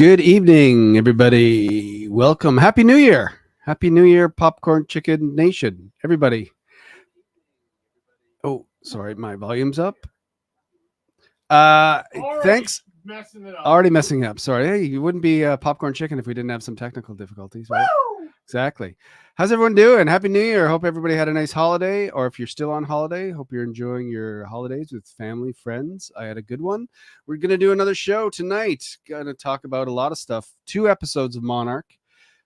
Good evening, everybody. Welcome. Happy New Year. Happy New Year, Popcorn Chicken Nation. Everybody. Oh, sorry, my volume's up. Thanks. Messing it up. Already messing up. Sorry. Hey, you wouldn't be Popcorn Chicken if we didn't have some technical difficulties, right? Woo! Exactly. How's everyone doing? Happy New Year. Hope everybody had a nice holiday, or if you're still on holiday, hope you're enjoying your holidays with family, friends. I had a good one. We're going to do another show tonight. Going to talk about a lot of stuff. 2 episodes of Monarch,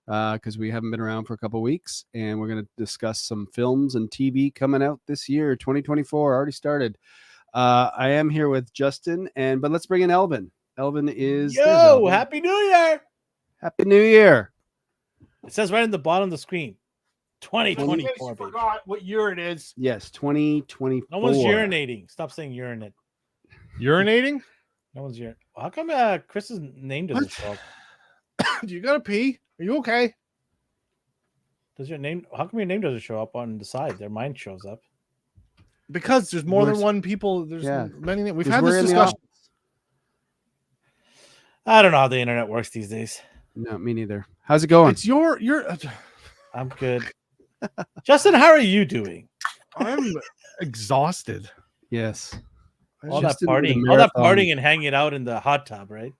because we haven't been around for a couple weeks, and we're going to discuss some films and TV coming out this year, 2024. Already started. I am here with Justin, but let's bring in Elvin. Elvin is there's Yo, Elvin. Happy New Year. Happy New Year. It says right in the bottom of the screen, You 2024. Baby. forgot what year it is. Yes, 2024. No one's urinating. Stop saying urinate. Urinating? No one's urinating. How come Chris's name doesn't What? show up? Do you gotta pee? Are you okay? Does your name? How come your name doesn't show up on the side? There, mine shows up. Because there's more than We're- one people. There's Yeah. many. We've Because had we're this in the discussion. office. I don't know how the internet works these days. No, me neither. How's it going? It's your. I'm good. Justin, how are you doing? I'm exhausted. Yes. All Just that did a partying, all that marathon. partying and hanging out in the hot tub, right?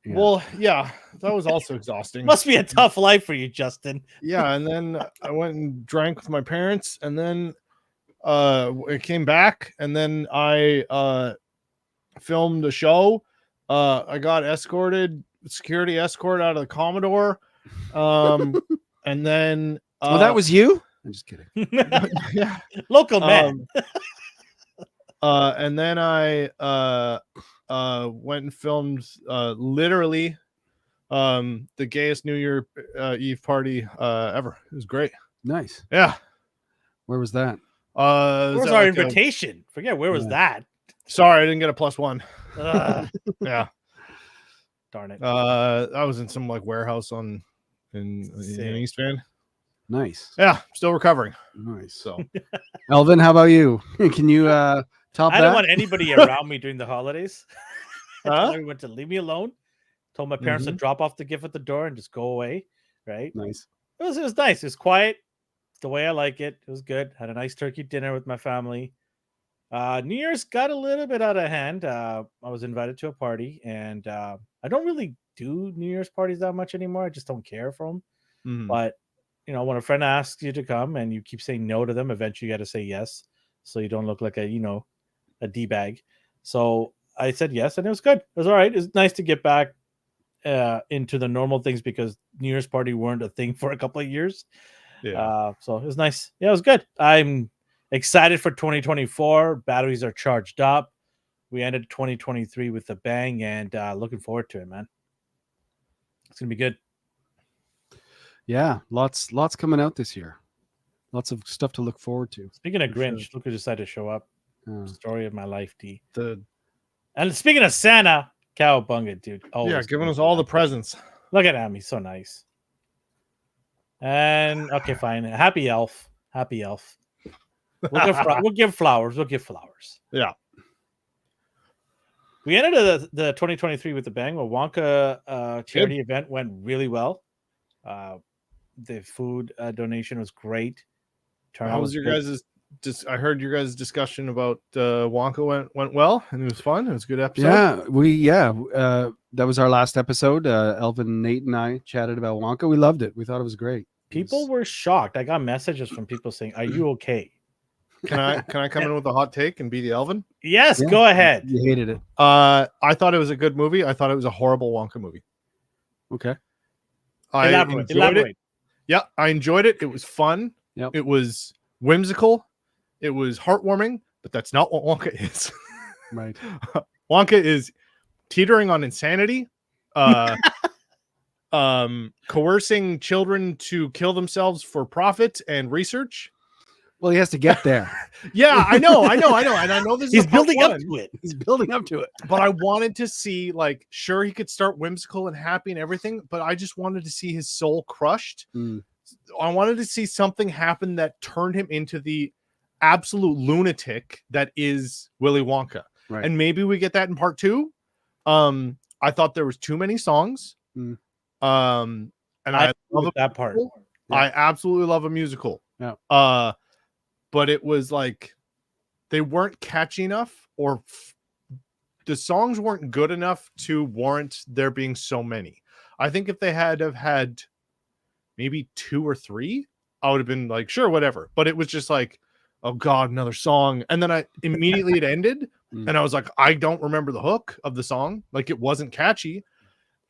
Yeah. Well, yeah, that was also exhausting. Must be a tough life for you, Justin. Yeah, and then I went and drank with my parents, and then I came back, and then I filmed a show. I got security escort out of the Commodore, and then Oh, that was you? I'm just kidding. yeah. Local man. And then I went and filmed literally the gayest New Year Eve party ever. It was great. Nice. Yeah. Where was that? Where's was our like invitation? Forget where was Yeah. that? sorry, I didn't get a +1. Ugh, Yeah. darn it. I was in some like warehouse in Sick. East Van. Nice. Yeah, still recovering. Nice. So Elvin, how about you? Can you top I that? don't want anybody around me during the holidays. I told Huh? everyone to leave me alone. Told my parents to drop off the gift at the door and just go away. Right? Nice. It was nice. It was quiet. It's the way I like it. It was good. Had a nice turkey dinner with my family. New Year's got a little bit out of hand. I was invited to a party, and I don't really do New Year's parties that much anymore. I just don't care for them. Mhm. But when a friend asks you to come and you keep saying no to them, eventually you got to say yes, so you don't look like a d bag. So I said yes, and it was good. It was all right. It's nice to get back into the normal things because New Year's party weren't a thing for a couple of years. Yeah. So it was nice. Yeah, it was good. I'm excited for 2024. Batteries are charged up. We ended 2023 with a bang, and looking forward to it, man. It's gonna be good. Yeah, lots coming out this year. Lots of stuff to look forward to. Speaking of For Grinch, sure. look who decided to show up. Story of my life, D. And speaking of Santa, cowabunga, dude. Yeah, giving us all the presents. Look at him. He's so nice. And okay, fine. Happy elf. Happy elf. We'll give flowers. We'll give flowers. Yeah. We ended the 2023 with a bang. A Wonka charity event went really well. The food donation was great. How was your guys' I heard your guys' discussion about Wonka went well, and it was fun. It was a good episode. That was our last episode. Elvin, Nate, and I chatted about Wonka. We loved it. We thought it was great. People were shocked. I got messages from people saying, "Are you okay?" Can I come in with a hot take and be the Elvin? Yes, Yeah. go ahead. You hated it. I thought it was a good movie. I thought it was a horrible Wonka movie. Okay. I Elaborate. enjoyed it. Yeah, I enjoyed it. It was fun. Yep. It was whimsical. It was heartwarming, but that's not what Wonka is. Right. Wonka is teetering on insanity, coercing children to kill themselves for profit and research. Well, he has to get there. Yeah, I know, and I know this is He's a part building up one, to it. He's building up to it. but I wanted to see, like, sure, he could start whimsical and happy and everything, but I just wanted to see his soul crushed. Mm. I wanted to see something happen that turned him into the absolute lunatic that is Willy Wonka. Right. And maybe we get that in part 2. I thought there was too many songs. Mm. And I I agree love with that part. musical. Yeah. I absolutely love a musical. Yeah. But it was like they weren't catchy enough, or the songs weren't good enough to warrant there being so many. I think if they had have had maybe 2 or 3, I would have been like, sure, whatever. But it was just like, oh god, another song. And then I immediately it ended, Mm. and I was like, I don't remember the hook of the song. Like, it wasn't catchy.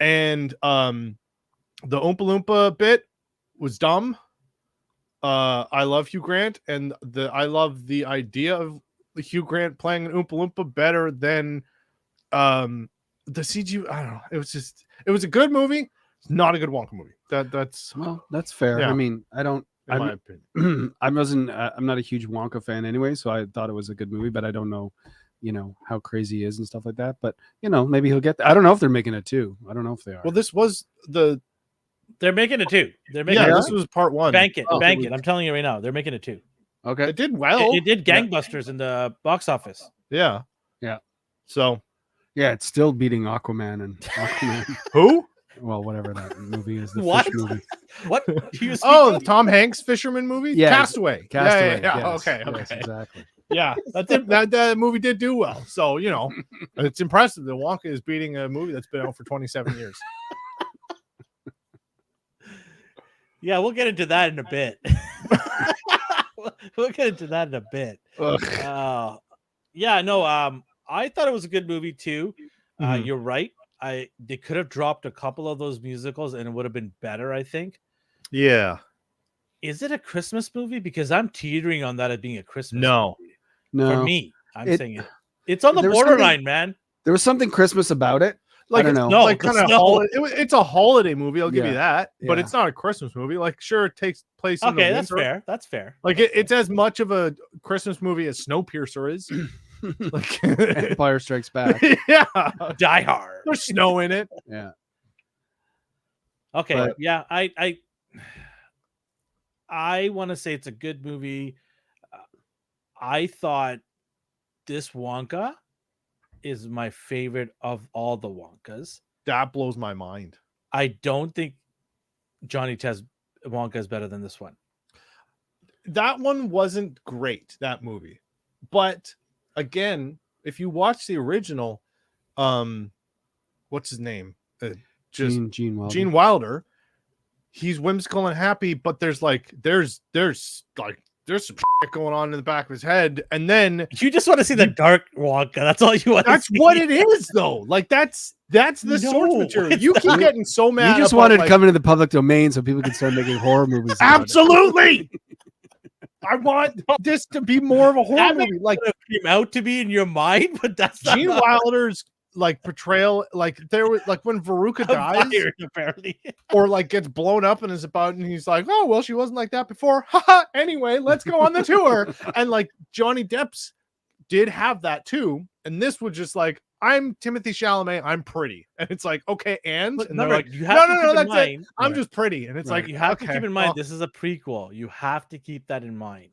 And the Oompa Loompa bit was dumb. I love Hugh Grant, and I love the idea of Hugh Grant playing an Oompa Loompa better than the CG. I don't know. It was a good movie. It's not a good Wonka movie. That's Well, that's fair. Yeah. I mean, I don't. in my opinion. I wasn't. I'm not a huge Wonka fan anyway, so I thought it was a good movie, but I don't know, how crazy he is and stuff like that. But maybe he'll get. I don't know if they're making it too. I don't know if they are. Well, this was the They're making it too. They're making yeah. it. This was part 1. Bank it, Oh, bank it it. I'm telling you right now, they're making it too. Okay. It did well. It did gangbusters in the box office. Yeah. Yeah. So Yeah, it's still beating Aquaman and Aquaman. who? Well, whatever that movie is, the What? fish movie. What? You Oh, the Tom Hanks fisherman movie. Yeah, Castaway. Castaway. Yeah. Yes, Okay. yes, Okay. exactly. Yeah, that movie did do well. So it's impressive that Wonka is beating a movie that's been out for 27 years. Yeah, we'll get into that in a bit. We'll get into that in a bit. Yeah, no. I thought it was a good movie too. Mhm. You're right. They could have dropped a couple of those musicals and it would have been better, I think. Yeah. Is it a Christmas movie? Because I'm teetering on that as being a Christmas No. movie. No, For me, I'm It- saying it's on the there was borderline, man. there was something Christmas about it. Like, I don't it's know. No, like kind of no. it's a holiday movie. I'll give you Yeah, that, but yeah. it's not a Christmas movie. Like, sure, it takes place. In the Okay, that's winter. fair. That's fair. Like, it's as much of a Christmas movie as Snowpiercer is. Like, Empire Strikes Back. yeah, Die Hard. there's snow in it. Yeah. Okay, But- yeah, I want to say it's a good movie. I thought this Wonka is my favorite of all the Wonkas. That blows my mind. I don't think Johnny Test Wonka is better than this one. That one wasn't great, that movie. But again, if you watch the original, what's his name? Gene Wilder. Gene Wilder. He's whimsical and happy, but there's some shit going on in the back of his head, and then You just want to see the dark Wonka. That's all you want. that's to see. what it is, though. Like, that's the source No, material. it's You keep not. getting so mad. You just about, wanted to like, come into the public domain so people could start making horror movies. about it. absolutely. I want this to be more of a horror That movie. Like, came out to be in your mind, but that's not Gene Wilder's like portrayal, like there was like when Veruca dies, fired, apparently. or like gets blown up and is about, and he's like, oh well, she wasn't like that before. Haha. Anyway, let's go on the tour. And like Johnny Depp's did have that too, and this was just like, I'm Timothy Chalamet, I'm pretty, and it's like, okay, and But they're no, like, you have to keep in that's it. mind. I'm Right. just pretty, and it's Right. like, You have to okay, keep in mind well, this is a prequel. You have to keep that in mind.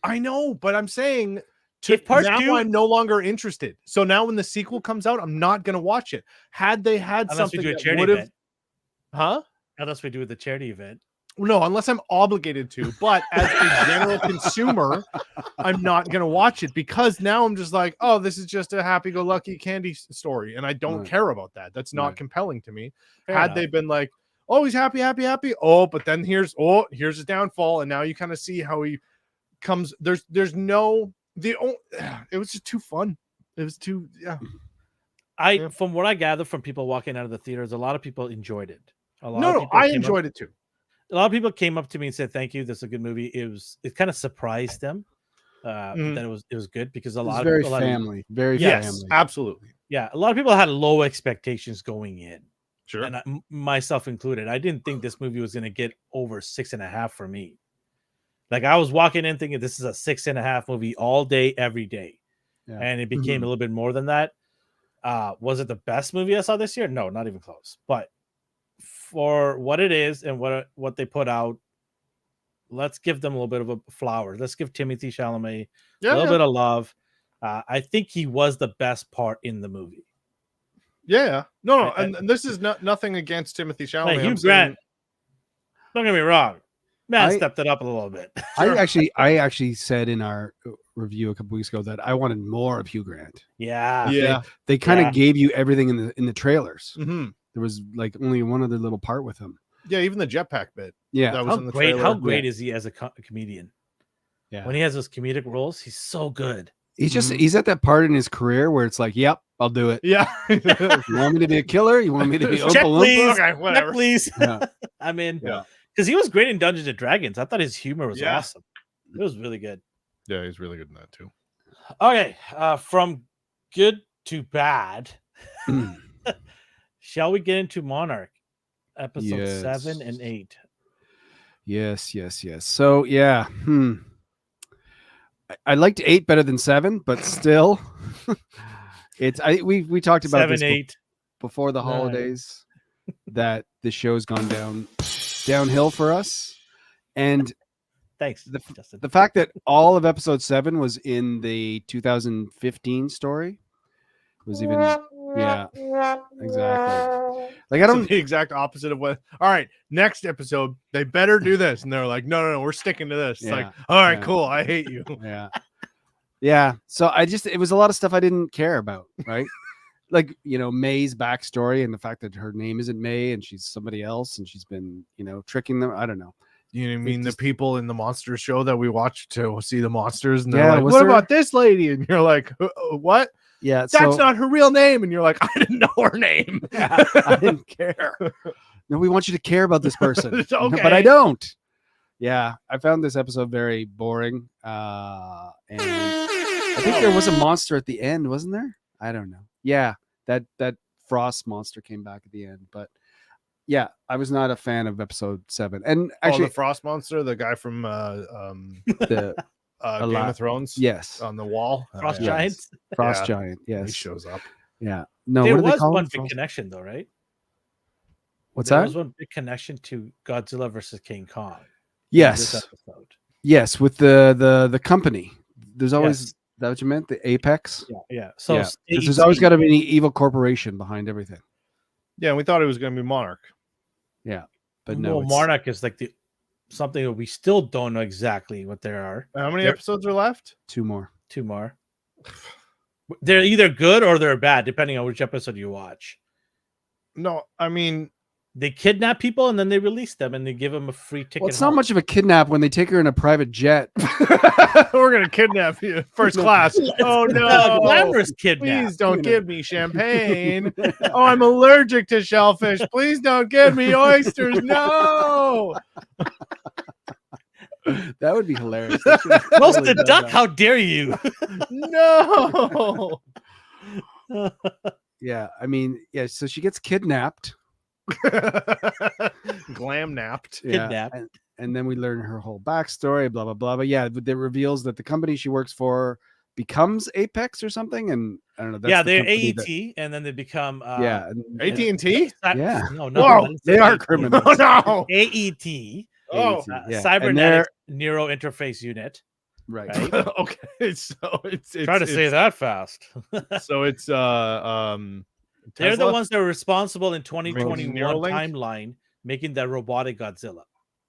I know, but I'm saying. If part Now 2 I'm no longer interested. So now when the sequel comes out, I'm not gonna watch it. Had they had unless we something do a that charity would have, event. huh? Unless we do the charity event. No, unless I'm obligated to. But as a general consumer, I'm not gonna watch it, because now I'm just like, oh, this is just a happy-go-lucky candy story, and I don't Right. care about that. That's not Right. compelling to me. Fair Had enough. they been like, oh, he's happy, happy, happy. Oh, but then here's his downfall, and now you kind of see how he comes. There's no it was just too fun. It was too Yeah. From what I gather from people walking out of the theaters, a lot of people enjoyed it. No, I enjoyed it too. A lot of people came up to me and said, "Thank you. This is a good movie." It kind of surprised them Mhm. that it was good, because a It was lot of very people family. Very Yes, family. absolutely. a lot of people had low expectations going in, Sure. and myself included. I didn't think this movie was going to get over 6.5 for me. Like, I was walking in thinking this is a 6.5 movie all day, every day. Yeah. And it became Mhm. a little bit more than that. Was it the best movie I saw this year? No, not even close. But for what it is and what they put out, let's give them a little bit of a flower. Let's give Timothy Chalamet a little bit of love. I think he was the best part in the movie. Yeah. No, I- and this is nothing against Timothy Chalamet. Like Hugh I'm Grant. saying- Don't get me wrong, man I- stepped it up a little bit. I actually said in our review a couple weeks ago that I wanted more of Hugh Grant. Yeah. Yeah. They kind of Yeah. gave you everything in the trailers. Mm-hmm. There was like only one other little part with him. Yeah, even the jetpack bit. Yeah. That was How in the great! trailer. How great is he as a comedian? Yeah. When he has those comedic roles, he's so good. He's at that part in his career where it's like, yep, I'll do it. Yeah. You want me to be a killer? You want me to be Check, Oompa Loompa? please. Okay, Check, whatever. please. Yeah. I'm in. Yeah. Because he was great in Dungeons and Dragons. I thought his humor was Yeah. awesome. It was really good. Yeah, he's really good in that too. Okay, from good to bad. Mm. Shall we get into Monarch, episode Yes. 7 and 8? Yes. So yeah, I liked 8 better than 7, but still, we talked about 7, this 8. before the 9. holidays that the show's gone downhill for us, and Thanks, the Justin. the fact that all of episode 7 was in the 2015 story was even exactly like I So don't the exact opposite of what. All right, next episode they better do this, and they're like, no, we're sticking to this. It's like, Yeah. all right, Yeah. cool. I hate you. yeah. So it was a lot of stuff I didn't care about, right? Like, May's backstory and the fact that her name isn't May and she's somebody else and she's been, tricking them. I don't know. You mean just- the people in the monster show that we watch to see the monsters, and they're Yeah, like, was what there- about this lady? And you're like, what? Yeah. That's so, not her real name. And you're like, I didn't know her name. I didn't care. No, we want you to care about this person. It's okay. But I don't. Yeah. I found this episode very boring. And I think there was a monster at the end, wasn't there? I don't know. Yeah. That frost monster came back at the end. But yeah, I was not a fan of episode 7. And actually, the frost monster, the guy from the Game lot. of Thrones, yes, on the wall, Frost yeah. Giants. frost Yeah. giant. He Yes, shows up. yeah. No, There what do they was call one him? big connection, though, right? What's There that? was one big connection to Godzilla versus King Kong. in this Yes, episode. yes. With the company, there's always Yes. that what you meant? The apex. Yeah. So Yeah. 'Cause there's always got to be an evil corporation behind everything. Yeah, and we thought it was going to be Monarch. But no, it's Monarch is like something that we still don't know exactly what there are. How many There- episodes are left? 2 more. 2 more. They're either good or they're bad, depending on which episode you watch. No, I mean, They kidnap people and then they release them and they give them a free ticket. Well, it's not home. much of a kidnap when they take her in a private jet. we're going to kidnap you first class. Oh, It's no. a glamorous kidnap. Please don't give me champagne. Oh, I'm allergic to shellfish. Please don't give me oysters. No. That would be hilarious. Roasted duck, how dare you? No. Yeah, I mean, yeah. So she gets kidnapped. Glam napped. Yeah, Kidnapped. and then we learn her whole backstory. Blah blah blah. But yeah, it reveals that the company she works for becomes Apex or something. And I don't know. That's Yeah, the they're company AET that- and then they become yeah, AT&T? Yeah. No, Whoa, they are AET. criminals. Oh, no. AET, Oh, AET, yeah. And Cybernetic Neuro Interface Unit. right. Right? okay. So it's Try to say that fast. So it's They're the Tesla? ones that were responsible in 2021 Neuralink? timeline making that robotic Godzilla.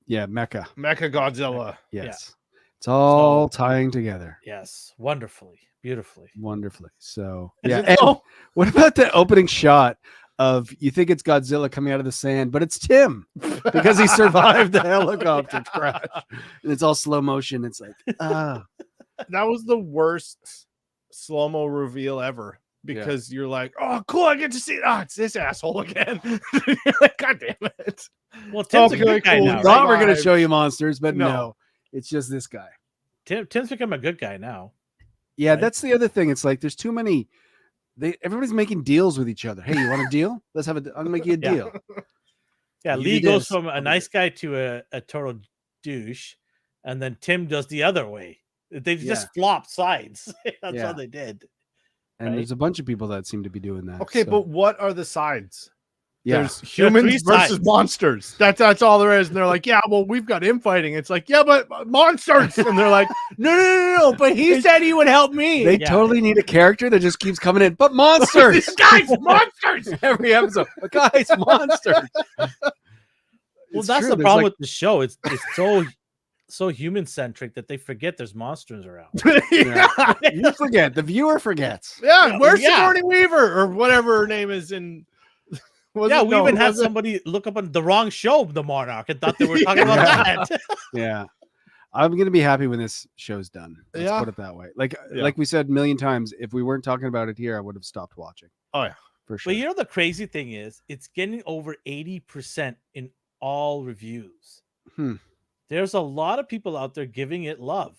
Yeah, Mecha. Mecha Godzilla. Yes, it's all tying together Yes, wonderfully, beautifully. wonderfully. So Is yeah. it And though? what about the opening shot of you think it's Godzilla coming out of the sand, but it's Tim because he survived the helicopter crash, and it's all slow motion. It's like That was the worst slow-mo reveal ever because you're like, oh, cool, I get to see it. Oh, it's this asshole again. You're like, God damn it. Well, Tim's a Okay, good guy cool. now. thought Right? we're gonna Survived. show you monsters, but No. no, it's just this guy. Tim's become a good guy now. Yeah, Right. that's the other thing. It's like there's too many. Everybody's making deals with each other. Hey, you want a deal? Let's have I'm gonna make you a Yeah. deal. Yeah, You Lee do goes this, from a I'll do nice guy to a total douche, and then Tim does the other way. They just flopped sides. That's Yeah. all they did. And Right. there's a bunch of people that seem to be doing that. Okay, so- but what are the sides? Yeah. There's humans three versus sides. monsters. That's all there is. And they're like, yeah, well, we've got infighting. It's like, yeah, but monsters. And they're like, no. But he said he would help me. They totally need a character that just keeps coming in, but monsters, Guys, monsters. every episode. But guys, monsters. Well, It's that's true, the there's, problem like- with the show. It's so human centric that they forget there's monsters around. yeah. You forget. The viewer forgets. Yeah, where's Yeah. Sigourney Weaver or whatever her name is in? We even had somebody look up on the wrong show, The Monarch, and thought they were talking about that. Yeah. I'm gonna be happy when this show's done. Let's Yeah. put it that way. Like Yeah. like we said a million times, if we weren't talking about it here, I would have stopped watching. Oh yeah. For sure. But you know the crazy thing is, it's getting over 80% in all reviews. Hmm. There's a lot of people out there giving it love,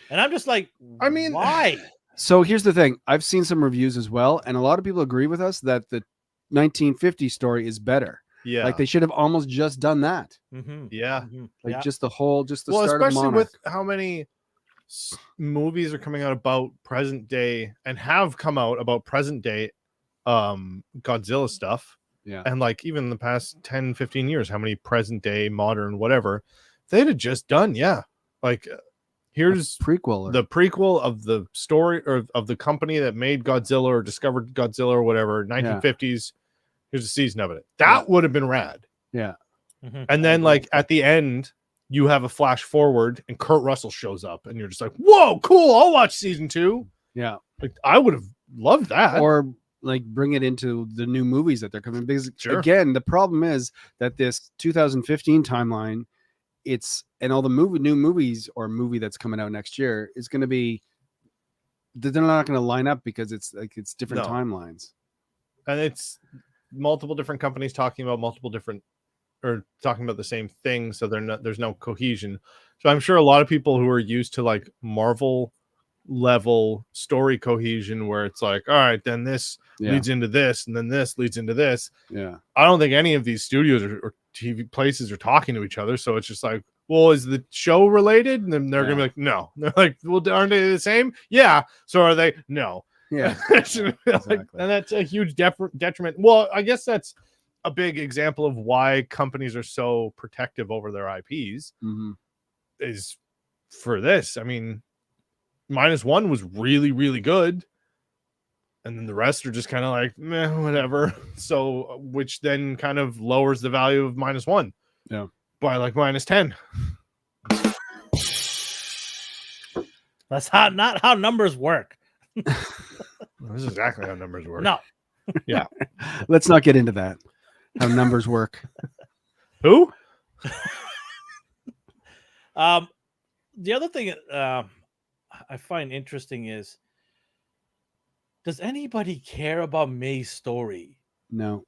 and I'm just like, I mean, why? So here's the thing. I've seen some reviews as well, and a lot of people agree with us that the 1950 story is better. Yeah. Like they should have almost just done that. Mm-hmm. yeah. Like Yeah. just the start Especially of Monarch. with how many movies are coming out about present day and have come out about present day Godzilla stuff. Yeah. And like even in the past 10, 15 years, how many present day, modern, whatever, they'd have just done. Yeah. Like here's prequel. Or, the prequel of the story or of the company that made Godzilla or discovered Godzilla or whatever, 1950s. Here's a season of it. That would have been rad. yeah. Mhm. And then like at the end, you have a flash forward and Kurt Russell shows up and you're just like, whoa, cool. I'll watch season 2. Yeah. Like I would have loved that. Or like bring it into the new movies that they're coming. Because Sure. again, the problem is that this 2015 timeline, and all the new movies or movie that's coming out next year is going to be, they're not going to line up because it's different No. timelines. And it's multiple different companies talking about multiple different or talking about the same thing. So there's no cohesion. So I'm sure a lot of people who are used to like Marvel level story cohesion where it's like, all right, then this Yeah. leads into this and then this leads into this. Yeah. I don't think any of these studios or TV places are talking to each other. So it's just like, well, is the show related? And then they're gonna be like, no. They're like, well, aren't they the same? Yeah. So are they? No. Yeah. Like, and that's a huge detriment. Well, I guess that's a big example of why companies are so protective over their IPs Mhm. is for this. I mean, -1 was really, really good. And then the rest are just kind of like, meh, whatever. So, which then kind of lowers the value of -1. Yeah. By like -10. That's not how numbers work. This is exactly how numbers work. No, Let's not get into that. How numbers work. Who? the other thing I find interesting is, does anybody care about May's story? No.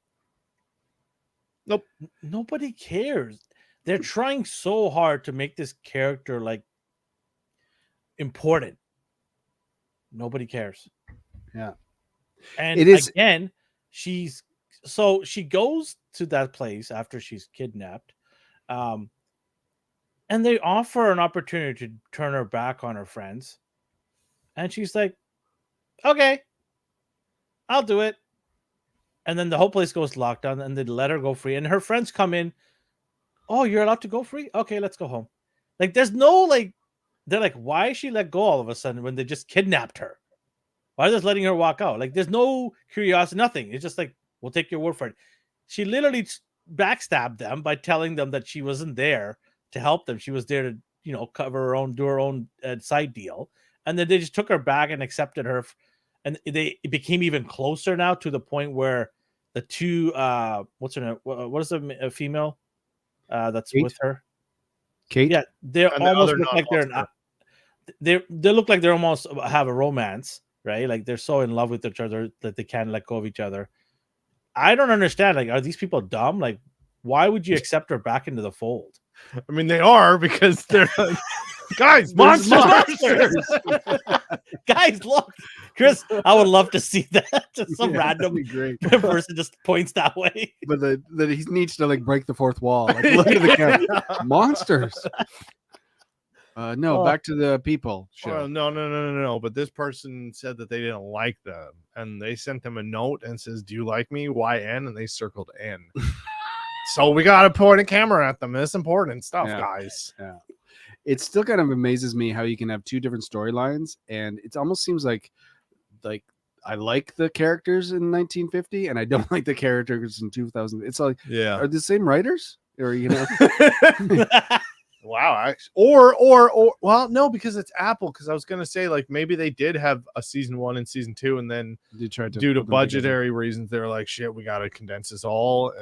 Nobody cares. They're trying so hard to make this character like important. Nobody cares. Yeah. And It is- again, she goes to that place after she's kidnapped. And they offer an opportunity to turn her back on her friends. And she's like, okay, I'll do it. And then the whole place goes locked down and they let her go free. And her friends come in. Oh, you're allowed to go free? Okay, let's go home. Like, there's no, like, they're like, why is she let go all of a sudden when they just kidnapped her? Why are they just letting her walk out? Like, there's no curiosity, nothing. It's just like, we'll take your word for it. She literally backstabbed them by telling them that she wasn't there to help them. She was there to, cover her own, do her own side deal. And then they just took her back and accepted her. And it became even closer now to the point where the two, what's her name? What is a female that's Kate? with her? Kate? Yeah, they And the almost other look like they're non-monster. they look like they almost have a romance, right? Like they're so in love with each other that they can't let go of each other. I don't understand. Like, are these people dumb? Like, why would you accept her back into the fold? I mean, they are because they're like, guys, There's monsters. Guys, look, Chris, I would love to see that. Just some Yeah, that'd random be great. person just points that way. But that he needs to like break the fourth wall. Like, look at the camera. Monsters. No, Oh. back to the people Well, show. no. But this person said that they didn't like them, and they sent them a note and says, "Do you like me? YN?" And they circled N. So we got to point a camera at them. It's important stuff, Yeah. guys. Yeah. It still kind of amazes me how you can have two different storylines, and it almost seems like I like the characters in 1950, and I don't like the characters in 2000. It's like, Yeah. are the same writers, or Wow. Actually, or well, no, because it's Apple. Because I was gonna say like maybe they did have a season 1 and season 2, and then they tried to due to put them together? budgetary reasons, they're like, shit, we gotta condense this all.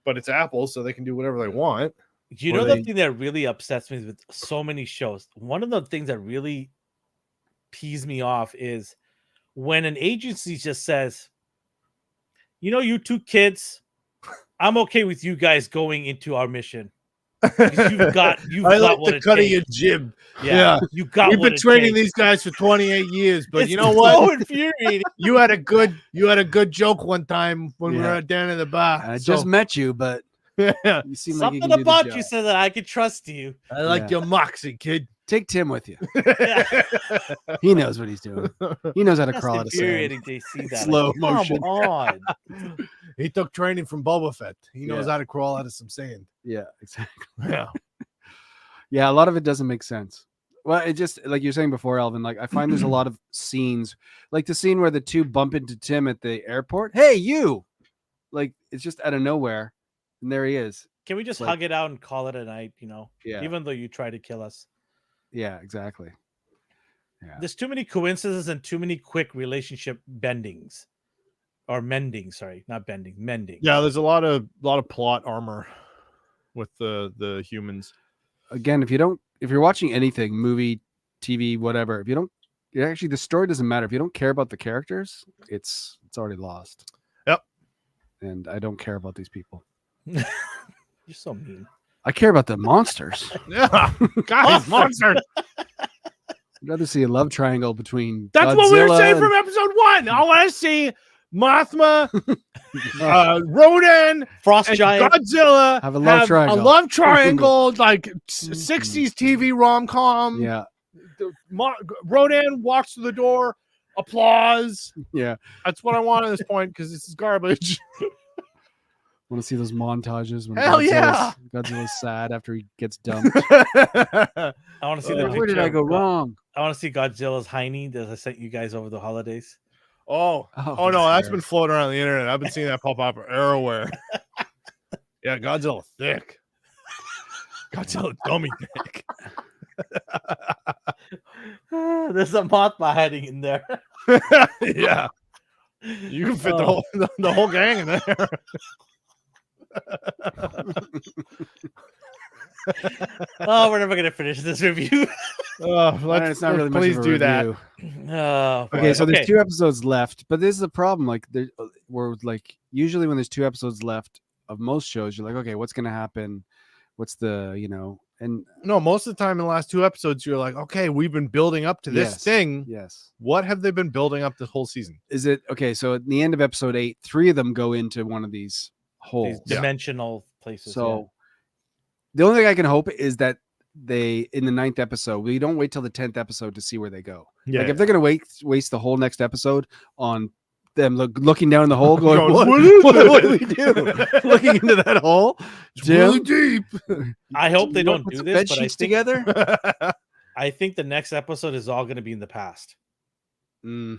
But it's Apple, so they can do whatever they want. You Or know they- the thing that really upsets me with so many shows? One of the things that really pees me off is when an agency just says, you know, you two kids, I'm okay with you guys going into our mission. Because you've got I like what the it cut of takes. your jib. Yeah, you got We've what been it training takes. these guys for 28 years, but It's you know so what? infuriating. You had a good joke one time when we were Yeah. down in the bar. I So, just met you, but yeah, you seem like you Something can do the about job. you said that I could trust you. I like Yeah. your moxie, kid. Take Tim with you. Yeah. He knows what he's doing. He knows how to That's crawl out of sand. infuriating to see that. Slow Like, motion. Come on. He took training from Boba Fett. He knows Yeah. how to crawl out of some sand. Yeah, exactly. Yeah. Yeah, a lot of it doesn't make sense. Well, it just like you're saying before, Alvin. Like I find there's a lot of scenes, like the scene where the two bump into Tim at the airport. Hey, you! Like it's just out of nowhere, and there he is. Can we just Like- hug it out and call it a night, you know? Yeah. Even though you try to kill us. Yeah, exactly. Yeah. There's too many coincidences and too many quick relationship bendings. Or mending, sorry, not bending, mending. Yeah, there's a lot of plot armor with the humans. Again, if you're watching anything, movie, TV, whatever, if you don't, actually the story doesn't matter. If you don't care about the characters, it's already lost. Yep. And I don't care about these people. You're so mean. I care about the monsters. Yeah. Guys, monster. I'd rather see a love triangle between That's what we were Godzilla saying and- from episode 1. I want to see Mothma, Rodan, Frost and giant. Godzilla Have a love triangle. A love triangle, like 60s TV rom-com. Yeah, Rodan walks through the door, applause. yeah. That's what I want at this point because this is garbage. Want to see those montages when Hell yeah. Godzilla's sad after he gets dumped. I want to see the Where did picture I of go wrong? I want to see Godzilla's hiney that I sent you guys over the holidays. Oh no, that's been floating around the internet. I've been seeing that pop up everywhere. Yeah, Godzilla thick. Godzilla dummy thick. There's a Mothma hiding in there. Yeah, you can fit the whole gang in there. Oh, we're never gonna finish this review. It's not really much please of a do that. review. Oh, Okay, boy. so there's 2 episodes left, but this is the problem. Like, we're like usually when there's 2 episodes left of most shows, you're like, okay, what's gonna happen? What's the and No, most of the time in the last 2 episodes, you're like, okay, we've been building up to this Yes. thing. yes, What have they been building up this whole season? is it okay? So at the end of episode 8, 3 of them go into one of these holes. These dimensional places. So the only thing I can hope is that they in the 9th episode, we don't wait till the 10th episode to see where they go. Yeah, Like if they're gonna waste the whole next episode on them looking down in the hole, going, Going, what, "What is what do it?" we do? Looking into that hole. It's really Jim, deep. I hope they you wanna don't put do some this, bed but I sheets think together. I think the next episode is all going to be in the past. Mm,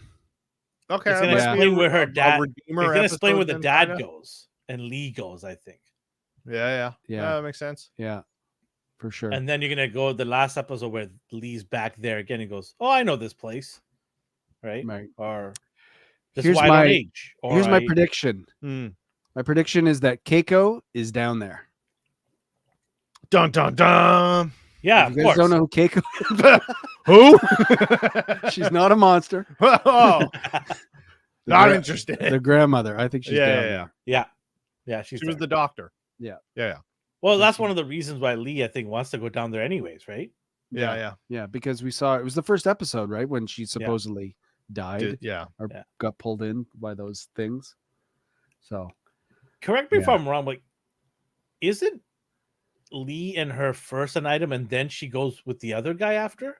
Okay, It's gonna Yeah. explain where her dad. redeemer It's going to explain where episode the then, dad kinda? goes and Lee goes. I think, Yeah, Yeah. that makes sense. yeah, for sure. and then you're going to go the last episode where Lee's back there again. He goes, "Oh, I know this place, right? Right. Or this Here's is why I don't my- age." Or Here's my I- prediction. Hmm. My prediction is that Keiko is down there. Dun dun dun. Yeah, If of you guys course. don't know who Keiko Who? is, she's not a monster. Oh, The not gra- interested. The grandmother. I think she's Yeah, down yeah, there. yeah. Yeah, she's She was there. the doctor. Yeah. Yeah, Well, that's one of the reasons why Lee, I think, wants to go down there anyways, right? yeah. Yeah, because we saw it was the first episode, right? When she supposedly died Yeah. or Yeah. got pulled in by those things. So Correct me if Yeah. I'm wrong, but isn't Lee and her first an item, and then she goes with the other guy after?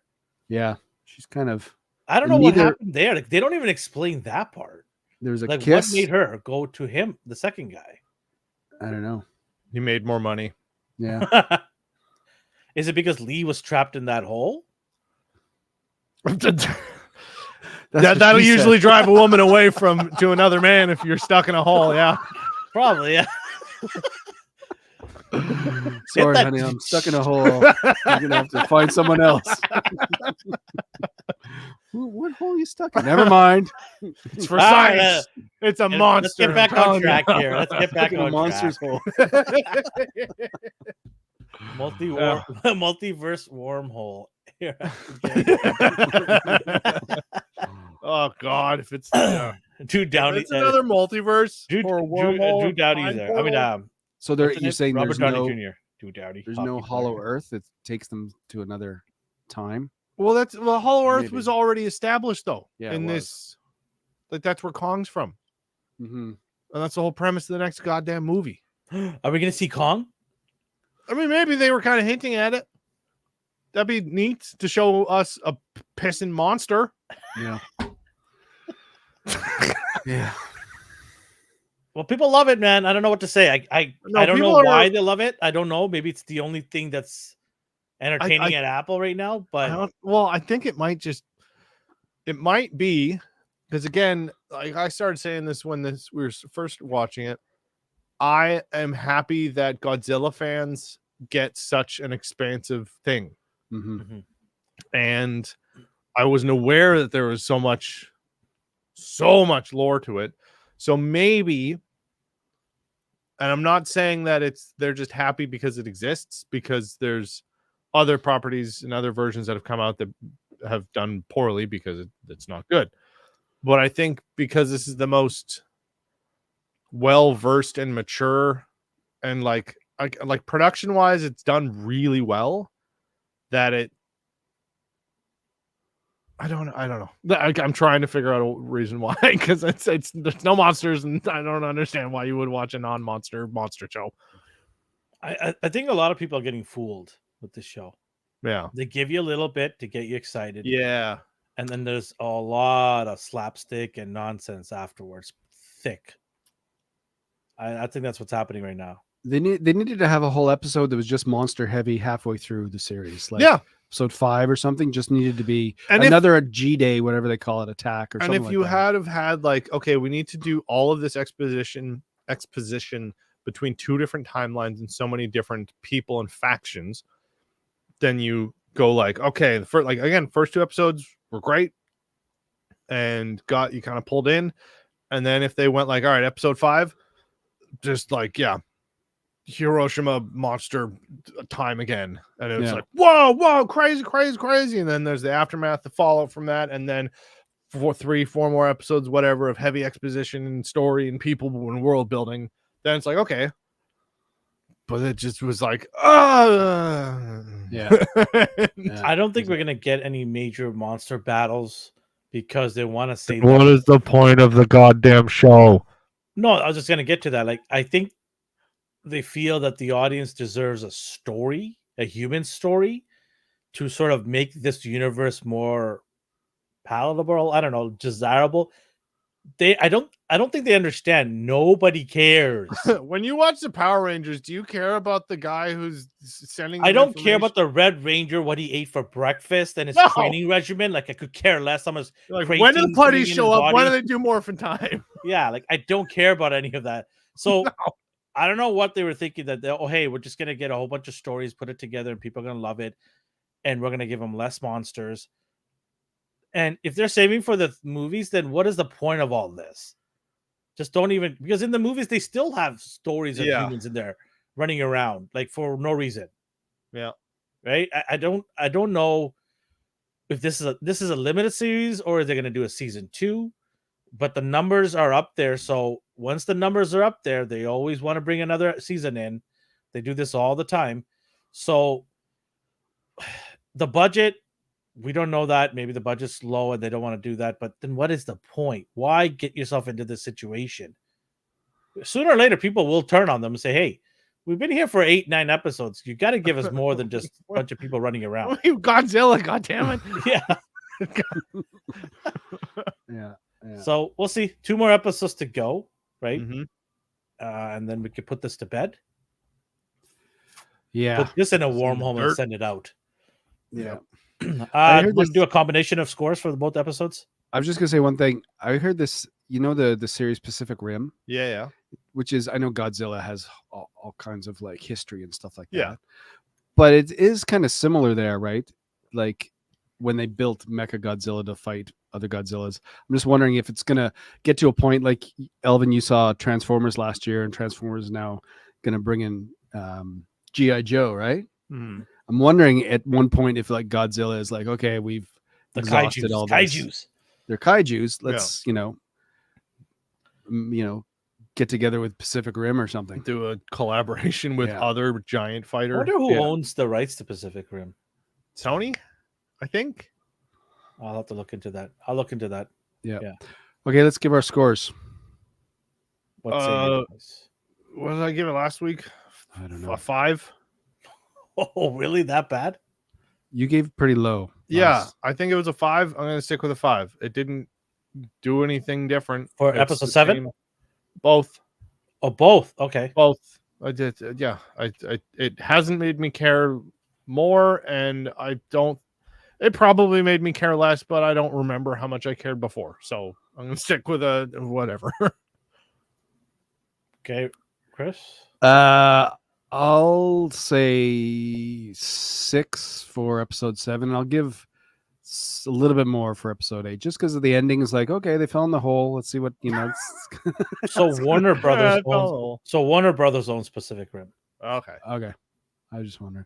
Yeah, she's kind of. I don't know what Neither- happened there. Like, they don't even explain that part. There's a Like, what kiss. made her go to him, the second guy? I don't know. He made more money. Yeah. Is it because Lee was trapped in that hole? That's what That'll she said. usually drive a woman away from to another man if you're stuck in a hole. Yeah. Probably, yeah. Sorry, that- honey, I'm stuck in a hole. You're gonna have to find someone else. What hole are you stuck in? Never mind. It's for All right, science. It's a Let's monster. get back I'm on telling track you. here. Let's get back Stuck in a on monster's track. hole. Multiverse wormhole. Here. Oh God, if it's Drew if Downey. it's another multiverse Drew, or a Drew, wormhole, Drew Downey's time there. I mean, portal. So there, what's his you're name? saying Robert there's Downey no, Jr. Drew Downey. there's hockey no player. Hollow Earth that takes them to another time. Well, Hollow Earth Maybe. was already established though. Yeah, it in was. this, like that's where Kong's from, Mm-hmm. and that's the whole premise of the next goddamn movie. Are we gonna see Kong? I mean, maybe they were kind of hinting at it. That'd be neat to show us a pissing monster. Yeah. Yeah. Well, people love it, man. I don't know what to say. I No, don't know people are- why they love it. I don't know. Maybe it's the only thing that's entertaining I- at Apple right now. But I think it might be because again, like I started saying this when we were first watching it. I am happy that Godzilla fans get such an expansive thing, Mm-hmm. and I wasn't aware that there was so much lore to it. So maybe, and I'm not saying that they're just happy because it exists, because there's other properties and other versions that have come out that have done poorly because it's not good. But I think because this is the most well-versed and mature and like production wise, it's done really well, that I don't know. I'm trying to figure out a reason why, because it's there's no monsters, and I don't understand why you would watch a non-monster show. I think a lot of people are getting fooled with this show. Yeah, They give you a little bit to get you excited, yeah. and then there's a lot of slapstick and nonsense afterwards. Thick. I think that's what's happening right now. They needed to have a whole episode that was just monster heavy halfway through the series. Like Yeah. episode 5 or something just needed to be And if- another G Day, whatever they call it, attack or And something if like you that. had like, okay, we need to do all of this exposition between two different timelines and so many different people and factions, then you go like, okay, first 2 episodes were great and got you kind of pulled in. And then if they went like, all right, episode 5, just like, yeah, Hiroshima monster time again. And it was Yeah. like, whoa, crazy. And then there's the aftermath, the fallout from that. And then 4 more episodes, whatever, of heavy exposition and story and people and world building. Then it's like, okay. But it just was like, Yeah. I don't think we're gonna get any major monster battles because they want to say What is the point of the goddamn show? No, I was just gonna get to that. Like, I think they feel that the audience deserves a story, a human story, to sort of make this universe more palatable. I don't know, desirable. I don't think they understand. Nobody cares. When you watch the Power Rangers, do you care about the guy who's sending? I them don't care about information? the Red Ranger, what he ate for breakfast, and his No. training regimen. Like, I could care less. I'm Like, creatine when do the coming putties in show his up? When do body. they do Morphin Time? Yeah, like, I don't care about any of that. So No. I don't know what they were thinking, that hey, we're just gonna get a whole bunch of stories, put it together, and people are gonna love it, and we're gonna give them less monsters. And if they're saving for the movies, then what is the point of all this? Just don't even, because in the movies they still have stories of Yeah. humans in there running around like for no reason. Yeah. Right? I don't know if this is a limited series or are they gonna do a season 2, but the numbers are up there. So once the numbers are up there, they always want to bring another season in. They do this all the time. So the budget, we don't know that. Maybe the budget's low and they don't want to do that. But then what is the point? Why get yourself into this situation? Sooner or later, people will turn on them and say, hey, We've been here for 8-9 episodes. You got to give us more than just a bunch of people running around. Godzilla, goddammit. Yeah. Yeah. So we'll see. 2 more episodes to go, right? Mhm. And then we could put this to bed. Yeah. Put this in a warm the home and dirt. send it out. Yeah. I heard want to do this- a combination of scores for both episodes. I was just gonna say one thing. I heard this. You know the series Pacific Rim, Yeah. which is I know Godzilla has all kinds of like history and stuff like Yeah. that. But it is kind of similar there, right? Like when they built Mecha Godzilla to fight other Godzillas. I'm just wondering if it's gonna get to a point like Elvin, you saw Transformers last year, and Transformers is now gonna bring in G.I. Joe, right? Mhm. I'm wondering at one point if like Godzilla is like, okay, we've The exhausted all this. kaijus. They're kaijus. Let's get together with Pacific Rim or something. Do a collaboration with Yeah. other giant I fighter. wonder who Yeah. owns the rights to Pacific Rim. Sony, I think. I'll have to look into that. I'll look into that. Okay, let's give our scores. What's it? What did I give it last week? I don't know. A 5. Oh, really? That bad? You gave pretty low. Yeah, last- I think it was a 5. I'm gonna stick with a 5. It didn't do anything different For It's episode the 7? same- Both. Oh, both. Okay. Both. I did. Yeah. I it hasn't made me care more, and I don't. It probably made me care less, but I don't remember how much I cared before. So I'm gonna stick with a whatever. Okay, Chris. I'll say 6 for episode 7. I'll give a little bit more for episode 8, just because of the ending is like, okay, they fell in the hole. Let's see what So Warner Brothers Yeah, owns. no. So Warner Brothers owns Pacific Rim. Okay. Okay, I was just wondering.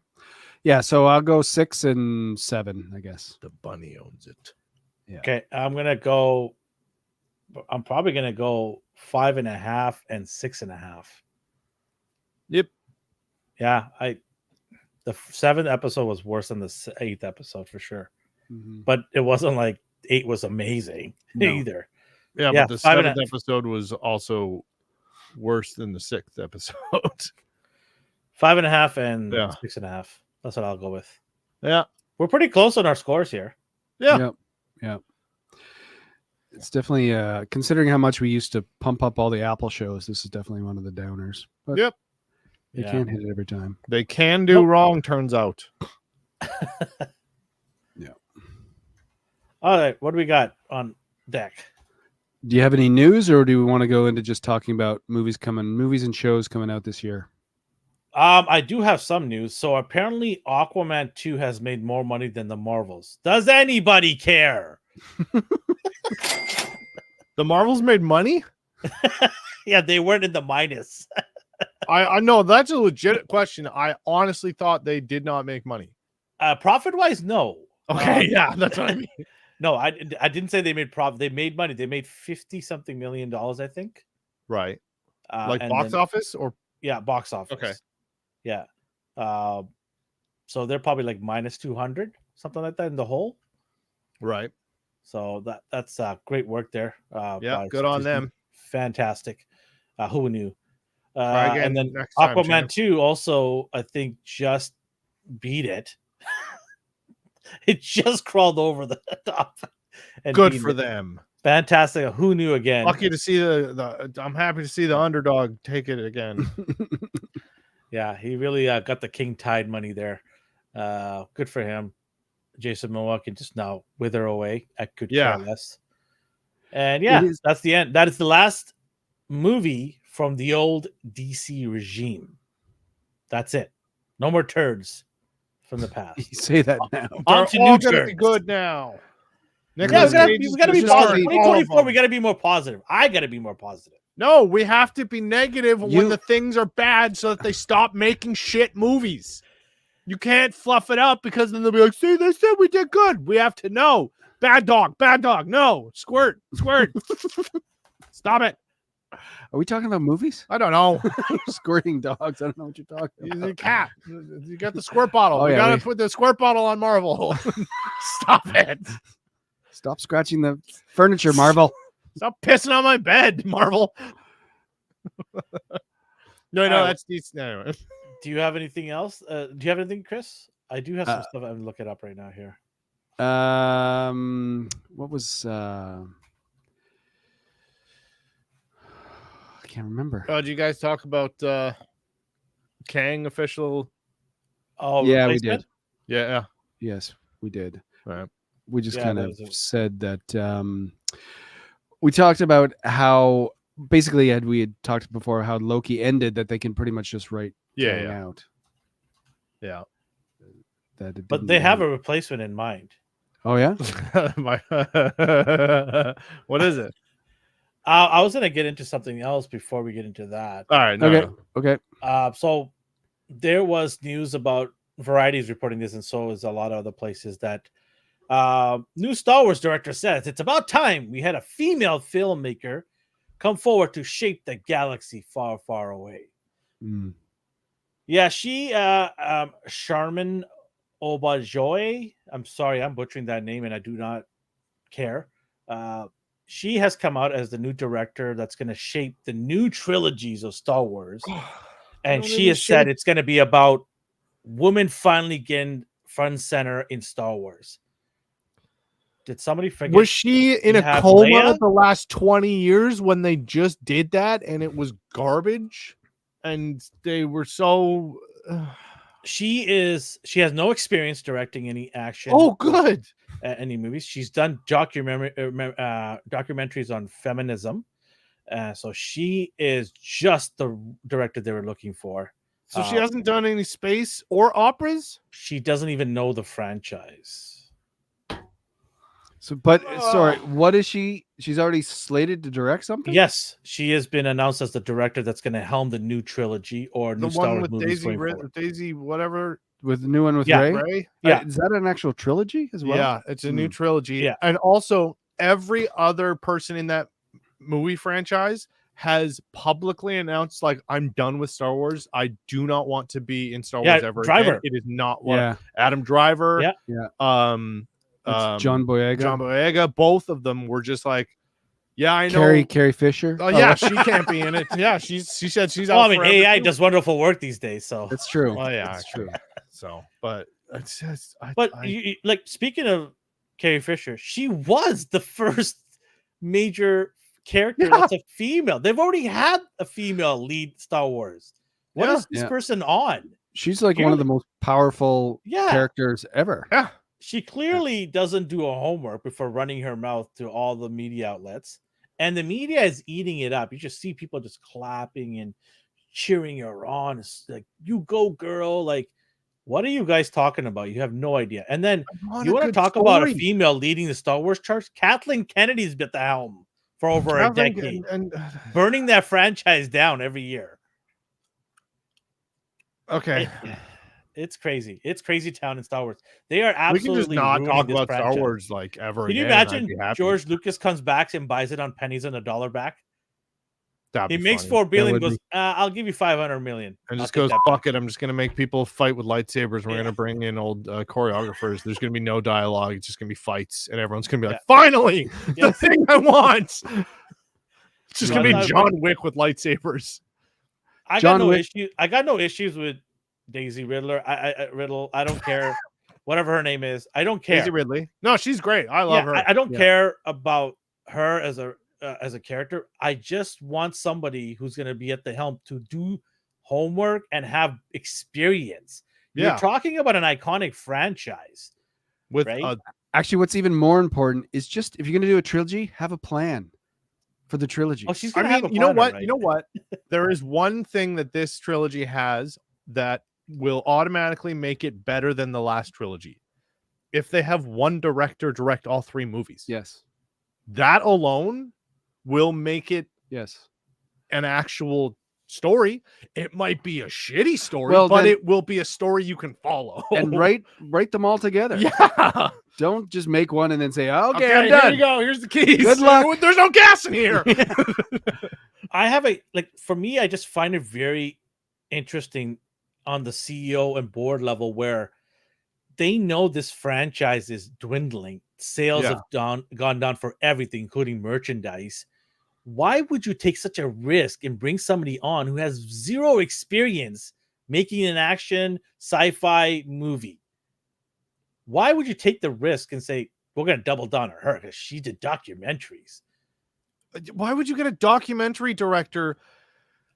Yeah, so I'll go 6 and 7, I guess. The bunny owns it. Okay, I'm probably gonna go 5.5 and 6.5. Yep. Yeah, the 7th episode was worse than the 8th episode for sure, Mhm. but it wasn't like 8 was amazing No. either. Yeah, Yeah, but the 5.5. 7th episode was also worse than the 6th episode. 5.5 and Yeah. 6.5. That's what I'll go with. Yeah. We're pretty close on our scores here. Yeah. Yep. It's definitely considering how much we used to pump up all the Apple shows, this is definitely one of the downers. But Yep. they Yeah. can't hit it every time. They can do Nope. wrong, turns out. All right, what do we got on deck? Do you have any news, or do we want to go into just talking about movies and shows coming out this year? I do have some news. So apparently Aquaman 2 has made more money than the Marvels. Does anybody care? The Marvels made money? Yeah, they weren't in the minus. I know that's a legit question. I honestly thought they did not make money. Profit wise, no. Yeah, that's what I mean. No, I didn't say they made profit. They made money. They made $50-something million, I think. Right. And box then- office or Yeah, box office. Okay. Yeah. So they're probably like minus 200, something like that in the whole. right. So that's great work there. Yeah, by good on Disney. them. Fantastic. Who knew? Try again And then next time, Aquaman champ. 2 also, I think, just beat it. It just crawled over the top. And Good beat for it. them. Fantastic. Who knew again? Lucky to see the I'm happy to see the underdog take it again. Yeah, he really got the king tide money there. Good for him. Jason Momoa can just now wither away. I could Yeah. care less. And yeah, It is- that's the end. That is the last movie from the old DC regime. That's it. No more turds from the past. You say that now. On to They're all new gonna be turds. good now. Yeah, Nicolas we gotta, Cage we is gotta be gonna positive. start all of 2024, them. we gotta be more positive. I gotta be more positive. No, we have to be negative You- when the things are bad so that they stop making shit movies. You can't fluff it up because then they'll be like, see, they said we did good. We have to know. Bad dog, no. Squirt. Stop it. Are we talking about movies? I don't know. Squirting dogs. I don't know what you're talking He's about. a cat. You got the squirt bottle. Oh, we yeah, gotta we- put the squirt bottle on Marvel. Stop it. Stop scratching the furniture, Marvel. Stop pissing on my bed, Marvel. No, All right. that's decent. Anyway. Do you have anything else? Do you have anything, Chris? I do have some Uh, stuff I'm looking up right now here. What was I can't remember. Do you guys talk about Kang official? Oh, Yeah, we did. replacement? Yeah. Yes, we did. Right. We just Yeah, kind that of was said that we talked about how basically we had talked before how Loki ended, that they can pretty much just write Kang Yeah. out. Yeah. That it But didn't they have end. a replacement in mind. Oh yeah. What is it? I was gonna get into something else before we get into that. All right. No, Okay. no. Okay. So there was news about Variety's reporting this, and so is a lot of other places that new Star Wars director says it's about time we had a female filmmaker come forward to shape the galaxy far, far away. Mm. Yeah, she Charmin Obajoy. I'm sorry, I'm butchering that name, and I do not care. She has come out as the new director that's going to shape the new trilogies of Star Wars, and she has said it's going to be about women finally getting front and center in Star Wars. Did somebody forget? Was she in you a have coma Leia? the last 20 years when they just did that and it was garbage? And they were so. She has no experience directing any action. Oh, good. Any movies. She's done documentaries on feminism. So she is just the director they were looking for. So she hasn't done any space or operas? She doesn't even know the franchise. So, but sorry, what is she? She's already slated to direct something. Yes, she has been announced as the director that's going to helm the new trilogy or The new Star one Wars with movies going forward. Daisy, whatever. With the new one with Yeah, Ray. Ray? Yeah. Is that an actual trilogy as well? Yeah, it's a new trilogy. Yeah. And also, every other person in that movie franchise has publicly announced, like, I'm done with Star Wars. I do not want to be in Star Wars ever Driver. again. It is not what Yeah. Adam Driver. Yeah. Yeah. It's John Boyega. John Boyega. Both of them were just like, yeah, I know. Carrie Fisher. Oh yeah, she can't be in it. Yeah, she said she's out. Well, I mean, forever, AI too. does wonderful work these days. So That's true. Well, yeah, That's true. So, but it's just, like speaking of Carrie Fisher, she was the first major character that's a female. They've already had a female lead Star Wars. What is this person on? She's like one of the most powerful characters ever. Yeah. She clearly doesn't do a homework before running her mouth to all the media outlets. And the media is eating it up. You just see people just clapping and cheering her on. It's like, you go, girl. Like, what are you guys talking about? You have no idea. And then you want to talk about a female leading the Star Wars charts? Kathleen Kennedy's been at the helm for over a decade, and burning that franchise down every year. Okay. It's crazy. It's crazy town in Star Wars. They are absolutely. We can just not talk about franchise. Star Wars like ever. Can you imagine George Lucas comes back and buys it on pennies and $1 back? He makes $4 billion. Goes, I'll give you 500 million. And just goes, fuck it. I'm just gonna make people fight with lightsabers. We're gonna bring in old choreographers. There's gonna be no dialogue. It's just gonna be fights, and everyone's gonna be like, finally, the thing I want. It's just gonna be John Wick with lightsabers. I got no issues with Daisy Riddler. Riddle. I don't care. Whatever her name is, I don't care. Daisy Ridley. No, she's great. I love her. I don't care about her as a character. I just want somebody who's going to be at the helm to do homework and have experience. You're talking about an iconic franchise. With actually, what's even more important is just if you're going to do a trilogy, have a plan for the trilogy. Oh, she's going to have a plan. You know what? Right? You know what? There is one thing that this trilogy has that will automatically make it better than the last trilogy. If they have one director direct all 3 movies. Yes. That alone will make it an actual story. It might be a shitty story, but it will be a story you can follow. And write them all together. Yeah. Don't just make one and then say, okay, I'm done. here you go. Here's the keys. Good luck. There's no gas in here. For me, I just find it very interesting on the CEO and board level where they know this franchise is dwindling. Sales have gone down for everything, including merchandise. why would you take such a risk and bring somebody on who has zero experience making an action sci-fi movie? Why would you take the risk and say, we're going to double down on her because she did documentaries? Why would you get a documentary director?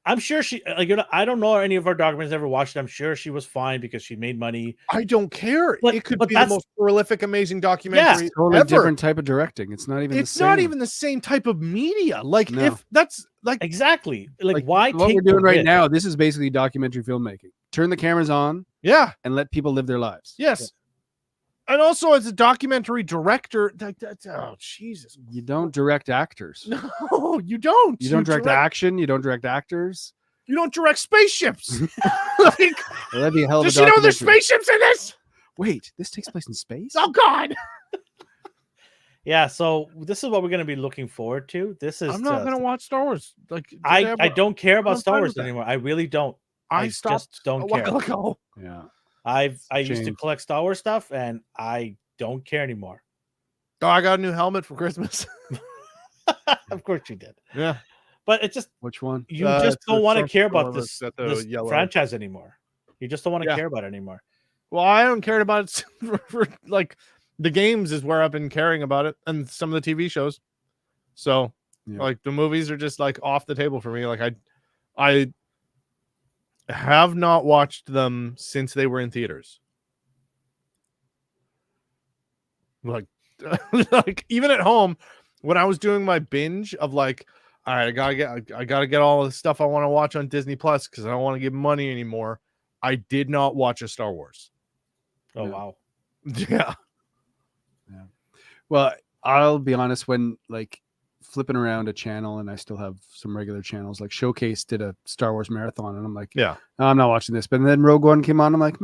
I'm sure she, like, you know, I don't know any of her documentaries, ever watched it. I'm sure she was fine because she made money. I don't care. But- it could but be the that's- most prolific, amazing documentary Totally ever. different type of directing. It's not even. It's the same. not even the same type of media. Like No. if that's like Exactly. Like why what take we're the doing right risk? now? This is basically documentary filmmaking. Turn the cameras on yeah, and let people live their lives. yes. And also as a documentary director, that's oh Jesus. You don't direct actors. No, you don't. You don't direct action. You don't direct actors. You don't direct spaceships. Like, Well, that'd be a hell of a does she know there's documentary. spaceships in this? Wait, this takes place in space? Oh God. Yeah, so this is what we're going to be looking forward to. This is I'm not gonna watch Star Wars. Like I don't care about I'm Star fine Wars with that. anymore. I really don't. I just stopped don't a care. while ago. Yeah. I used to changed. collect Star Wars stuff, and I don't care anymore. Oh, I got a new helmet for Christmas. Of course you did, Yeah. but it just Which one? you just it's the don't want to care Stormtrooper about one this, that's got the this yellow. franchise anymore. You just don't want to Yeah. care about it anymore. Well, I haven't cared about it for like the games is where I've been caring about it, and some of the TV shows. So, Yeah. like the movies are just like off the table for me. Like I have not watched them since they were in theaters. Like, like even at home, when I was doing my binge of like, all right, I gotta get all the stuff I want to watch on Disney Plus because I don't want to give money anymore. I did not watch a Star Wars. Oh Yeah. wow. Yeah. Well, I'll be honest, when like flipping around a channel and I still have some regular channels, like Showcase did a Star Wars marathon, and I'm like, Yeah. no, I'm not watching this. But then Rogue One came on. I'm like,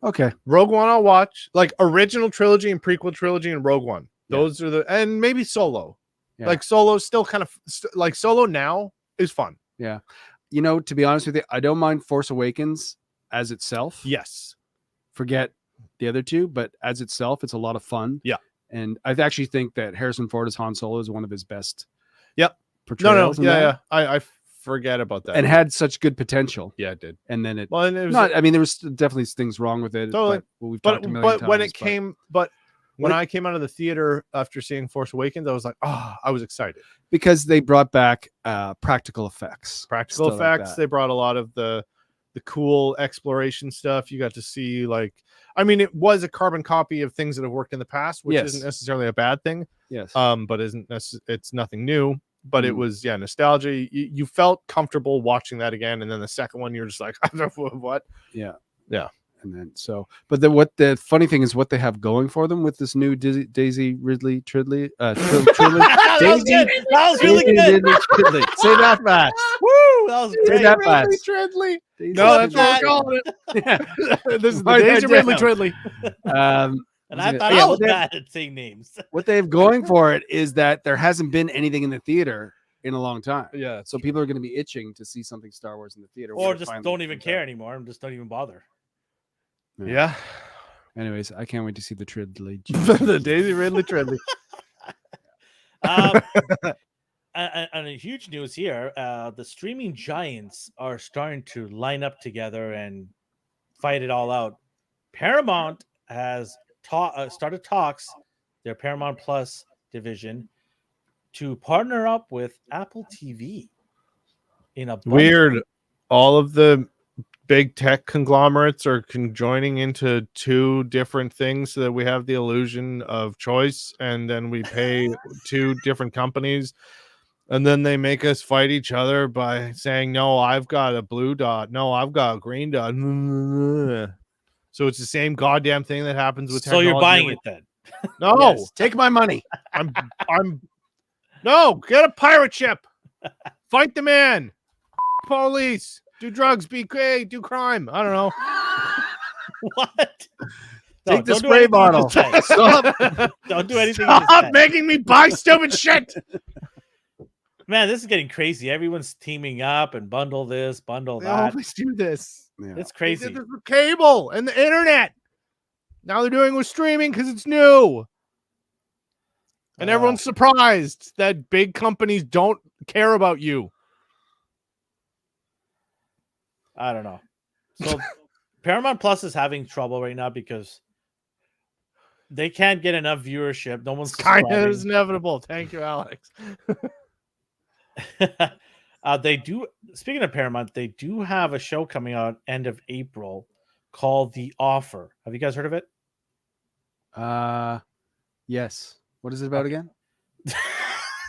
okay. Rogue One I'll watch. Like original trilogy and prequel trilogy and Rogue One. Yeah. Those are the and maybe Solo. Yeah. Like Solo's still kind of like Solo now is fun. Yeah. You know, to be honest with you, I don't mind Force Awakens as itself. Yes. Forget the other two, but as itself, it's a lot of fun. Yeah. And I actually think that Harrison Ford as Han Solo is one of his best. Yep. Portrayals. in that, Yeah. I forget about that. And had such good potential. yeah, it did. And then it Well, and it was not. I mean, there was definitely things wrong with it. Totally. But we've but talked a million when times, it came, but when What- I came out of the theater after seeing Force Awakens, I was like, oh, I was excited. because they brought back practical effects. Practical Stuff like effects. that. They brought a lot of the cool exploration stuff. You got to see like, I mean, it was a carbon copy of things that have worked in the past, which Yes. isn't necessarily a bad thing. Yes. But it's nothing new. But it Mm. was nostalgia. You felt comfortable watching that again, and then the second one, you're just like, what? Yeah. Yeah. And then but what the funny thing is what they have going for them with this new Daisy Ridley Tridley That was good. That was really good. Tridley. Say that fast. Woo! That was Say great. that Ridley fast. Tridley. Daisy No, that's what that. we're calling it. Yeah. This is the Write that Daisy Ridley down. Tridley. And I thought Yeah, I what was they- bad at saying names. what they have going for it is that there hasn't been anything in the theater in a long time. Yeah. So people are going to be itching to see something Star Wars in the theater. Or when it just finally don't even comes care out. anymore. Just don't even bother. Yeah. Anyways, I can't wait to see the Tridley. The Daisy Ridley Tridley. And a huge news here, the streaming giants are starting to line up together and fight it all out. Paramount has started talks, their Paramount Plus division, to partner up with Apple TV in a bundle. Weird. All of the big tech conglomerates are conjoining into two different things so that we have the illusion of choice, and then we pay two different companies, and then they make us fight each other by saying, no, I've got a blue dot, no, I've got a green dot. So it's the same goddamn thing that happens with So you're technology. buying it then? No, Yes, take my money. I'm no, get a pirate ship. Fight the man. Police. Do drugs, be gay, do crime. I don't know. What? Take the don't do spray anything you bottle. just said. Stop. Don't do anything. You just Stop said. making me buy stupid shit. Man, this is getting crazy. Everyone's teaming up and bundle this, bundle They that. always do this. Yeah. It's They crazy. did this with cable and the internet. Now they're doing with streaming because it's new. And everyone's surprised that big companies don't care about you. I don't know. So Paramount Plus is having trouble right now because they can't get enough viewership. No one's It's kind subscribing. of inevitable. Thank you, Alex. They do. Speaking of Paramount, they do have a show coming out end of April called The Offer. Have you guys heard of it? Yes. What is it about again?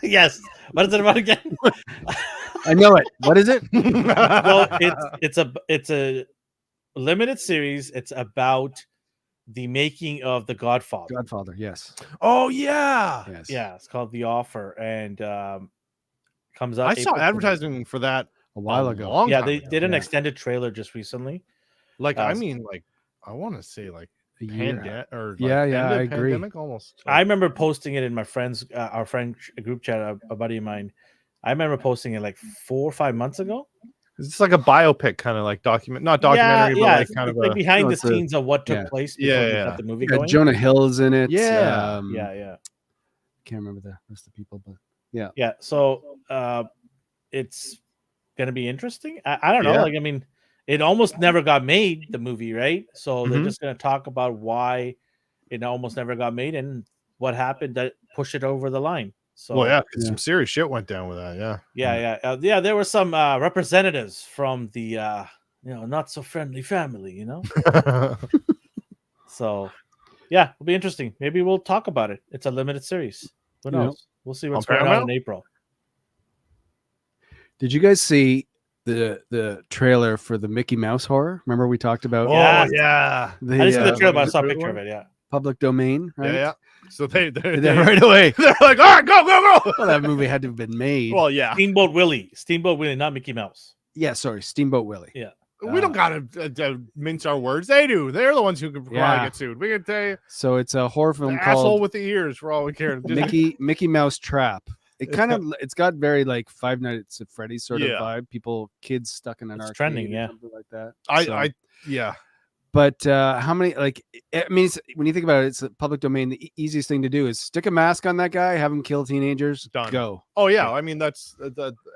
Yes. What is it about again? I know it. What is it? Well, it's a limited series. It's about the making of The Godfather. Godfather. Yes. Oh yeah. Yes. Yeah, it's called The Offer, and comes out. I saw April 20th. advertising for that A while ago. long Yeah, time they ago. did an Yeah. extended trailer just recently. Like I want to say like A year. pandemic or like Yeah, end I of agree. pandemic almost. I remember posting it in my friends, our friend group chat. A buddy of mine. I remember posting it like 4 or 5 months ago. It's like a biopic kind of like not documentary, but like it's kind of like a behind No, the it's a- scenes of what took yeah. place before Yeah, they yeah. got the movie Got going. Jonah Hill's in it. Yeah. Yeah. Can't remember the rest of the people, but Yeah. So it's gonna be interesting. I don't know. Yeah. Like, I mean, it almost never got made, the movie, right? So they're Mhm. just gonna talk about why it almost never got made and what happened that pushed it over the line. So well, yeah, because Yeah. some serious shit went down with that. yeah. There were some representatives from the not so friendly family, you know. Yeah. So yeah, it'll be interesting. Maybe we'll talk about it. It's a limited series. Who Yeah. knows? We'll see what's On going on Paramount? in April. did you guys see the trailer for the Mickey Mouse horror? Remember we talked about Yes. yeah. the I didn't see the Yeah. trailer, but I saw a Good picture of one. it. Yeah. public domain, right? Yeah. So they Did that right away. they're like, all right, go. Well, that movie had to have been made. Well, yeah. Steamboat Willie, not Mickey Mouse. Yeah, sorry, Steamboat Willie. Yeah. We don't gotta mince our words. They do. They're the ones who could probably Yeah. get sued. We can tell you So it's a horror the film asshole called with the ears for all we care. Just- Mickey Mouse Trap. It kind of it's got very like Five Nights at Freddy's sort Yeah. of vibe. Kids stuck in an It's arcade trending, or yeah. something like that. yeah. But how many I mean, when you think about it, it's a public domain. The easiest thing to do is stick a mask on that guy, have him kill teenagers, Done. go. Oh yeah. I mean that's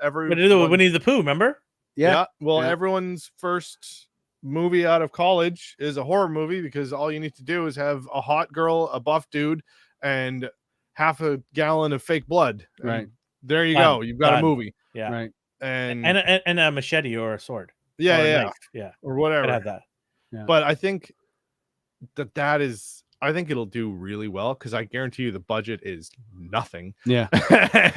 every But it did Winnie the Pooh, remember? Yeah, Well, Yeah. everyone's first movie out of college is a horror movie because all you need to do is have a hot girl, a buff dude, and half a gallon of fake blood. And Right. there you Done. go. You've got Done. a movie. Yeah. right. And And a machete or a sword. yeah, or a yeah, knife. Yeah. or Gotta whatever. have that. But I think that is. I think it'll do really well because I guarantee you the budget is nothing. Yeah,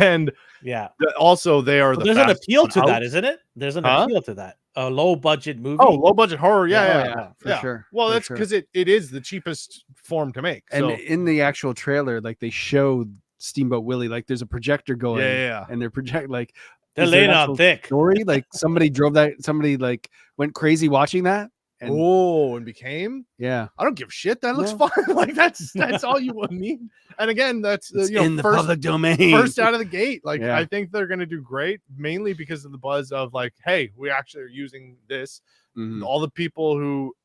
And Yeah. also they are But the there's an fastest appeal one to out. that, isn't it? There's an Huh? appeal to that. A low budget movie. Oh, low budget horror. Yeah, Oh, yeah. for Yeah. sure. Well, for that's sure. because it is the cheapest form to make. And So in the actual trailer, like they showed Steamboat Willie, like there's a projector going, yeah. and they're like They're is there an laying on actual thick. story. Like somebody like went crazy watching that. And and became. yeah, I don't give a shit. That looks No. fun. Like that's all you would need. And again, that's it's in the public domain. first out of the gate. Like Yeah. I think they're gonna do great, mainly because of the buzz of like, hey, we actually are using this. Mhm. All the people who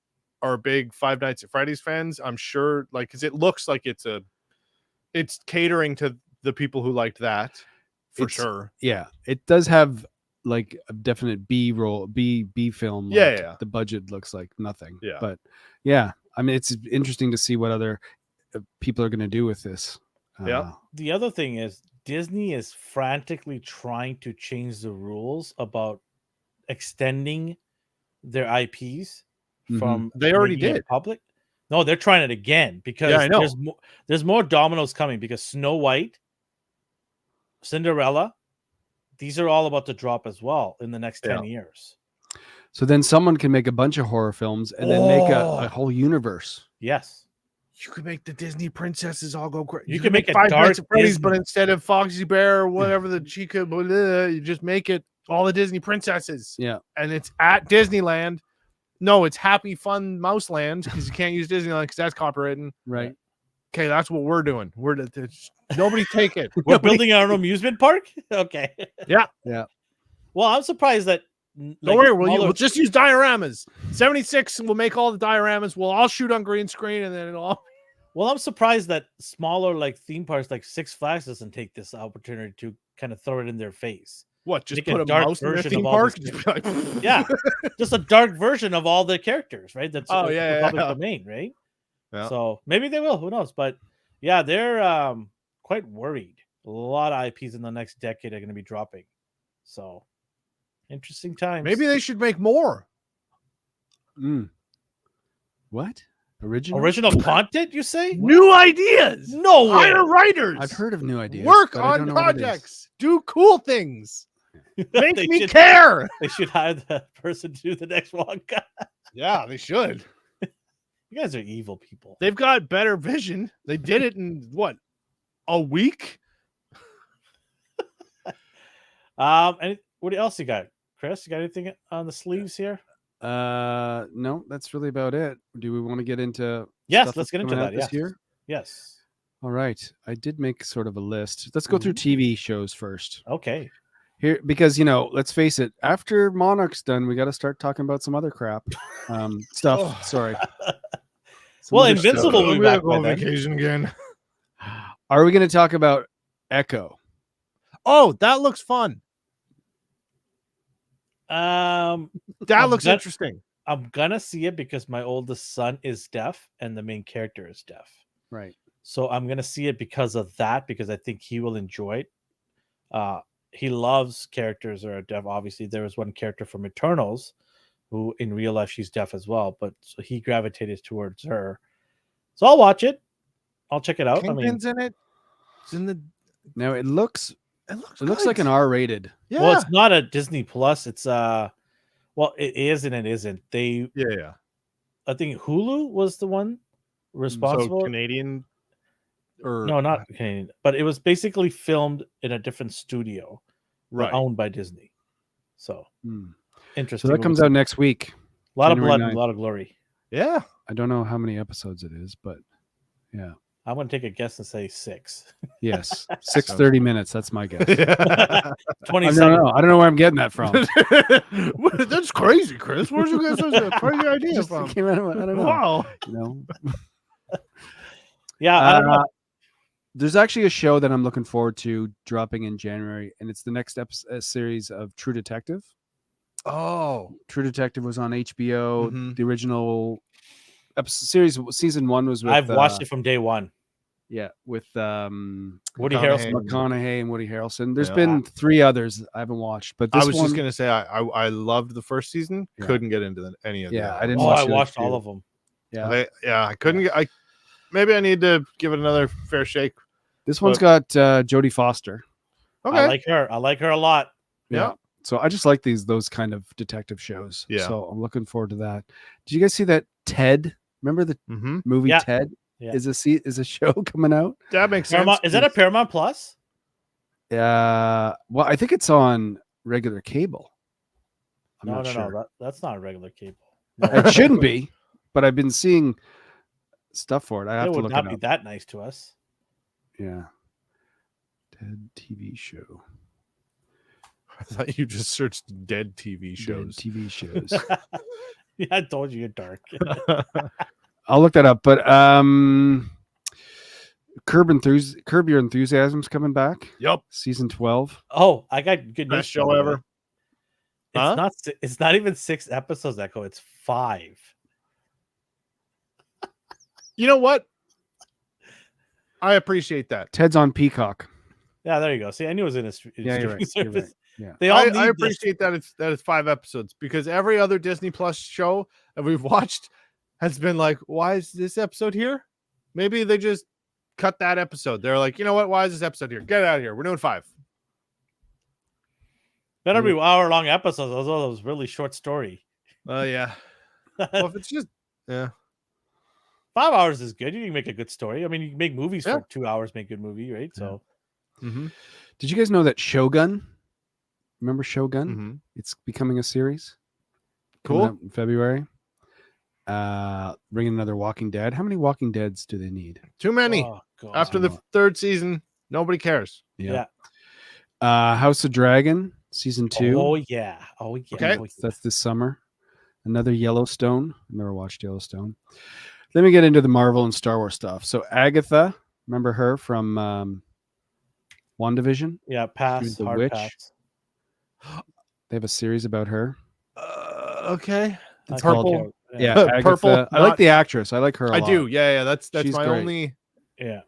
are big Five Nights at Freddy's fans, I'm sure, like, because it looks like it's catering to the people who liked that for It's- sure. Yeah, it does have like a definite B film. Yeah, like, yeah. The budget looks like nothing. Yeah. But yeah, I mean, it's interesting to see what other people are going to do with this. Yeah. The other thing is Disney is frantically trying to change the rules about extending their IPs Mhm. from They already making it did. public. No, they're trying it again because I know. there's more dominoes coming because Snow White, Cinderella, these are all about to drop as well in the next 10 years. So then someone can make a bunch of horror films and then make Oh. a whole universe. Yes. You could make the Disney princesses all go crazy. You could make a Five dark Nights at Freddy's, but Disney. instead of Foxy Bear or whatever the Chica, you just make it all the Disney princesses. Yeah. And it's at Disneyland. No, it's Happy Fun Mouse Land because you can't use Disneyland because that's copywritten. Right. Okay, that's what we're doing. Nobody take it. We're building our own amusement park? Okay. Yeah. Yeah. Well, I'm surprised that Don't worry, we'll just use dioramas. 76 will make all the dioramas. We'll all shoot on green screen and then it'll all Well, I'm surprised that smaller like theme parks like Six Flags doesn't take this opportunity to kind of throw it in their face. What? Just Make a put a dark mouse in their version theme of all park? this Just be like, Yeah, just a dark version of all the characters, right? That's Oh, yeah, public yeah. domain, right? Yeah. So maybe they will. Who knows? But yeah, they're quite worried. A lot of IPs in the next decade are going to be dropping. So interesting times. Maybe they should make more. What? Original? Original content, you say? New ideas. No way. Hire writers. I've heard of new ideas. Work but I don't on know what it is. projects. Do cool things. Make They me should- care. They should hire the person to do the next Wonka. Yeah, they should. You guys are evil people. They've got better vision. They did it in what? A week? And what else you got, Chris? You got anything on the sleeves here? No, that's really about it. Do we want to get into Yes, stuff let's that's get into coming that. out this Yes. year? Yes. All right. I did make sort of a list. Let's go through TV shows first. Okay. Here, because let's face it, after Monarch's done, we got to start talking about some other crap stuff. Oh. Sorry. Some Well, other stuff. Invincible will be We back go by on then. vacation again. Are we going to talk about Echo? Oh, that looks fun. Um, That I'm looks gonna- interesting. I'm gonna see it because my oldest son is deaf and the main character is deaf. Right. So I'm gonna see it because of that, because I think he will enjoy it. He loves characters that are deaf. Obviously, there was one character from Eternals who in real life she's deaf as well, but so he gravitated towards her. So I'll watch it. I'll check it out. I mean, Kingpin's in it. It's in the. Now it looks It like an R-rated. Yeah. well, it's not a Disney Plus. It's well, it is and it isn't. They, yeah. I think Hulu was the one responsible. So Canadian. Or No, not Canadian, but it was basically filmed in a different studio, but right. owned by Disney. So So interesting. that comes out next week. a lot of January blood, and 9th. a lot of glory. Yeah. I don't know how many episodes it is, but yeah. I'm gonna take a guess and say 6. Yes. 6:30 minutes. That's my guess. I 27. don't know. I don't know where I'm getting that from. That's crazy, Chris. Where'd you get such a crazy idea Just from? came out of, I don't know. Wow. You know? Yeah, I don't know. There's actually a show that I'm looking forward to dropping in January, and it's the next series of True Detective. Oh. True Detective was on HBO. Mhm. The original series, season 1 was with. I've watched it from day one. Yeah, with Woody McConaughey. Harrelson. McConaughey and Woody Harrelson. There's Yeah. been 3 others I haven't watched, but this I was one, just gonna say I loved the first season. Yeah. Couldn't get into any of Yeah, the I other didn't Oh, ones. I watch it watched too. all of them. yeah. I couldn't get. Maybe I need to give it another fair shake. This one's got Jodie Foster. Okay. I like her. I like her a lot. Yeah. So I just like those kind of detective shows. Yeah. So I'm looking forward to that. Did you guys see that Ted? Remember the Mm-hmm. movie Yeah. Ted? Yeah. Is a show coming out? That makes sense. Paramount, is that a Paramount Plus? Well, I think it's on regular cable. I'm No, not no, sure. no. That's not regular cable. It shouldn't be, but I've been seeing stuff for it. I have It to would look not it be up. that nice to us. Yeah. Ted TV show. I thought you just searched dead TV Dead shows. TV shows. Yeah, I told you you're dark. I'll look that up. But Curb Your Enthusiasm's coming back. Yep. Season 12. Oh, I got good news. Best show by the way. ever. It's Huh? not. It's not even 6 episodes, Echo. It's 5. You know what? I appreciate that. Ted's on Peacock. Yeah, there you go. See, I knew it was in a Yeah, you're right. streaming You're service. right. Yeah. They all I need this. appreciate that it's 5 episodes because every other Disney Plus show that we've watched has been like, why is this episode here? Maybe they just cut that episode. They're like, you know what? Why is this episode here? Get it out of here. We're doing 5. Better be hour-long episodes. Although it was really short story. Oh yeah. Well, if it's just 5 hours is good. You can make a good story. I mean, you can make movies Yeah. for 2 hours, make good movie, right? So Did you guys know that Shogun? Remember Shogun? Mhm. It's becoming a series. Coming Cool. out in February. Bringing another Walking Dead. How many Walking Deads do they need? Too many. Oh, God. After the 3rd season, nobody cares. Yeah. House of Dragon season 2. Oh yeah. Oh yeah. Okay. Oh, yeah. That's this summer. Another Yellowstone. I've never watched Yellowstone. Then we get into the Marvel and Star Wars stuff. So Agatha, remember her from WandaVision? Yeah, She pass, was the hard witch. pass. They have a series about her. Okay. I It's can't purple. care. Yeah, Purple, Agatha. I like not- the actress. I like her a I lot. do. Yeah. That's She's my great. only. Yeah.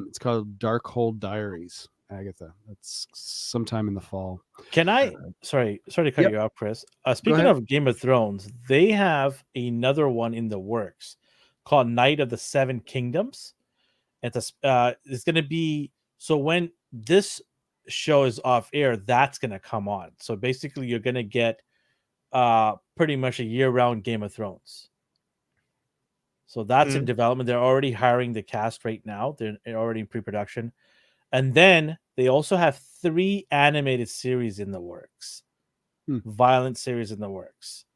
It's called Darkhold Diaries. Agatha. That's sometime in the fall. Can I? Sorry to cut Yep. you off, Chris. Speaking ahead. of Game of Thrones, they have another one in the works called Night of the Seven Kingdoms. It's going to be, so when this show is off air, that's going to come on. So basically, you're going to get pretty much a year-round Game of Thrones. So that's in development. They're already hiring the cast right now. They're already in pre-production. And then they also have 3 animated series in the works. Violent series in the works.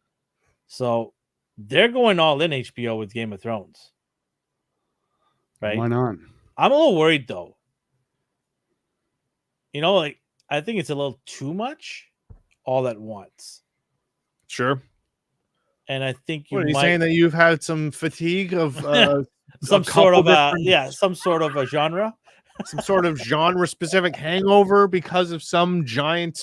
So they're going all in HBO with Game of Thrones. Right? Why not? I'm a little worried though. You know, like I think it's a little too much all at once. Sure. And I think you What are you might saying, that you've had some fatigue of some sort of some sort of a genre. Some sort of genre specific hangover because of some giant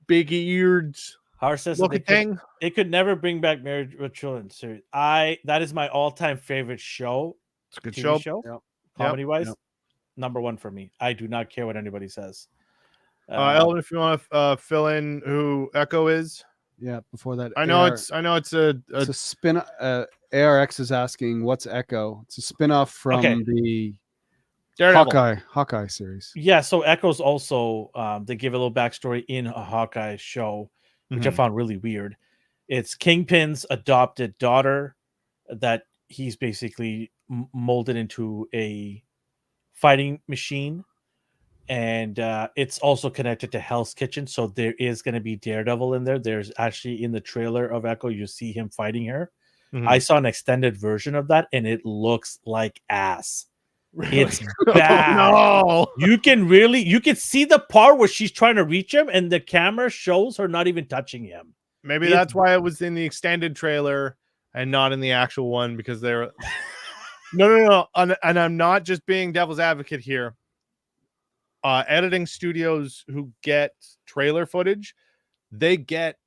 big eared Howard says looking thing. They could never bring back Marriage with Children series. That is my all-time favorite show. It's a good TV show. Yep. Comedy wise, number 1 for me. I do not care what anybody says. Elvin, if you want to fill in who Echo is. Yeah, before that, I know it's a spin. ARX is asking what's Echo. It's a spin-off from the Hawkeye series. Yeah, so Echo's also they give a little backstory in a Hawkeye show, which I found really weird. It's Kingpin's adopted daughter that he's basically molded into a fighting machine, and it's also connected to Hell's Kitchen. So there is going to be Daredevil in there. There's actually in the trailer of Echo, you see him fighting her. I saw an extended version of that, and it looks like ass. Really? It's bad. Oh, no. You can see the part where she's trying to reach him, and the camera shows her not even touching him. Maybe that's why it was in the extended trailer and not in the actual one, because they're no. And I'm not just being devil's advocate here. Editing studios who get trailer footage, they get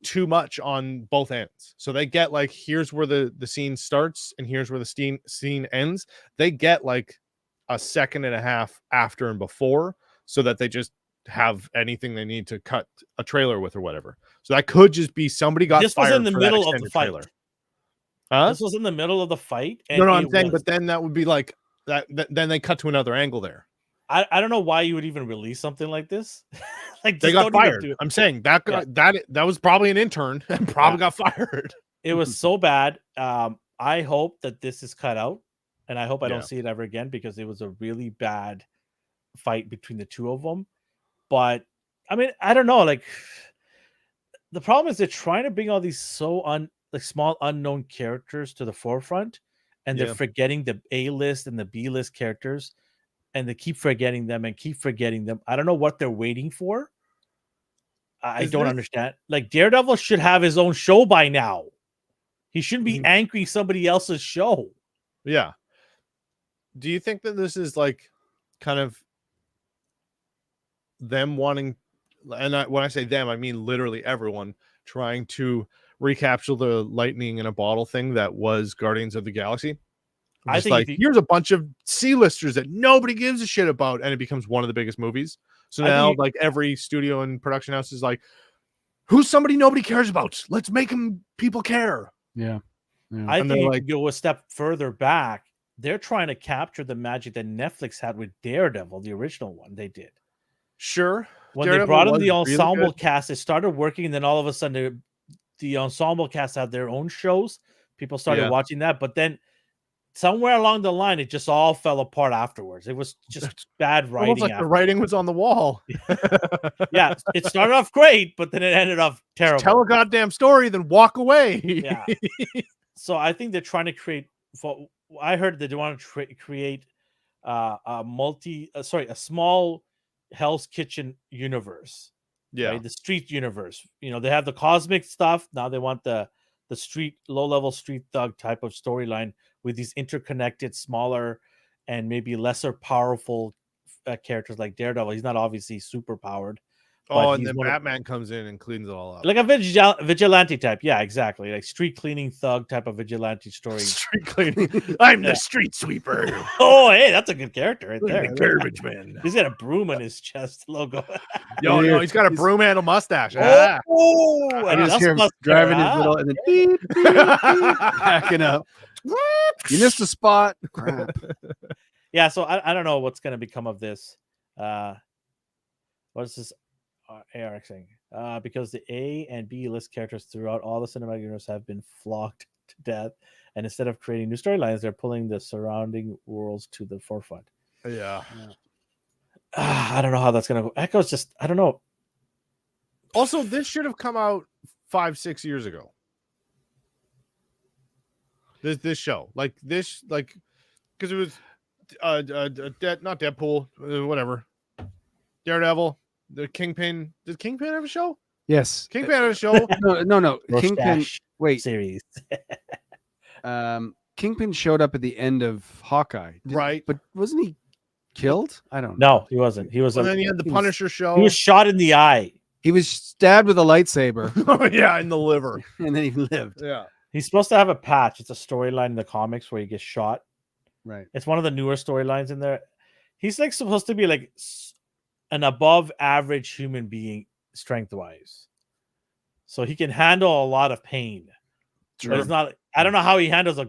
too much on both ends. So they get like, here's where the scene starts and here's where the scene ends. They get like a second and a half after and before, so that they just have anything they need to cut a trailer with or whatever. So that could just be somebody got this fired was in the for middle that of the fight. trailer. Huh? This was in the middle of the fight. And no, I'm saying, but then that would be like that. Then they cut to another angle there. I don't know why you would even release something like this. Like they got fired. I'm saying that that was probably an intern and probably got fired. It was so bad. I hope that this is cut out, and I hope I don't see it ever again, because it was a really bad fight between the two of them. But I mean, I don't know. Like, the problem is they're trying to bring all these small unknown characters to the forefront, and they're forgetting the A-list and the B-list characters. And they keep forgetting them and keep forgetting them. I don't know what they're waiting for. I don't understand. Like, Daredevil should have his own show by now. He shouldn't be anchoring somebody else's show. Yeah. Do you think that this is like kind of them wanting, and when I say them, I mean literally everyone, trying to recapture the lightning in a bottle thing that was Guardians of the Galaxy? I think like, here's a bunch of C-listers that nobody gives a shit about, and it becomes one of the biggest movies. So now, like, every studio and production house is like, who's somebody nobody cares about? Let's make them people care. Yeah. I think you go a step further back. They're trying to capture the magic that Netflix had with Daredevil, the original one they did. Sure. When Daredevil they brought in the ensemble cast, it started working, and then all of a sudden the ensemble cast had their own shows. People started watching that, but then somewhere along the line, it just all fell apart afterwards. It was just bad writing. Almost like the writing was on the wall. Yeah, it started off great, but then it ended up terrible. Tell a goddamn story, then walk away. Yeah. So I think they're trying to create. I heard that they want to create a small Hell's Kitchen universe. Yeah, right? The street universe. You know, they have the cosmic stuff. Now they want the the low-level street thug type of storyline with these interconnected, smaller, and maybe lesser powerful characters like Daredevil. He's not obviously super powered. Oh, and then Batman comes in and cleans it all up. Like a vigilante type. Yeah, exactly. Like street cleaning thug type of vigilante story. Street cleaning. I'm the street sweeper. Oh, hey, that's a good character right Look there. at the garbage man. He's got a broom on his chest logo. No, he's got a broom handle mustache. Oh, I just hear him driving his little and then beep, beep, beep, backing up. You missed a spot. Crap. Yeah, so I don't know what's going to become of this. What is this ARX thing? Because the A and B list characters throughout all the cinematic universe have been flogged to death, and instead of creating new storylines, they're pulling the surrounding worlds to the forefront. Yeah. I don't know how that's going to go. Echo's just, I don't know. Also, this should have come out 5-6 years ago. This show, because it was not Deadpool, whatever. Daredevil, the Kingpin. Did Kingpin have a show? Yes. Kingpin had a show. No. Kingpin. Wait. Series. Kingpin showed up at the end of Hawkeye, Right? But wasn't he killed? I don't know. No, he wasn't. He was. And then you had the Punisher show. He was shot in the eye. He was stabbed with a lightsaber. Oh yeah, in the liver. And then he lived. Yeah. He's supposed to have a patch. It's a storyline in the comics where he gets shot. Right. It's one of the newer storylines in there. He's like supposed to be like an above average human being strength wise. So he can handle a lot of pain. Sure. But it's not, I don't know how he handles a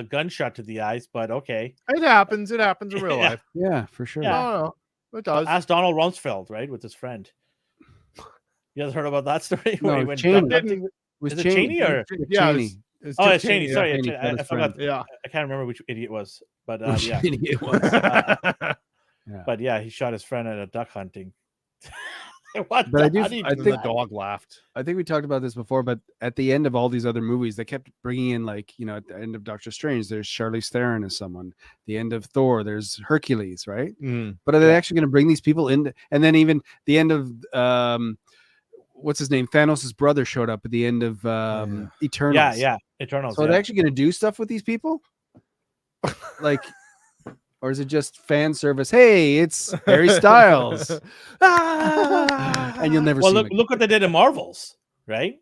gunshot to the eyes, but okay. It happens. It happens in real life. Yeah, for sure. Yeah. No, it does. Ask Donald Rumsfeld, right, with his friend. You guys heard about that story? No, Where he went Cheney. duck hunting? Was Is it Cheney or? Yeah, Cheney. it's It's Cheney. yeah. Sorry, Cheney I killed his forgot. friend. Yeah. I can't remember which idiot it was, but Which yeah. Cheney it was. Yeah. But yeah, he shot his friend at a duck hunting. What? But I do. How do you I do think the dog laughed. I think we talked about this before, but at the end of all these other movies, they kept bringing in, like, you know, at the end of Doctor Strange, there's Charlize Theron as someone. The end of Thor, there's Hercules, right? But are they actually going to bring these people in? And then even the end of what's his name? Thanos' brother showed up at the end of Eternals. Yeah, Eternals. So are they actually going to do stuff with these people? Like, or is it just fan service? Hey, it's Harry Styles. And you'll never Well, see him look, again. look what they did in Marvels, right?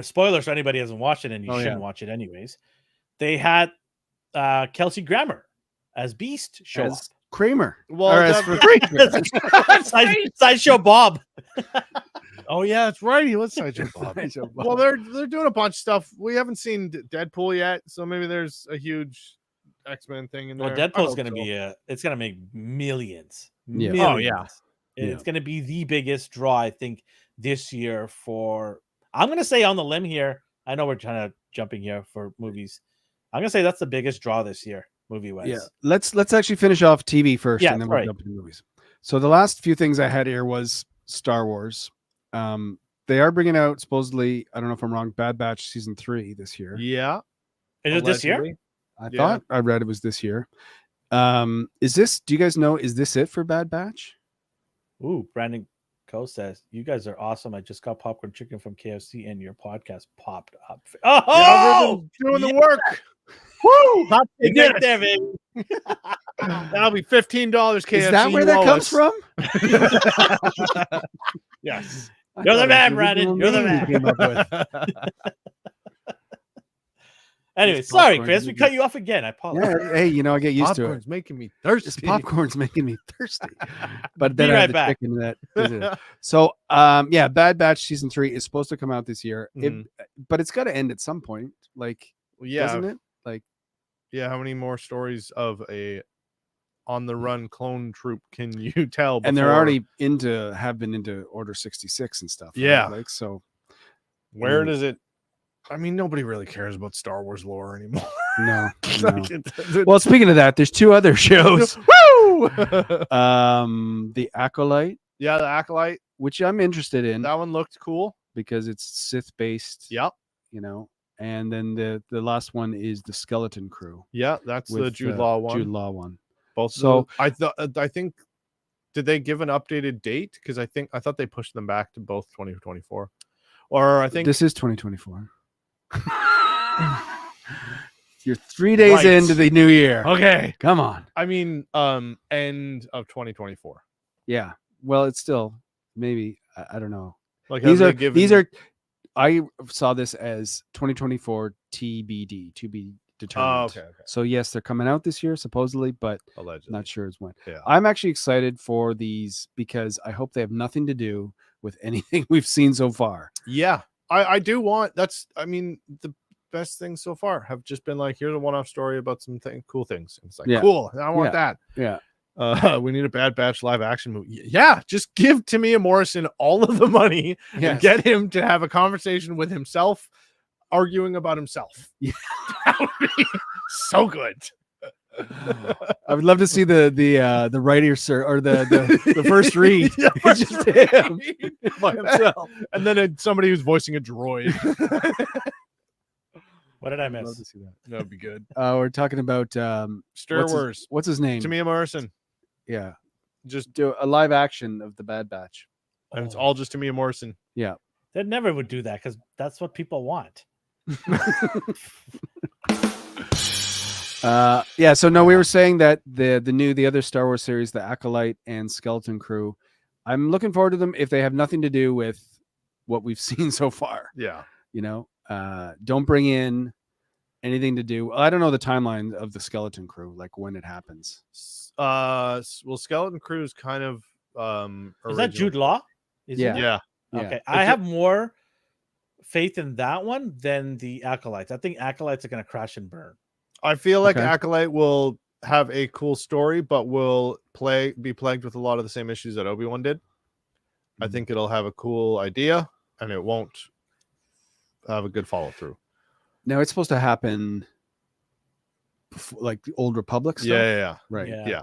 Spoilers for anybody who hasn't watched it, and you shouldn't watch it anyways. They had Kelsey Grammer as Beast show As Kramer. Well, Or as that- up. Sideshow Bob. Oh yeah, that's right. He was Sideshow Bob. Sideshow Bob. Well, they're doing a bunch of stuff. We haven't seen Deadpool yet, so maybe there's a huge X-Men thing in there. Well, I Deadpool's hope going to so. be it's going to make millions. Yeah. Millions. Oh, yeah. It's going to be the biggest draw, I think, this year for. I'm going to say on the limb here. I know we're kind of jumping here for movies. I'm going to say that's the biggest draw this year, movie wise. Yeah, let's actually finish off TV first, Yeah, and then right. we'll jump into movies. So the last few things I had here was Star Wars. They are bringing out, supposedly, I don't know if I'm wrong, Bad Batch season 3 this year. Yeah. Is it this year? Allegedly. I Yeah. thought I read it was this year. Is this? Do you guys know? Is this it for Bad Batch? Ooh, Brandon Coe says, "You guys are awesome. I just got popcorn chicken from KFC, and your podcast popped up." Oh, The algorithm's doing the work. Woo! Top You tier. did it there, baby. That'll be $15. KFC. Is that where that comes from? Yes. I You're the thought it man, was Brandon. original You're the name man. we came up with. Anyway, This sorry, popcorn Chris. We is- cut you off again. I apologize. Yeah, hey, you know, I get used to it. Popcorn's making me This thirsty. popcorn's making me thirsty. But then Be I right had the back. chicken that. So, yeah, Bad Batch season 3 is supposed to come out this year. But it's got to end at some point. Like, Yeah. doesn't it? Like, Yeah. How many more stories of a on the run clone troop can you tell? and they're before- already have been into Order 66 and stuff. right? Yeah. Like, so Where does it? I mean, nobody really cares about Star Wars lore anymore. no. Like, Well, speaking of that, there's 2 other shows. Woo! The Acolyte, Yeah, the Acolyte. which I'm interested in That one looked cool. because it's Sith based. Yep. You know. And then the last one is the Skeleton Crew. Yeah, that's the with, Jude Law one. Jude Law one. Both. So- So I think. Did they give an updated date? Because I thought they pushed them back to both 2024, or I think This is 2024. You're 3 days Right. into the new year. Okay. Come on. I mean, end of 2024. Yeah. Well, it's still maybe I don't know. Like These have they are these are. I saw this as 2024 TBD, to be determined. Oh, okay. So yes, they're coming out this year supposedly, but Allegedly. not sure as when. Yeah. I'm actually excited for these because I hope they have nothing to do with anything we've seen so far. Yeah. I do want I mean, the best things so far have just been like, here's a one-off story about some cool things. It's like, Yeah. cool. I want that. Yeah. We need a Bad Batch live action movie. Yeah, just give Tamia Morrison all of the money and Yes. get him to have a conversation with himself, arguing about himself. Yeah. That would be so good. I would love to see the writer sir or the first read. Yeah, It's just him by himself. And then somebody who's voicing a droid. What did I I'd love miss? to see that. That'd be good. We're talking about Star Wars. What's his name? Tamia Morrison. Yeah, Just do a live action of the Bad Batch. and it's all just Tamia Morrison. Yeah. They never would do that because that's what people want. Yeah. So no, we were saying that the other Star Wars series, the Acolyte and Skeleton Crew, I'm looking forward to them if they have nothing to do with what we've seen so far. Yeah. You know, don't bring in anything to do. I don't know the timeline of the Skeleton Crew, like when it happens. Well, Skeleton Crew is kind of Is that Jude Law? Is Yeah. it? Yeah. Okay. Yeah. I have more faith in that one than the Acolytes. I think Acolytes are going to crash and burn. I feel like Okay. Acolyte will have a cool story, but will be plagued with a lot of the same issues that Obi-Wan did. I think it'll have a cool idea, and it won't have a good follow through. Now it's supposed to happen like the Old Republic stuff. Yeah. Right. Yeah.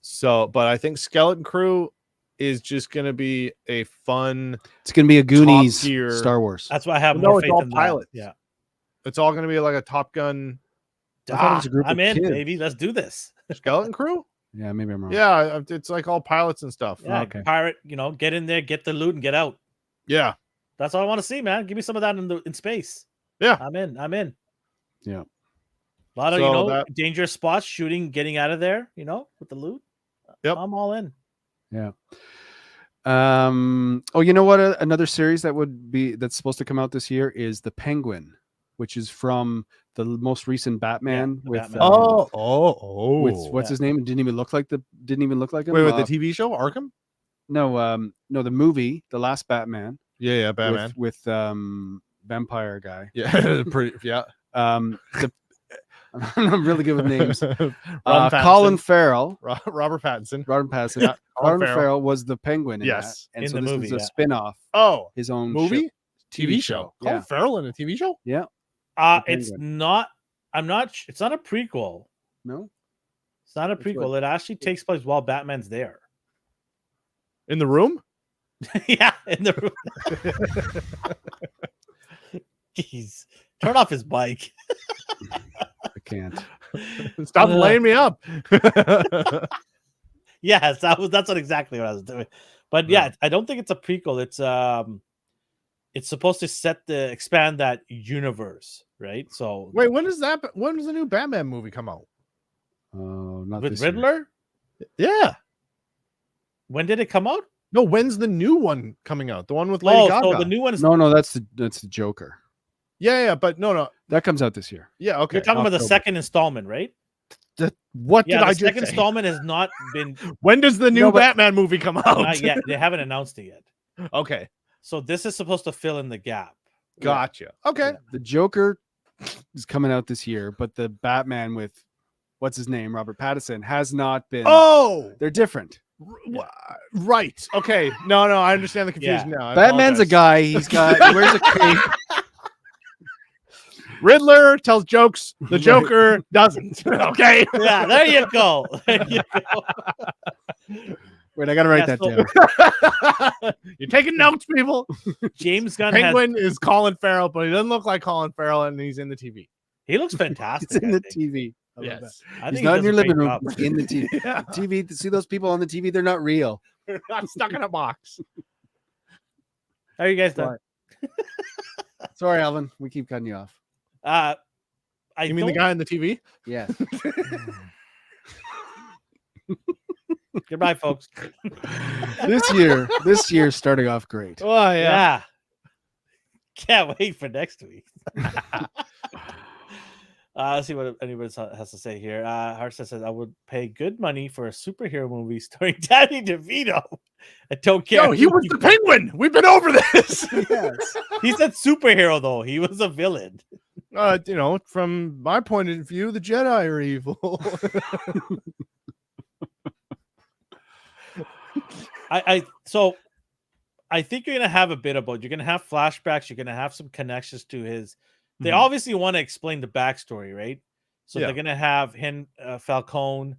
So, but I think Skeleton Crew is just going to be a fun. It's going to be a Goonies tier. Star Wars. That's why I have No, more it's faith all in pilots. that. Yeah. It's all going to be like a Top Gun I thought it was a group I'm of in, kids. baby. Let's do this. Skeleton Crew. Yeah, maybe I'm wrong. Yeah, it's like all pilots and stuff. Yeah, Okay. pirate, get in there, get the loot, and get out. Yeah. That's all I want to see, man. Give me some of that in space. Yeah. I'm in. Yeah. A lot of So dangerous spots, shooting, getting out of there, with the loot. Yep. I'm all in. Yeah. Oh, you know what? Another series that's supposed to come out this year is The Penguin, which is from the most recent Batman the with Batman. with what's Yeah. his name? It didn't even look like him. Wait, with the TV show Arkham? No, the movie, the last Batman. Yeah, Batman. with vampire guy. Yeah, pretty. Yeah. I'm really good with names. Ron Colin Pattinson. Farrell. Robert Pattinson. Robert Pattinson. Yeah, Colin Colin Farrell was the Penguin in Yes. that. And In so the this movie, is a yeah. spin-off, Oh, his own movie? show. TV show. Colin Yeah. Farrell in a TV show? Yeah. It's Penguin. not. It's not a prequel. No? It's not a That's what- prequel. It actually takes place while Batman's there. In the room? Yeah, in the room. Jeez, turn off his bike. I can't. Stop laying me up. Yes, that's exactly what I was doing. But yeah, I don't think it's a prequel. It's supposed to expand that universe, right? So Wait, when does the new Batman movie come out? Oh, not with this year. Riddler, Yeah. when did it come out? No, when's the new one coming out? The one with Lady Gaga? so the new one is No, that's the Joker. Yeah, but no. That comes out this year. Yeah, okay. you're talking about the October. second installment, right? What Yeah, did the I just second say? installment has not been When does the new No, but- Batman movie come out? not yet. They haven't announced it yet. Okay, So this is supposed to fill in the gap. gotcha. Okay. The Joker is coming out this year, but the Batman with what's his name, Robert Pattinson, has not been. Oh, They're different. right. Okay. No, I understand the confusion now. I Batman's a apologize. guy. He's got he wears a cape. Riddler tells jokes. The Joker doesn't. Okay. Yeah, there you go. There you go. Wait, I gotta write Yeah, that down. You're taking notes, people. James Gunn Penguin is Colin Farrell, but he doesn't look like Colin Farrell, and he's in the TV. he looks fantastic. It's in I the think. TV. I love Yes. that. I He's think not he in your does a living great room. job. He's in the TV. Yeah. TV. See those people on the TV? They're not real. Not stuck in a box. How are you guys done? Sorry, Alvin. We keep cutting you off. I You mean the guy on the TV? Yes. Goodbye, folks. this year's starting off great. Oh Yeah. Can't wait for next week. Let's see what anybody has to say here. Harsa says, I would pay good money for a superhero movie starring Danny DeVito. I don't care. Yo, he was the Penguin. We've been over this. Yes. He said superhero, though. He was a villain. From my point of view, the Jedi are evil. So I think you're gonna have a bit of both. You're gonna have flashbacks. You're gonna have some connections to his. They obviously want to explain the backstory, right? So they're gonna have him, Falcone,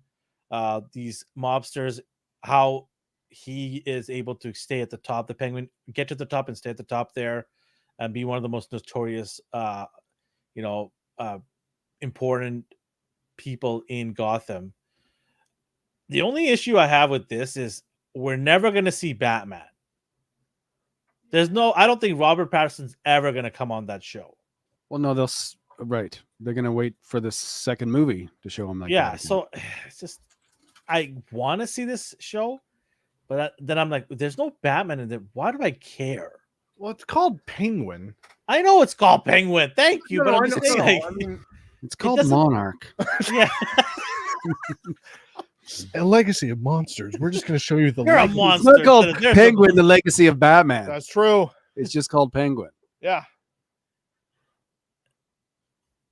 these mobsters, how he is able to stay at the top. The Penguin get to the top and stay at the top there, and be one of the most notorious, important people in Gotham. The only issue I have with this is we're never going to see Batman. I don't think Robert Pattinson's ever going to come on that show. Well, no, right. They're going to wait for the second movie to show him like that. Yeah, so it's just, I want to see this show, but then I'm like, there's no Batman in it. Why do I care? Well, it's called Penguin. I know it's called Penguin. Thank you, but I'm just saying, it's called Monarch. Yeah. A legacy of monsters. We're just going to show you the You're a legacy. monster. It's not called Penguin, the Legacy of Batman. That's true. It's just called Penguin. Yeah.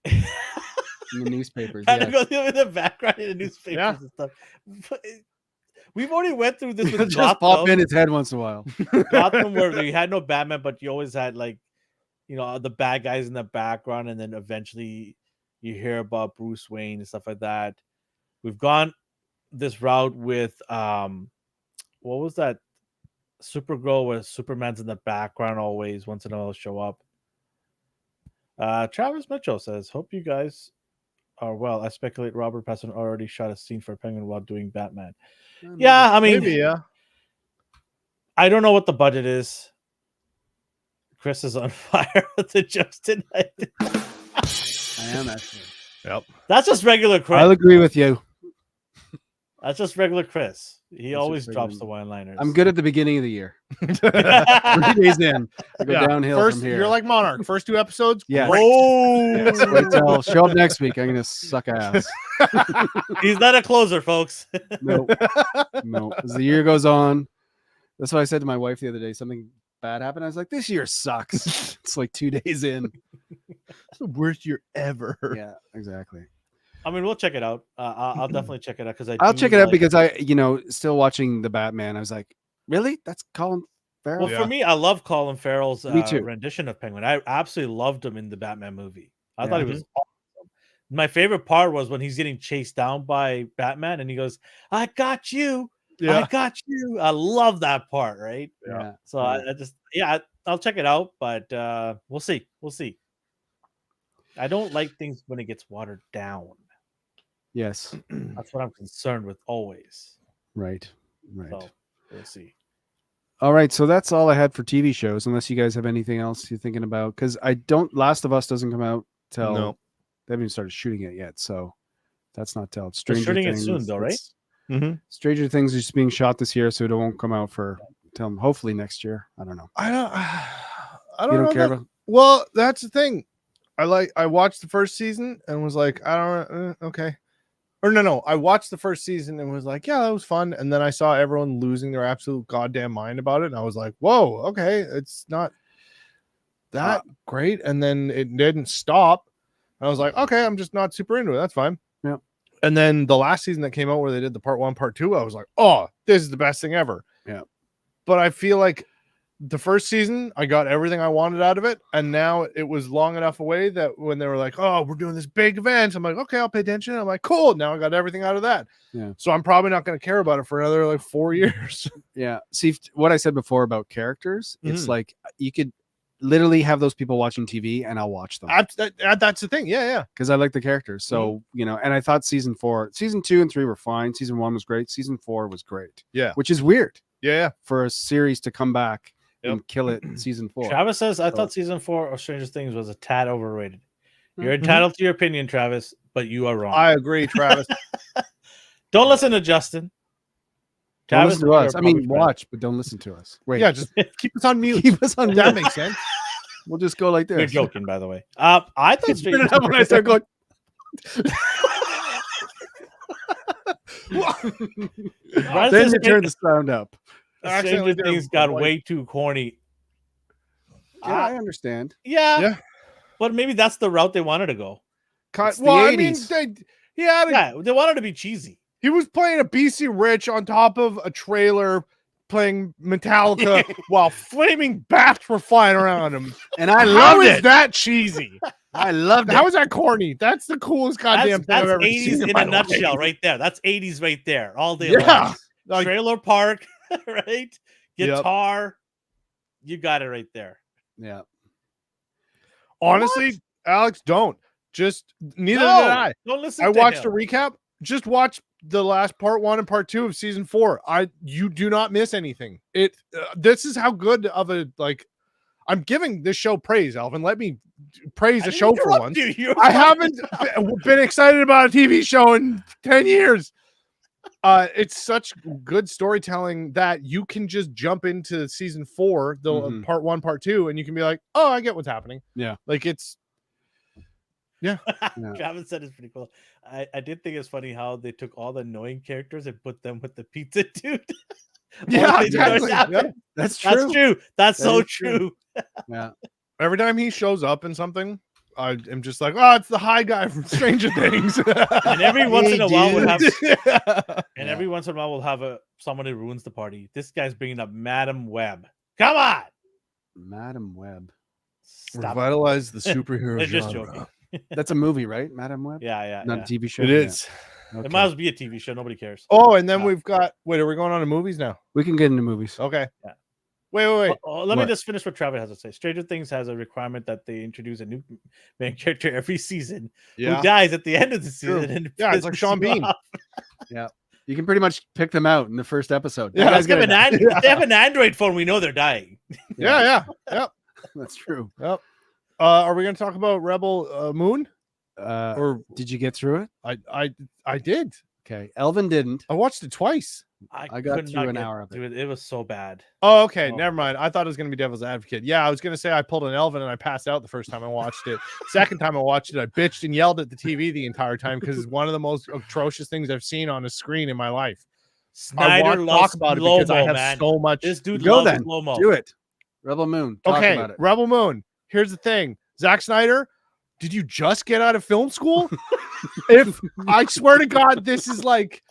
In the newspapers. Kind Yeah. of go in the background in the newspapers and stuff. We've already went through this with Just Gotham. pop in his head once in a while. Gotham, where you had no Batman, but you always had the bad guys in the background, and then eventually you hear about Bruce Wayne and stuff like that. We've gone this route with what was that Supergirl where Superman's in the background always, once in a while show up. Travis Mitchell says, hope you guys are well. I speculate Robert Pattinson already shot a scene for Penguin while doing Batman. Yeah, I mean, Maybe, yeah. I don't know what the budget is. Chris is on fire with the jokes tonight. I am actually. Yep. That's just regular Chris. I'll agree with you. That's just regular Chris. He That's always just drops regular. the one-liners. I'm good at the beginning of the year. 3 days in, I go downhill First, from here. you're like Monarch. First 2 episodes. Yes. Great. Yes, wait till show up next week. I'm gonna suck ass. He's not a closer, folks. No. As the year goes on, that's what I said to my wife the other day. Something bad happened. I was like, "This year sucks." It's like 2 days in. It's the worst year ever. Yeah, exactly. I mean, we'll check it out. I'll definitely check it out because I'll check it out because I, still watching the Batman. I was like, "Really? That's Colin Farrell?" Well, for me, I love Colin Farrell's Me too. rendition of Penguin. I absolutely loved him in the Batman movie. I Yeah. thought he was awesome. My favorite part was when he's getting chased down by Batman and he goes, "I got you. I got you." I love that part, right? Yeah. So I'll check it out, but we'll see. We'll see. I don't like things when it gets watered down. Yes. That's what I'm concerned with always. Right. So we'll see. All right, so that's all I had for TV shows. Unless you guys have anything else you're thinking about, because Last of Us doesn't come out till they haven't even started shooting it yet, so that's not till Stranger shooting Things. it soon, though, right? Mm-hmm. Stranger Things is being shot this year, so it won't come out till hopefully next year. I don't know. I don't You don't know care that- about? Well, that's the thing. I watched the first season and was like, I don't okay. Or no, I watched the first season and was like, yeah, that was fun. And then I saw everyone losing their absolute goddamn mind about it. And I was like, whoa, okay, it's not that great. And then it didn't stop. And I was like, okay, I'm just not super into it. That's fine. Yeah. And then the last season that came out where they did the part 1, part 2, I was like, oh, this is the best thing ever. Yeah. But I feel like the first season, I got everything I wanted out of it. And now it was long enough away that when they were like, oh, we're doing this big event, I'm like, okay, I'll pay attention. I'm like, cool. Now I got everything out of that. Yeah. So I'm probably not going to care about it for another 4 years. Yeah. See what I said before about characters. It's Mhm. like you could literally have those people watching TV, and I'll watch them That's the thing. Yeah. because I like the characters. So and I thought season 2 and 3 were fine. Season 1 was great. Season 4 was great. Yeah. Which is weird Yeah. for a series to come back and kill it in season 4. Travis says, I So- thought season 4 of Stranger Things was a tad overrated. You're Mhm. entitled to your opinion, Travis, but you are wrong. I agree, Travis. Don't listen to Justin. Don't Travis listen to and you us. are I mean, probably watch, but don't listen to us. Wait, Yeah, just keep us on mute. keep us on. That mute. makes sense. We'll just go like this. You're joking, by the way. I thought Turn Stranger it up when I start going. Brian Then says you turn the sound up. Stranger Things got way too corny. Yeah, I understand. Yeah, but maybe that's the route they wanted to go. It's the Well, I mean, 80s. he had a, Yeah, they wanted to be cheesy. he was playing a BC Rich on top of a trailer, playing Metallica while flaming bats were flying around him. And I How loved is it. that cheesy? I loved it. How is that corny? That's the coolest goddamn That's thing I've ever 80s seen in my a nutshell, life. right there. That's 80s right there, all day Yeah. long. Like, Trailer park, right? Yep. Guitar. You got it right there. Yeah. honestly, Alex, don't. Just neither did I. Don't listen. I to watched him. a recap. Just watch the last part 1 and part 2 of season 4. You do not miss anything. This is how good of a, like, I'm giving this show praise, Alvin. Let me praise I the didn't show for interrupt once. you. You I haven't been excited about a TV show in 10 years. It's such good storytelling that you can just jump into season 4, the Mhm. part 1, part 2, and you can be like, oh, I get what's happening. Yeah. Like it's, Yeah. Travis said it's pretty cool. I did think it's funny how they took all the annoying characters and put them with the pizza dude. yeah, Only exactly. does happen. Yeah. That's true. That's true. That's That so is true. true. Yeah. Every time he shows up in something, I am just like, oh, it's the high guy from Stranger Things. And every once in a while we'll have Yeah. every once in a while we'll have someone who ruins the party. This guy's bringing up Madam Web. Come on. Madam Web. Stop. Revitalize the superhero They're just genre. joking. That's a movie, right? Madam Web? Yeah. Not a TV show? It Yeah. is. Okay. It might as well be a TV show. Nobody cares. Oh, and then Uh, we've got. Wait, are we going on to movies now? We can get into movies. Okay. Yeah. Wait. Let me What? just finish what Travis has to say. Stranger Things has a requirement that they introduce a new main character every season who dies at the end of the True. season. And Yeah, it's like pisses Sean you Bean. off. You can pretty much pick them out in the first episode. Yeah, That guy's They have, gonna die. if they have an Android phone, we know they're dying. Yeah. That's true. Are we going to talk about Rebel Moon? Or did you get through it? I did. Okay. Elvin didn't. I watched it twice. I got could through not an get hour of it. through it. It was so bad. Oh, okay. Oh. Never mind. I thought it was going to be Devil's Advocate. Yeah, I was going to say I pulled an Elvin and I passed out the first time I watched it. Second time I watched it, I bitched and yelled at the TV the entire time because it's one of the most atrocious things I've seen on a screen in my life. I Snyder want to loves talk about it because I slow-mo, have man. so much. This dude Go loves then. slow-mo. Do it. Rebel Moon. Talk Okay, about it. Rebel Moon. Here's the thing, Zack Snyder. Did you just get out of film school? If I swear to God, this is like.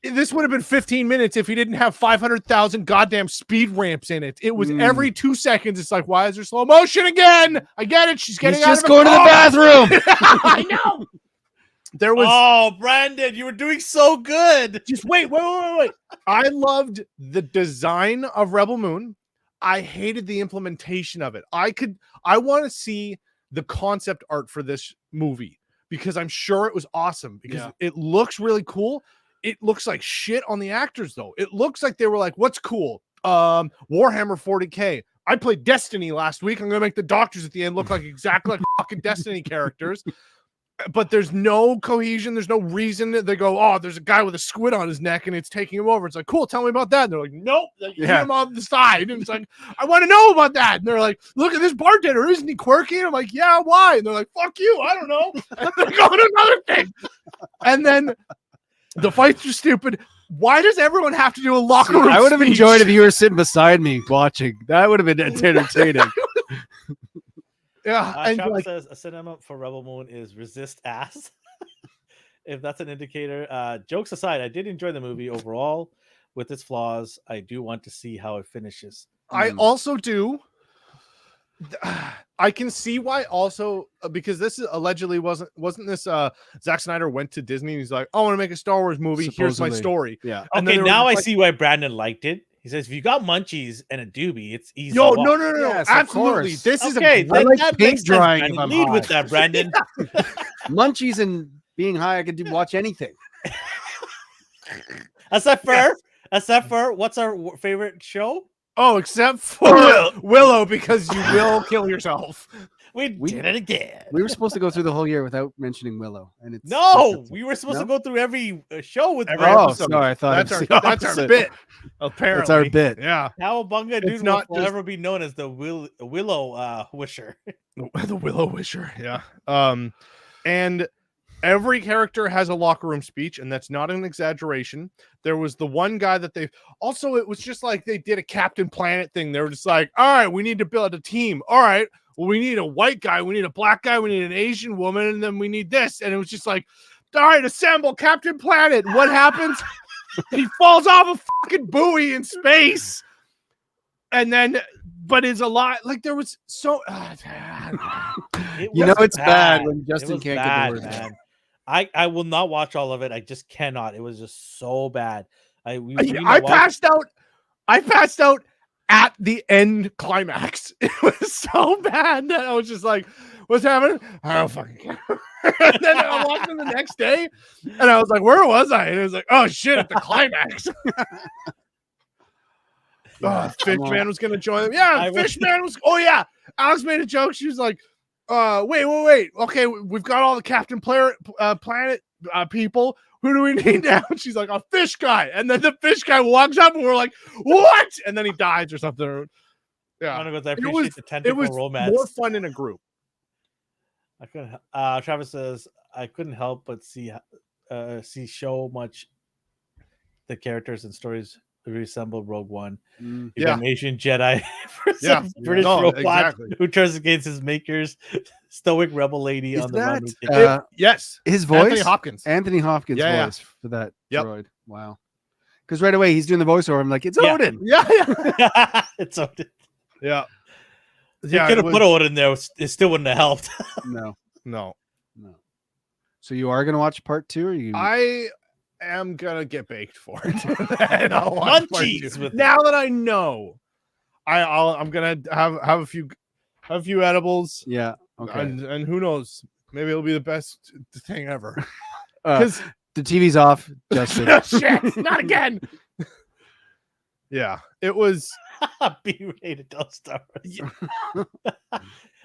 This would have been 15 minutes if he didn't have 500,000 goddamn speed ramps in it. It was every 2 seconds. It's like, why is there slow motion again? I get it. She's getting He's out just of going to the bathroom. I know. There was Oh, Brandon, you were doing so good. just wait. I loved the design of Rebel Moon. I hated the implementation of it. I want to see the concept art for this movie because I'm sure it was awesome because it looks really cool. It looks like shit on the actors though. It looks like they were like, what's cool? Warhammer 40K. I played Destiny last week. I'm gonna make the doctors at the end look like exactly like fucking Destiny characters. But there's no cohesion. There's no reason that they go, oh, there's a guy with a squid on his neck and it's taking him over. It's like, cool, tell me about that. And they're like, nope, you hit him on the side. And it's like, I want to know about that. And they're like, look at this bartender. Isn't he quirky? And I'm like, yeah, why? And they're like, fuck you. I don't know. And they're going to another thing. And then the fights are stupid. Why does everyone have to do a locker room? I would have speech? enjoyed if you were sitting beside me watching. That would have been entertaining. Yeah. And Travis like, says a cinema for Rebel Moon is resist ass. If that's an indicator. Jokes aside, I did enjoy the movie overall with its flaws. I do want to see how it finishes. I also do. I can see why also because this is allegedly wasn't this Zack Snyder went to Disney and he's like, I want to make a Star Wars movie. Here's my Supposedly. story. Yeah. And then Okay, they were now I like, see why Brandon liked it. He says, if you got munchies and a doobie, it's easy. Yo, to watch." no. Yes, of Absolutely. course. This is Okay, a then like that paint makes sense, drying if Brandon. I'm Lead with high. that, Brandon. Munchies and being high, I could watch anything. Except for what's our favorite show? Oh, except for Willow, because you will kill yourself. We did it again. We were supposed to go through the whole year without mentioning Willow, and it's No, we were supposed to No? go through every show with Every Willow. episode. sorry, I thought that's it our was the that's our opposite. bit. Apparently, That's our bit. Yeah, Cowabunga It's dude will not just- forever be known as the Willow Wisher. the Willow Wisher. Yeah. And every character has a locker room speech, and that's not an exaggeration. There was the one guy that they also, it was just like they did a Captain Planet thing. They were just like, all right, we need to build a team. All right, well, we need a white guy, we need a black guy, we need an Asian woman, and then we need this. And it was just like, all right, assemble Captain Planet. What happens? He falls off a fucking buoy in space. And then, but it's a lot like there was so. You know it's bad when It Justin was can't bad, get the word out. man. I will not watch all of it. I just cannot. It was just so bad. I passed out. I passed out at the end climax. It was so bad that I was just like, "What's happening? I don't fucking care." And then I watched it the next day, and I was like, "Where was I?" And it was like, "Oh shit!" At the climax. Fishman was gonna join them. Yeah, Fishman was. Oh yeah, Alex made a joke. She was like, wait. Okay, we've got all the Captain Planet people. Who do we need now?" And she's like, "A fish guy." And then the fish guy walks up, and we're like, "What?" And then he dies or something. Yeah, I appreciate the tentacle romance. More fun in a group. I couldn't. Travis says I couldn't help but see so much the characters and stories resemble Rogue One. You got an Asian Jedi versus British robot who turns against his makers, stoic rebel lady on the run. Yes, his voice, Anthony Hopkins' voice for that droid. Wow, because right away he's doing the voiceover. I'm like, it's Odin. Yeah, it's Odin. Yeah. You could have put Odin in there. It still wouldn't have helped. No. So you are going to watch part 2, or you? I am gonna get baked for it. And I'll watch Munchies with now that I know. I'm gonna have a few edibles. Yeah. Okay. And who knows? Maybe it'll be the best thing ever. Because the TV's off, Justin. Shit, not again. Yeah, it was B-rated Star Wars.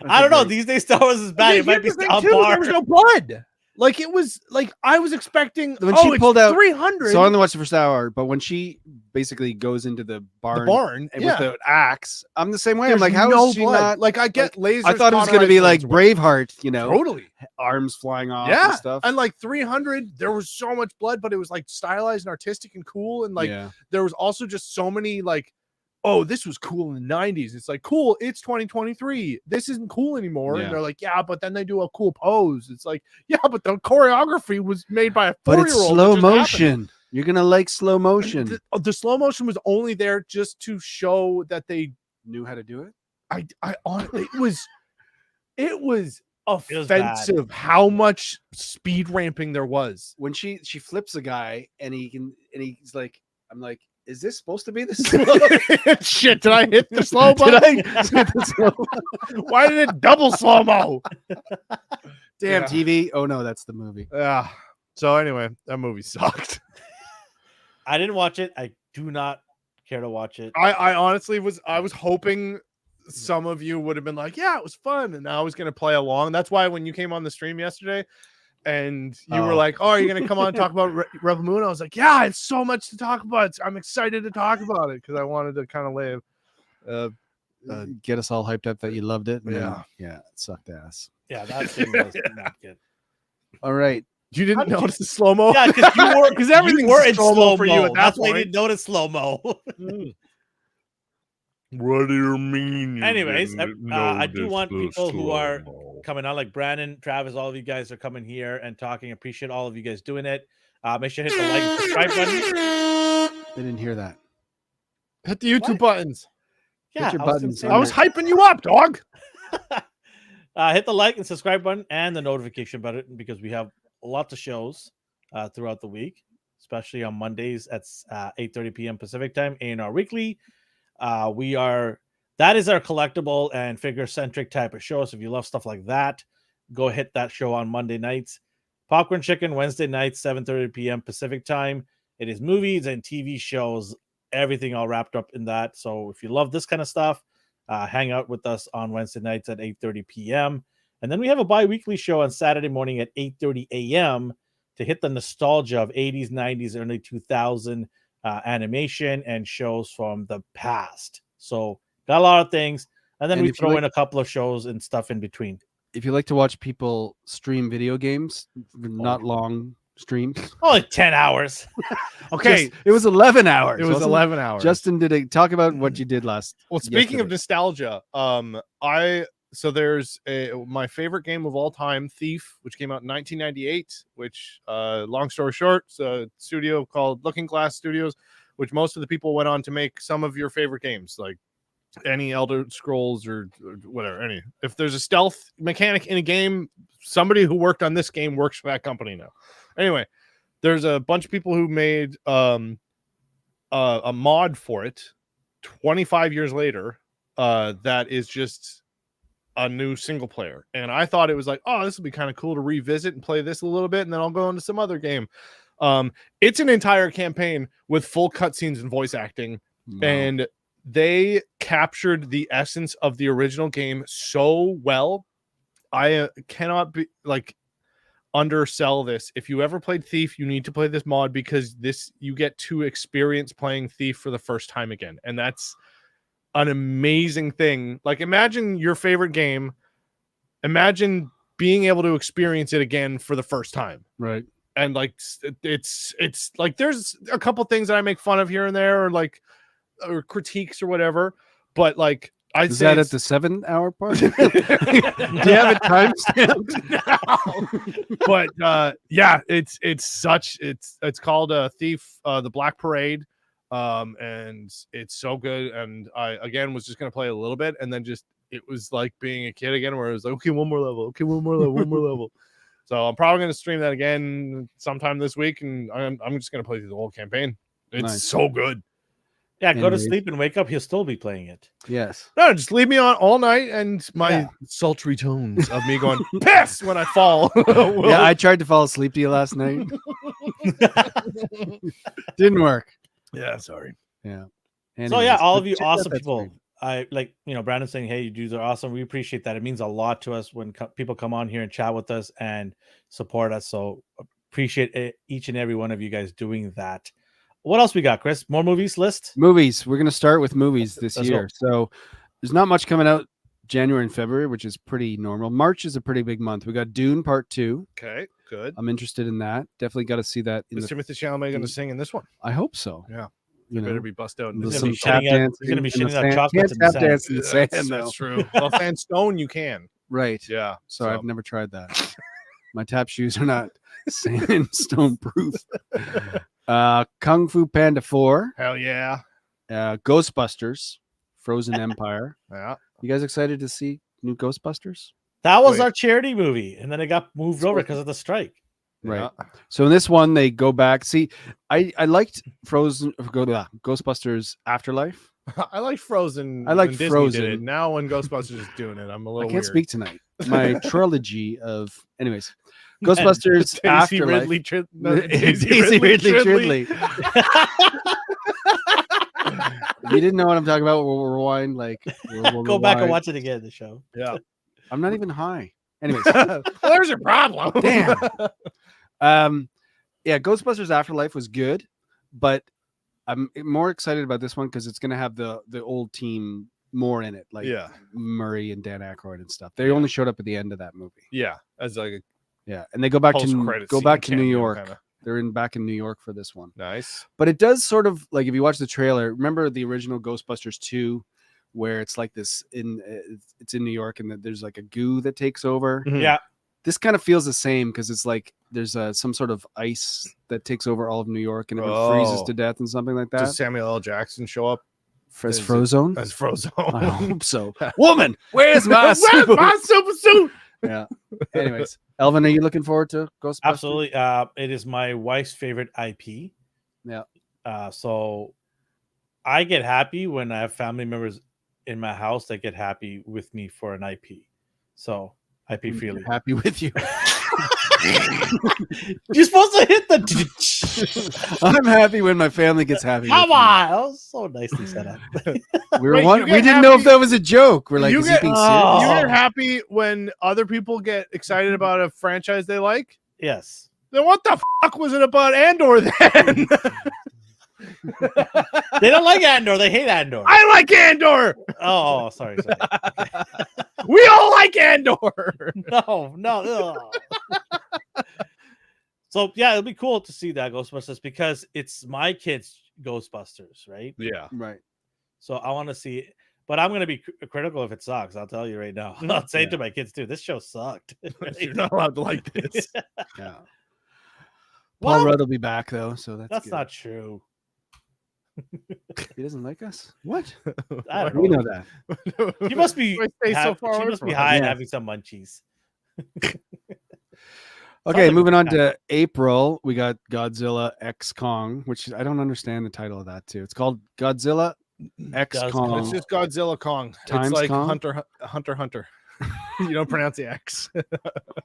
I don't know. These days, Star Wars is bad. It might be on par. There was no blood. Like it was like I was expecting when she pulled out 300. So I only watched the first hour, but when she basically goes into the barn with the axe, I'm the same way. I'm like, how is she not? Like I get lasers. I thought it was going to be like Braveheart, totally arms flying off and stuff. And like 300, there was so much blood, but it was like stylized and artistic and cool. And like there was also just so many like, oh, this was cool in the 90s. It's like, cool, it's 2023. This isn't cool anymore. And they're like, yeah, but then they do a cool pose. It's like, yeah, but the choreography was made by a 4-year-old. But it's slow motion. You're going to like slow motion. The slow motion was only there just to show that they knew how to do it. I honestly, it was offensive how much speed ramping there was. When she flips a guy and he's like, I'm like, is this supposed to be the slow? Shit, did I hit the slow button? Why did it double slow-mo? Damn TV. Oh no, that's the movie. Yeah. So anyway, that movie sucked. I didn't watch it. I do not care to watch it. I honestly was hoping some of you would have been like, yeah, it was fun. And I was going to play along. That's why when you came on the stream yesterday, and you were like, oh, are you going to come on and talk about Rebel Moon? I was like, yeah, it's so much to talk about. I'm excited to talk about it because I wanted to kind of lay get us all hyped up that you loved it. Yeah. It sucked ass. Yeah, that thing was not good. All right. You didn't notice the slow-mo? Yeah, because everything were in slow-mo for you at that That's point. why I didn't notice slow-mo. What do you mean? Anyways, I do want people who are coming on, like Brandon, Travis, all of you guys are coming here and talking. Appreciate all of you guys doing it. Make sure to hit the like and subscribe button. They didn't hear that. Hit the YouTube buttons. Yeah, hit your buttons. I was hyping you up, dog. Hit the like and subscribe button and the notification button because we have lots of shows throughout the week, especially on Mondays at 8:30 p.m. Pacific time, A&R Weekly. That is our collectible and figure centric type of show. So if you love stuff like that, go hit that show on Monday nights. Popcorn Chicken Wednesday nights, 7:30 p.m. Pacific time. It is movies and TV shows everything all wrapped up in that. So if you love this kind of stuff, hang out with us on Wednesday nights at 8:30 p.m. And then we have a bi-weekly show on Saturday morning at 8:30 a.m. to hit the nostalgia of 80s, 90s, early 2000 animation and shows from the past. So got a lot of things. And then And we if you throw like- in a couple of shows and stuff in between. If you like to watch people stream video games, not long streams. Only 10 hours. Okay, It was 11 hours. it was wasn't 11 hours. Justin, talk about what you did last. Well, speaking of yesterday. nostalgia, there's my favorite game of all time, Thief, which came out in 1998. Which, long story short, it's a studio called Looking Glass Studios, which most of the people went on to make some of your favorite games, like any Elder Scrolls or whatever. If there's a stealth mechanic in a game, somebody who worked on this game works for that company now. Anyway, there's a bunch of people who made a mod for it 25 years later that is just a new single player, and I thought it was like, oh, this would be kind of cool to revisit and play this a little bit, and then I'll go into some other game. It's an entire campaign with full cutscenes and voice acting. Wow. And they captured the essence of the original game so well. I cannot be undersell this. If you ever played Thief, you need to play this mod, because you get to experience playing Thief for the first time again, and that's an amazing thing. Like, imagine your favorite game, imagine being able to experience it again for the first time. Right. And like, it's like, there's a couple things that I make fun of here and there, or critiques or whatever, but like, I'd Is say that at the 7 hour part? Do you have it time stamped? But yeah, it's called Thief, the Black Parade, and it's so good. And I again was just gonna play a little bit, and then it was like being a kid again, where it was like, okay, one more level, one more level. So I'm probably gonna stream that again sometime this week, and I'm just gonna play through the whole campaign. It's Nice. so good. Yeah, go to Anyways. sleep and wake up. He'll still be playing it. Yes. No, just leave me on all night, and my Yeah. sultry tones of me going piss when I fall. Yeah, I tried to fall asleep to you last night. Didn't work. Yeah, sorry. Yeah. So yeah, Anyways, all but of you check out awesome that people. stream. I like, Brandon saying, hey, you dudes are awesome. We appreciate that. It means a lot to us when people come on here and chat with us and support us. So appreciate each and every one of you guys doing that. What else we got, Chris? More movies list? Movies. We're gonna start with movies this Let's year. So there's not much coming out January and February, which is pretty normal. March is a pretty big month. We got Dune Part 2. Okay, good. I'm interested in that. Definitely got to see that. Is Timothée Chalamet going to sing in this one? I hope so. Yeah. You Better know, be bust out. In with this gonna some be one. tap shitting out- dancing. he's gonna be in the shitting out sand. chocolates Can't in the tap sand. dance in the sand, That's though. true. Well, sandstone you can. Right. Yeah. So I've never tried that. My tap shoes are not sandstone proof. Kung Fu Panda 4, Hell yeah. Ghostbusters, Frozen Empire. Yeah. You guys excited to see new Ghostbusters? That was Wait. our charity movie, and then it got moved over because of the strike. Right. Yeah. So in this one, they go back. See, I liked Ghostbusters Afterlife. I like Frozen. I like when Disney Frozen. Did it. Now when Ghostbusters is doing it, I'm a I little can't weird. speak tonight. My trilogy of, anyways, Ghostbusters Daisy Afterlife. Ridley, Daisy Ridley Tridley. If you didn't know what I'm talking about, we'll rewind. We'll Go back and rewind. watch it again. The show. Yeah. I'm not even high. Anyways, Well, there's your problem. Damn. Yeah, Ghostbusters Afterlife was good, but I'm more excited about this one because it's going to have the old team more in it, like Yeah. Murray and Dan Aykroyd and stuff. They only showed up at the end of that movie. Yeah. As like a Yeah, and they go back to post-credit New scene York. kinda. They're back in New York for this one. Nice. But it does sort of like, if you watch the trailer, remember the original Ghostbusters 2, where it's like this it's in New York and there's like a goo that takes over. Mhm. Yeah. This kind of feels the same because it's like there's some sort of ice that takes over all of New York and everyone freezes Oh. to death and something like that. Does Samuel L. Jackson show up As is it- Frozone? as Frozone? I hope so. Woman, where's my Where's my super suit? Yeah. Anyways, Elvin, are you looking forward to Ghostbusters? Absolutely. It is my wife's favorite IP. Yeah. So I get happy when I have family members in my house that get happy with me for an IP. So IP freely. Happy with you. You're supposed to hit the. I'm happy when my family gets happy. Come with me. on, that was so nicely set up. We were Wait, one, you we get didn't know if happy- that was a joke. We're like, you is get- he being Oh. serious? You get happy when other people get excited about a franchise they like. Yes. Then what the fuck was it about Andor then? They don't like Andor. They hate Andor. I like Andor. Oh, sorry. We all like Andor. No. Ugh. So yeah, it'll be cool to see that Ghostbusters because it's my kids' Ghostbusters, right? Yeah. Right. So I want to see it, but I'm going to be critical if it sucks. I'll tell you right now. I'll say it to my kids too. This show sucked. You're not allowed to like this. Yeah. What? Paul Rudd will be back though, so that's good. not true. He doesn't like us. What? I don't We know. know that. You must be. Why stay so far she away must from be us? high and Yeah. having some munchies. Okay, like moving a on good to April, we got Godzilla X Kong, which I don't understand the title of that too. It's called Godzilla X Godzilla. Kong. It's just Godzilla Kong. Times it's like Kong? Hunter. You don't pronounce the X.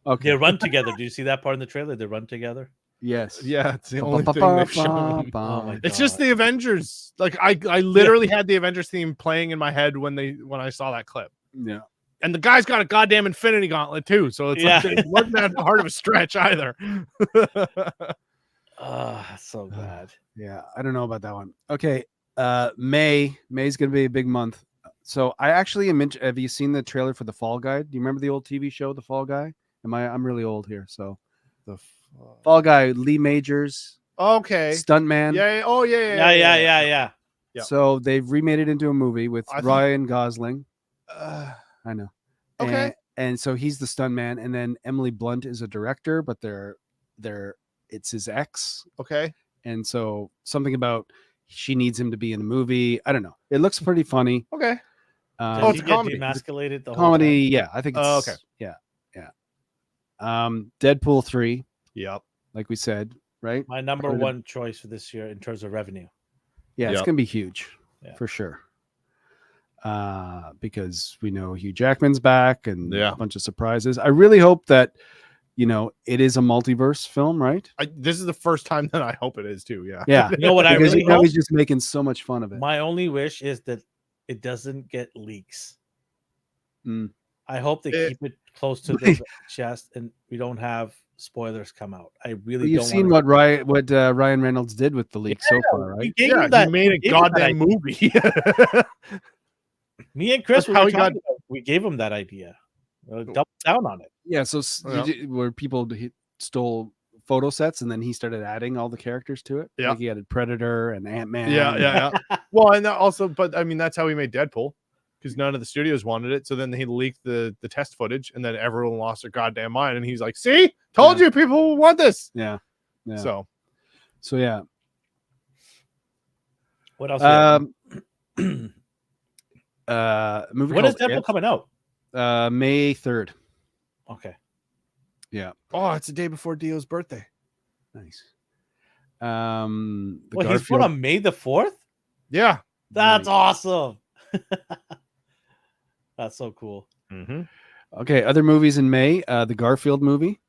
Okay. They run together. Do you see that part in the trailer? They run together. Yes. Yeah, it's the only thing they've shown. Oh my It's just God. the Avengers. Like I literally had the Avengers theme playing in my head when I saw that clip. Yeah. And the guy's got a goddamn Infinity Gauntlet too, so it's like Yeah. it wasn't that hard of a stretch either. So bad. Yeah. I don't know about that one. Okay. May's gonna be a big month. So I actually am have you seen the trailer for The Fall Guy? Do you remember the old TV show, The Fall Guy? I'm really old here, so The Fall Guy, Lee Majors, okay. stuntman. Yeah. Oh yeah. Yeah. Yeah. So they've remade it into a movie with I think- Ryan Gosling. Uh, I know. Okay. And so he's the stuntman, and then Emily Blunt is a director, but it's his ex, okay. and so something about she needs him to be in the movie. I don't know. It looks pretty funny. Okay. Does Oh, he it's a get comedy. demasculated the Comedy, yeah. I think it's Oh, okay. Yeah. Deadpool 3, Yep. like we said, right? My number Or the- one choice for this year in terms of revenue. Yeah, it's Yep. gonna be huge Yeah. for sure. Because we know Hugh Jackman's back and Yeah. a bunch of surprises. I really hope that it is a multiverse film, right? This is the first time that I hope it is too. Yeah. Yeah. You know what I Because really you know hope? he's just making so much fun of it. My only wish is that it doesn't get leaks. Mm. I hope they It- keep it close to the chest and we don't have spoilers come out. I really You've don't seen want what Ryan Reynolds did with the leak so far, we right? gave Yeah. him that. He made a gave him that goddamn movie. Me and Chris That's how were he got- talking about, we gave him that idea. Double down on it. Yeah. So Yeah. where people stole photo sets and then he started adding all the characters to it. Yeah. Like he added Predator and Ant-Man. yeah. Well, and that also, but I mean, that's how he made Deadpool, because none of the studios wanted it. So then he leaked the test footage, and then everyone lost their goddamn mind. And he's like, "See, told you, people want this." Yeah. Yeah. So So yeah. What else? we have? Movie When is called Deadpool coming out? It, May 3rd. Okay. Yeah. oh, it's the day before Dio's birthday. Nice. The Well, he's Garfield. born on May the 4th? Yeah. That's Nice. awesome. That's so cool. Mm-hmm. Okay, other movies in May. The Garfield movie.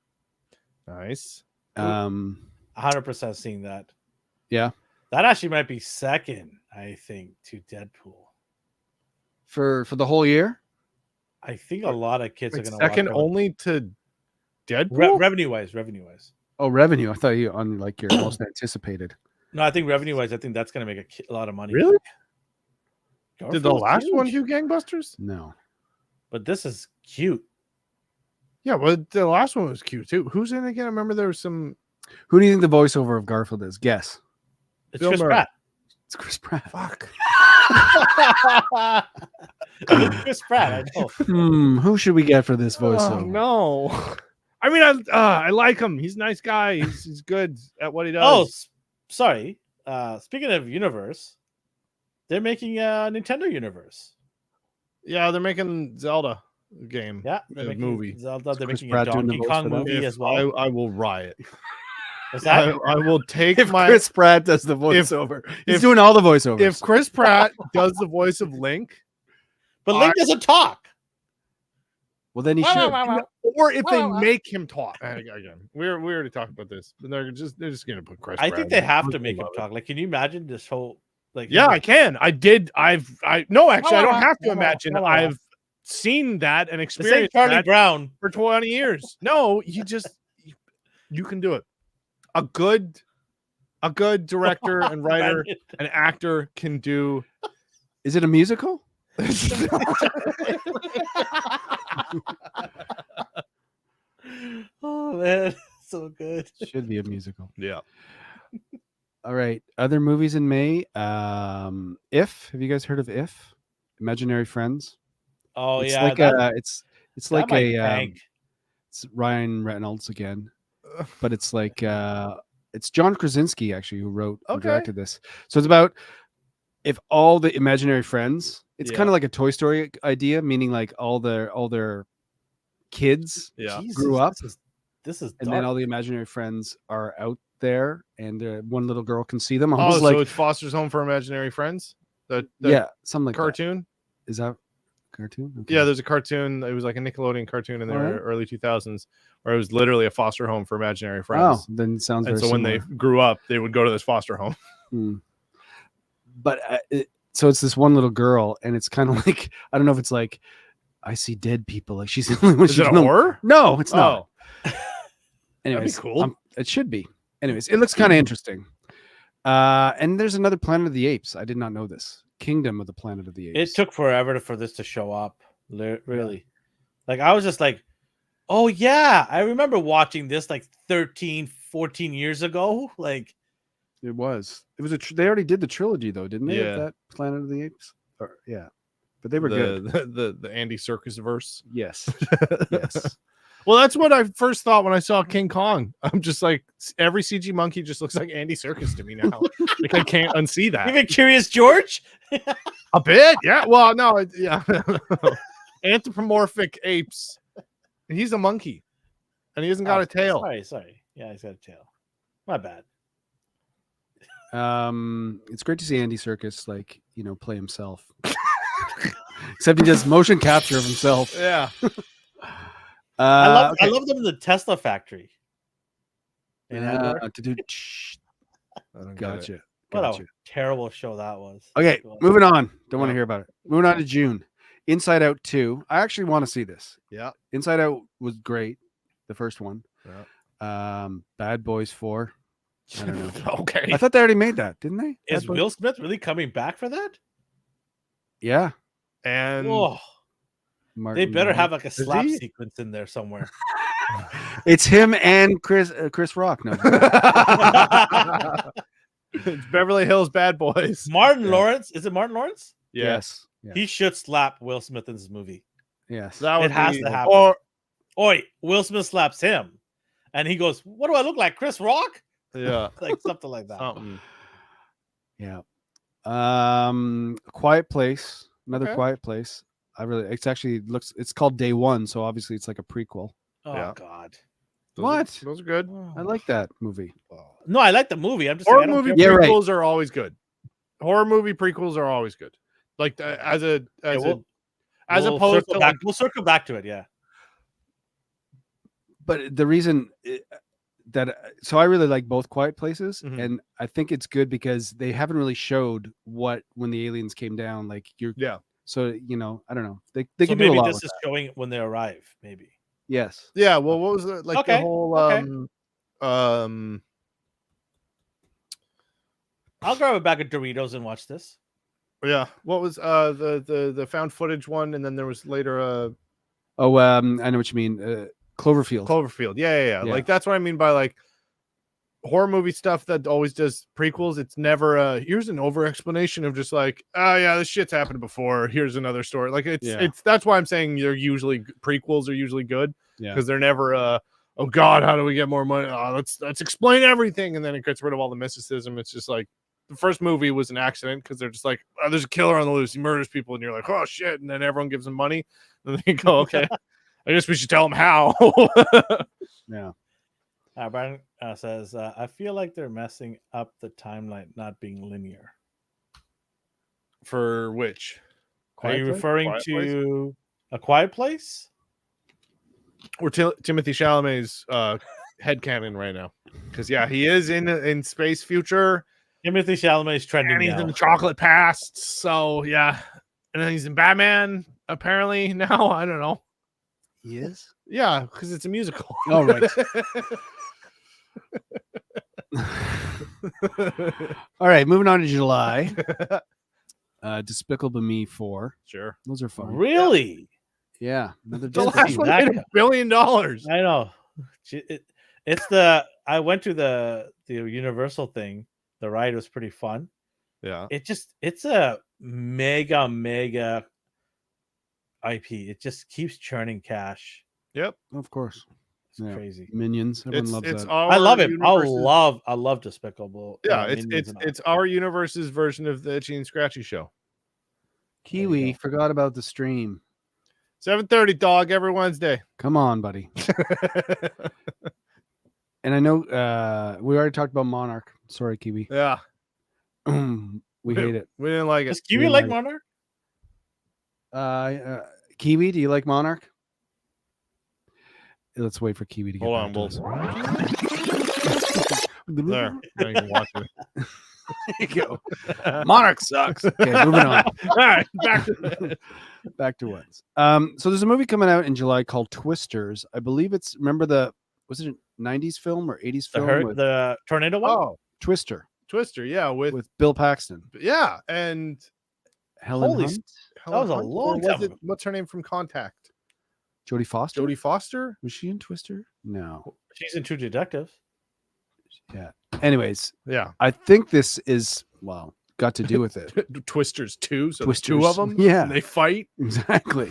Nice. 100% seeing that. Yeah. That actually might be second, I think, to Deadpool. For the whole year. I think a lot of kids are It's going to second watch that. only to Deadpool. Revenue wise. Oh, revenue. I thought you on like your most anticipated. No, I think revenue wise, I think that's going to make a lot of money. Really? Garfield's Did the last one huge. do gangbusters? No. But this is cute. Yeah, well, the last one was cute too. Who's in it again? I remember there was some. Who do you think the voiceover of Garfield is? Guess. It's Bill Chris Murray. Pratt. It's Chris Pratt. Fuck. It's Chris Pratt, I know. Who should we get for this Oh, voiceover? no. I mean, I like him. He's a nice guy. He's good at what he does. Oh, sorry. Speaking of universe, they're making a Nintendo universe. yeah, they're making Zelda game. Yeah, they're A making movie. Zelda. They're Chris making Pratt a doing the Donkey voice Kong for that? movie If as well. I will riot. What's that? I will take If my. Chris Pratt does the voiceover, he's if- doing all the voiceovers. If Chris Pratt does the voice of Link, But Link doesn't talk. Well, then he Wow, should. wow, wow. Or if they Wow, wow. make him talk. Again, we already talked about this. But they're just gonna put Chris. I think they Pratt in. have to make him talk. Like, can you imagine this whole like? Yeah, I can. I did. No, actually, I don't have to Wow, wow, imagine. wow, wow. I've seen that and the same experienced Charlie that Brown. for 20 years. No, you can do it. A good director and writer and actor can do. Is it a musical? Oh man, so good. Should be a musical. Yeah. All right. Other movies in May. If have you guys heard of If? Imaginary Friends. Oh It's yeah, like it's that like might a tank. it's Ryan Reynolds again, but it's like it's John Krasinski actually who who Okay. directed this. So it's about if all the imaginary friends. It's Yeah. kind of like a Toy Story idea, meaning like all their kids Yeah. grew up, This is and dark. then all the imaginary friends are out there, and one little girl can see them. Oh, Almost so like it's Foster's Home for Imaginary Friends? The yeah, something like cartoon? that. Is that cartoon? Okay. Yeah, there's a cartoon. It was like a Nickelodeon cartoon in the Alright. early 2000s where it was literally a foster home for imaginary Oh, friends. then it sounds And very so when they grew up, they would go to this foster home. Hmm. But so it's this one little girl, and it's kind of like I don't know if it's like I see dead people. Like she's the only one. Is it a horror? No, it's not. Oh, Anyways, cool. it should be. Anyways, it looks kind of interesting. And there's another Planet of the Apes. I did not know this. Kingdom of the Planet of the Apes. It took forever for this to show up. Really, like I was just like, oh yeah, I remember watching this like 13, 14 years ago. Like, It was. It was they already did the trilogy though, didn't they? Yeah. Of that Planet of the Apes. Or, yeah, but they were good. The Andy Serkis verse. Yes. Yes. Well, that's what I first thought when I saw King Kong. I'm just like, every CG monkey just looks like Andy Serkis to me now. Like I can't unsee that. even Curious George. A bit, yeah. Well, no, yeah. Anthropomorphic apes. And he's a monkey, and he hasn't got a tail. Sorry. Yeah, he's got a tail. My bad. It's great to see Andy Serkis play himself. Except he does motion capture of himself. Yeah. I Okay. love them in the Tesla factory. In Andor. To do. I don't get it. Gotcha. What Gotcha. a terrible show that was. Okay, Go on. moving on. Don't want to Yeah. hear about it. Moving on to June. Inside Out 2. I actually want to see this. Yeah. Inside Out was great. The first one. Yeah. Bad Boys 4. I don't know. Okay. I thought they already made that, didn't they? Is Bad Boys? Will Smith really coming back for that? Yeah. And Oh, they Martin better Lawrence. have like a slap he? sequence in there somewhere. It's him and Chris Rock. No. it's Beverly Hills Bad Boys. Martin Yeah. Lawrence. Is it Martin Lawrence? Yes. Yeah. He should slap Will Smith in this movie. Yes. That would It has be- to happen. Or Oi, Will Smith slaps him. And he goes, what do I look like? Chris Rock? yeah. Like something like that. Something. Yeah. Quiet Place. Another Okay. Quiet Place. It's called Day One, so obviously it's like a prequel. Oh, Yeah. God. What? Those are good. I like that movie. No, I like the movie. I'm just saying, Horror I don't movie care. Yeah, right. prequels are always good. Horror movie prequels are always good. Like as we'll opposed circle to back. like, We'll circle back to it. Yeah. But the reason so I really like both Quiet Places, Mhm. and I think it's good because they haven't really showed what when the aliens came down. Like yeah. so I don't know. They So can do a maybe lot. this With is that. showing when they arrive. Maybe. Yes. Yeah, well, what was it like Okay, the whole okay. I'll grab a bag of Doritos and watch this. yeah, what was the found footage one, and then there was later Oh, I know what you mean. Cloverfield. Cloverfield. Yeah. Yeah. Like that's what I mean by like horror movie stuff that always does prequels. It's never here's an over explanation of just like, oh yeah, this shit's happened before. Here's another story. Like it's that's why I'm saying prequels are usually good Yeah. because they're never oh god, how do we get more money? Oh, let's explain everything, and then it gets rid of all the mysticism. It's just like the first movie was an accident because they're just like, oh, there's a killer on the loose, he murders people, and you're like, oh shit, and then everyone gives him money, and then you go, okay, I guess we should tell him how. Yeah. Brian says, I feel like they're messing up the timeline not being linear. For which? Are you Quiet Place? referring Quiet Place? to A Quiet Place? We're Timothy Chalamet's headcanon right now. Because he is in space future. Timothy Chalamet's trending And he's now. in the chocolate past. So yeah. And then he's in Batman, apparently now. I don't know. He is. Yeah, because it's a musical. Oh, right. All right, moving on to July. Despicable Me 4. Sure. Those are fun. Really? Yeah. Another The Disney. last one made $1 billion. I know. It's the I went to the Universal thing. The ride was pretty fun. Yeah. It's a mega IP. It just keeps churning cash. Yep. Of course. It's crazy. Minions. Everyone loves that. I love it. I love Despicable. Yeah, it's our universe's version of the Itchy and Scratchy show. Kiwi forgot about the stream. 7:30, dog, every Wednesday. Come on, buddy. And I know we already talked about Monarch. Sorry, Kiwi. Yeah. We hate it. We didn't like it. Does Kiwi like Monarch? Kiwi, do you like Monarch? Let's wait for Kiwi to get Hold back on, to we'll... us. There. Now you can watch it. There you go. Monarch sucks. Okay, moving on. All right, back to what. So there's a movie coming out in July called Twisters. I believe it's was it a 90s film or 80s film? The tornado one? Oh, Twister, yeah, with Bill Paxton. Yeah, and Helen Holy Hunt? that was a long time ago. What's her name from Contact? Jodie Foster. Jodie Foster? Was she in Twister? No. She's in True Detective. Yeah. Anyways, Yeah. I think this is got to do with it. Twisters 2, so Twisters. there's 2 of them. Yeah. And they fight. Exactly.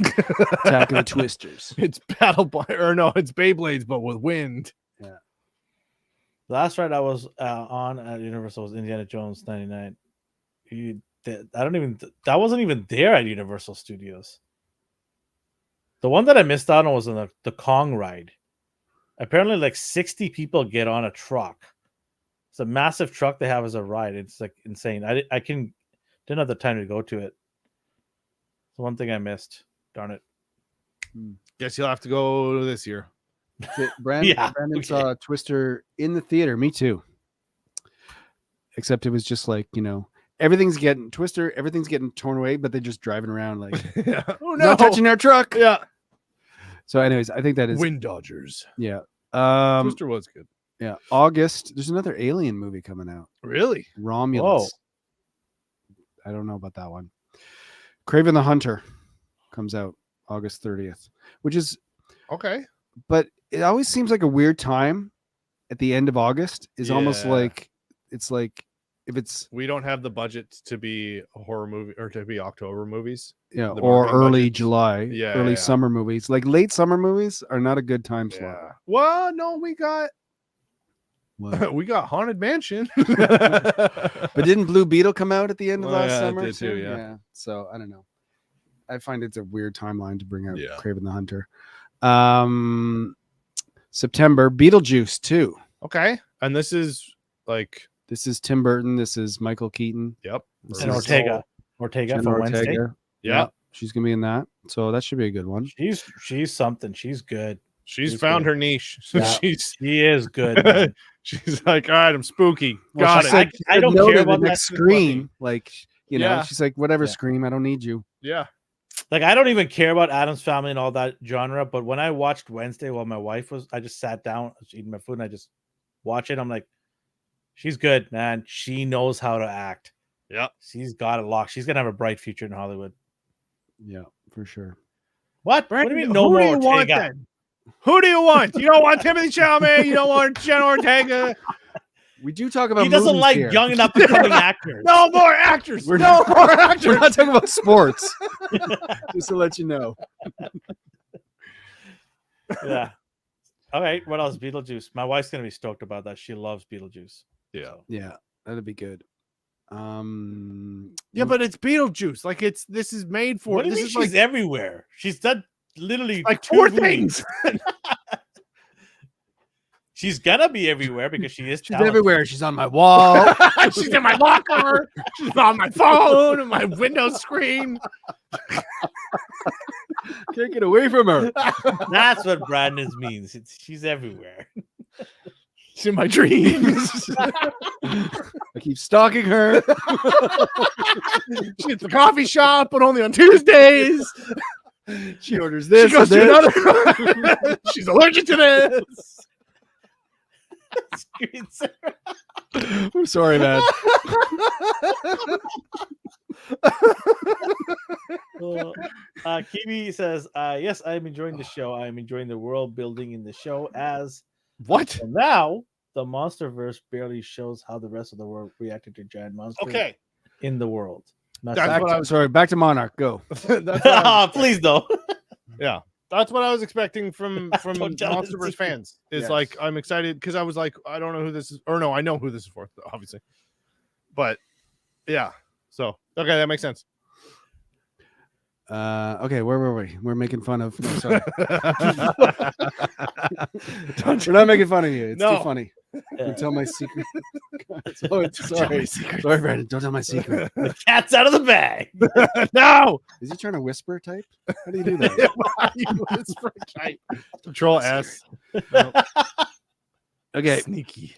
Attack of the Twisters. It's it's Beyblades, but with wind. Yeah. The last ride I was on at Universal was Indiana Jones 99. That wasn't even there at Universal Studios. The one that I missed out on was in the Kong ride. Apparently, like 60 people get on a truck. It's a massive truck they have as a ride. It's like insane. I didn't have the time to go to it. It's one thing I missed. Darn it. Guess you'll have to go this year. Brandon saw Twister in the theater. Me too. Except it was just like, everything's getting torn away, but they're just driving around like, oh no, not touching our truck. Yeah. So, anyways, I think that is Wind Dodgers. Yeah. Twister was good. Yeah. August. There's another Alien movie coming out. Really? Romulus. I don't know about that one. Kraven the Hunter comes out August 30th, which is okay. But it always seems like a weird time at the end of August. Is almost like it's like if it's we don't have the budget to be a horror movie or to be October movies. Yeah, or early July. Yeah, early summer movies. Like late summer movies are not a good time slot. Yeah. Well, no, we got Haunted Mansion. But didn't Blue Beetle come out at the end of last summer? It did too, yeah. So I don't know. I find it's a weird timeline to bring out Kraven the Hunter. September, Beetlejuice 2. Okay. And this is Tim Burton. This is Michael Keaton. Yep. And Ortega for Wednesday. Yeah. She's gonna be in that. So that should be a good one. She's something. She's good. She's found her niche. Yeah. She is good. She's like, all right, I'm spooky. Well, Got it. I don't care about the next Scream. Like, she's like, whatever, Scream, I don't need you. Yeah. Like, I don't even care about Addams Family and all that genre. But when I watched Wednesday while my wife I just sat down, I was eating my food, and I just watch it. I'm like, she's good, man. She knows how to act. Yeah. She's got it locked. She's gonna have a bright future in Hollywood. Yeah, for sure. What? Brandon, what do you mean no more more Ortega? Want, then? Who do you want? You don't want Timothy Chalamet. You don't want Jenna Ortega. We do talk about. He doesn't like here. young and up and coming actors. No more actors. We're no more actors. We're not talking about sports. Just to let you know. Yeah. All right. What else? Beetlejuice. My wife's gonna be stoked about that. She loves Beetlejuice. Yeah. Yeah, that'd be good. Yeah, but it's Beetlejuice. Like this is made for. What do you mean she's everywhere? She's done literally like 4 things. She's gonna be everywhere because she is. She's everywhere. She's on my wall. She's in my locker. She's on my phone and my window screen. Can't get away from her. That's what Brandon's means. She's everywhere. It's in my dreams. I keep stalking her. She's at the coffee shop, but only on Tuesdays. She orders this. She goes and to this. another. She's allergic to this. I'm sorry, man. Kiwi says, yes, I'm enjoying the show. I'm enjoying the world building in the show as What? and now the MonsterVerse barely shows how the rest of the world reacted to giant monsters Okay. in the world. Not That's Back what to, I was- sorry, back to Monarch. Go. That's what I was- Please no. Yeah. That's what I was expecting from Don't tell us. MonsterVerse fans. Is Yes. like I'm excited because I was like, I don't know who this is, or no, I know who this is for, obviously. But yeah. So okay, that makes sense. Okay, where were we? We're making fun of. No, sorry. We're not making fun of you. It's No. too funny. Yeah. You tell my secret. Sorry, sorry, Brandon. Don't tell my secret. The cat's out of the bag. No. Is he trying to whisper type? How do you do that? Why you whisper type? Control S. Okay, Sneaky.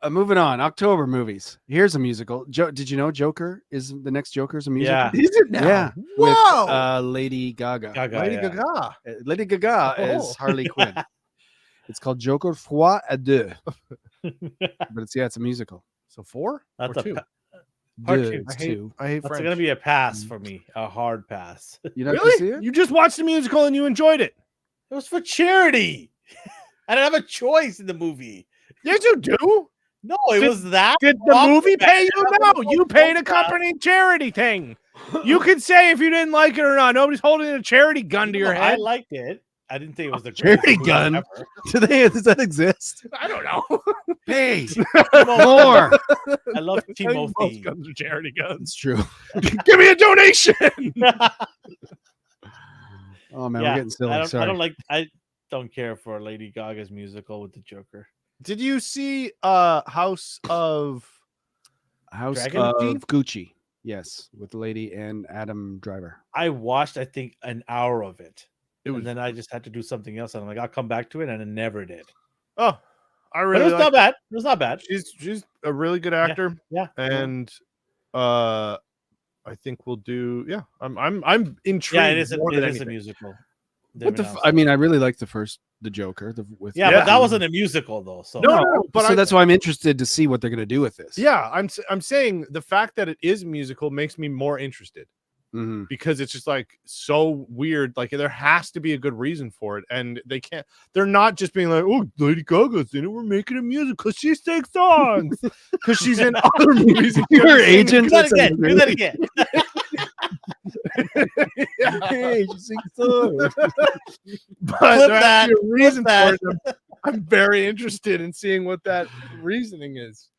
moving on. October movies. Here's a musical. Did you know Joker is the next Joker is a musical? Yeah. Is it now? Yeah. Whoa. With Lady Gaga. Gaga, Lady yeah. Gaga. Lady Gaga Oh. is Harley Quinn. It's called Joker fois à deux, but it's a musical. So 4 That's or a 2? Part Deux, two. it's I hate, two. I hate That's French. gonna be a pass for me, a hard pass. It You not gonna see Really? it? You just watched the musical and you enjoyed it? was for charity. I didn't have a choice in the movie. Yes, you do. No, it was that. Did the Rock movie band. pay you? No, you paid a company charity thing. You could say if you didn't like it or not. Nobody's holding a charity gun to your I head. liked it. I didn't think it was the Charity greatest movie gun? ever. Does that exist? I don't know. Pay Timothy. more. I love Most Timothy. guns are charity guns. It's true. Give me a donation. Oh man, Yeah, we're getting silly. I Sorry. I don't care for Lady Gaga's musical with the Joker. Did you see House of House Dragon of Thief? Gucci. Yes, with the lady and Adam Driver. I watched, I think, an hour of it. It was And then I just had to do something else. And I'm like, I'll come back to it. And I never did. Oh, I But really it was like not bad. It was not bad. She's a really good actor. Yeah. And I think we'll do I'm intrigued. Yeah, it is more it than is a anything. musical. What They've the? announced I it. mean, I really like the Joker. Yeah, Yeah. but that wasn't a musical though. So No, but so that's why I'm interested to see what they're going to do with this. Yeah, I'm saying the fact that it is musical makes me more interested Mhm. because it's just like so weird. Like there has to be a good reason for it, and they're not just being like, "Oh, Lady Gaga's in it. We're making a musical. She sings songs because she's in other movies." and she Your doesn't sing agent- do that again. Do that again. Yeah. Hey, she sings songs. But Flip there has that, to be a reason flip for it. I'm very interested in seeing what that reasoning is.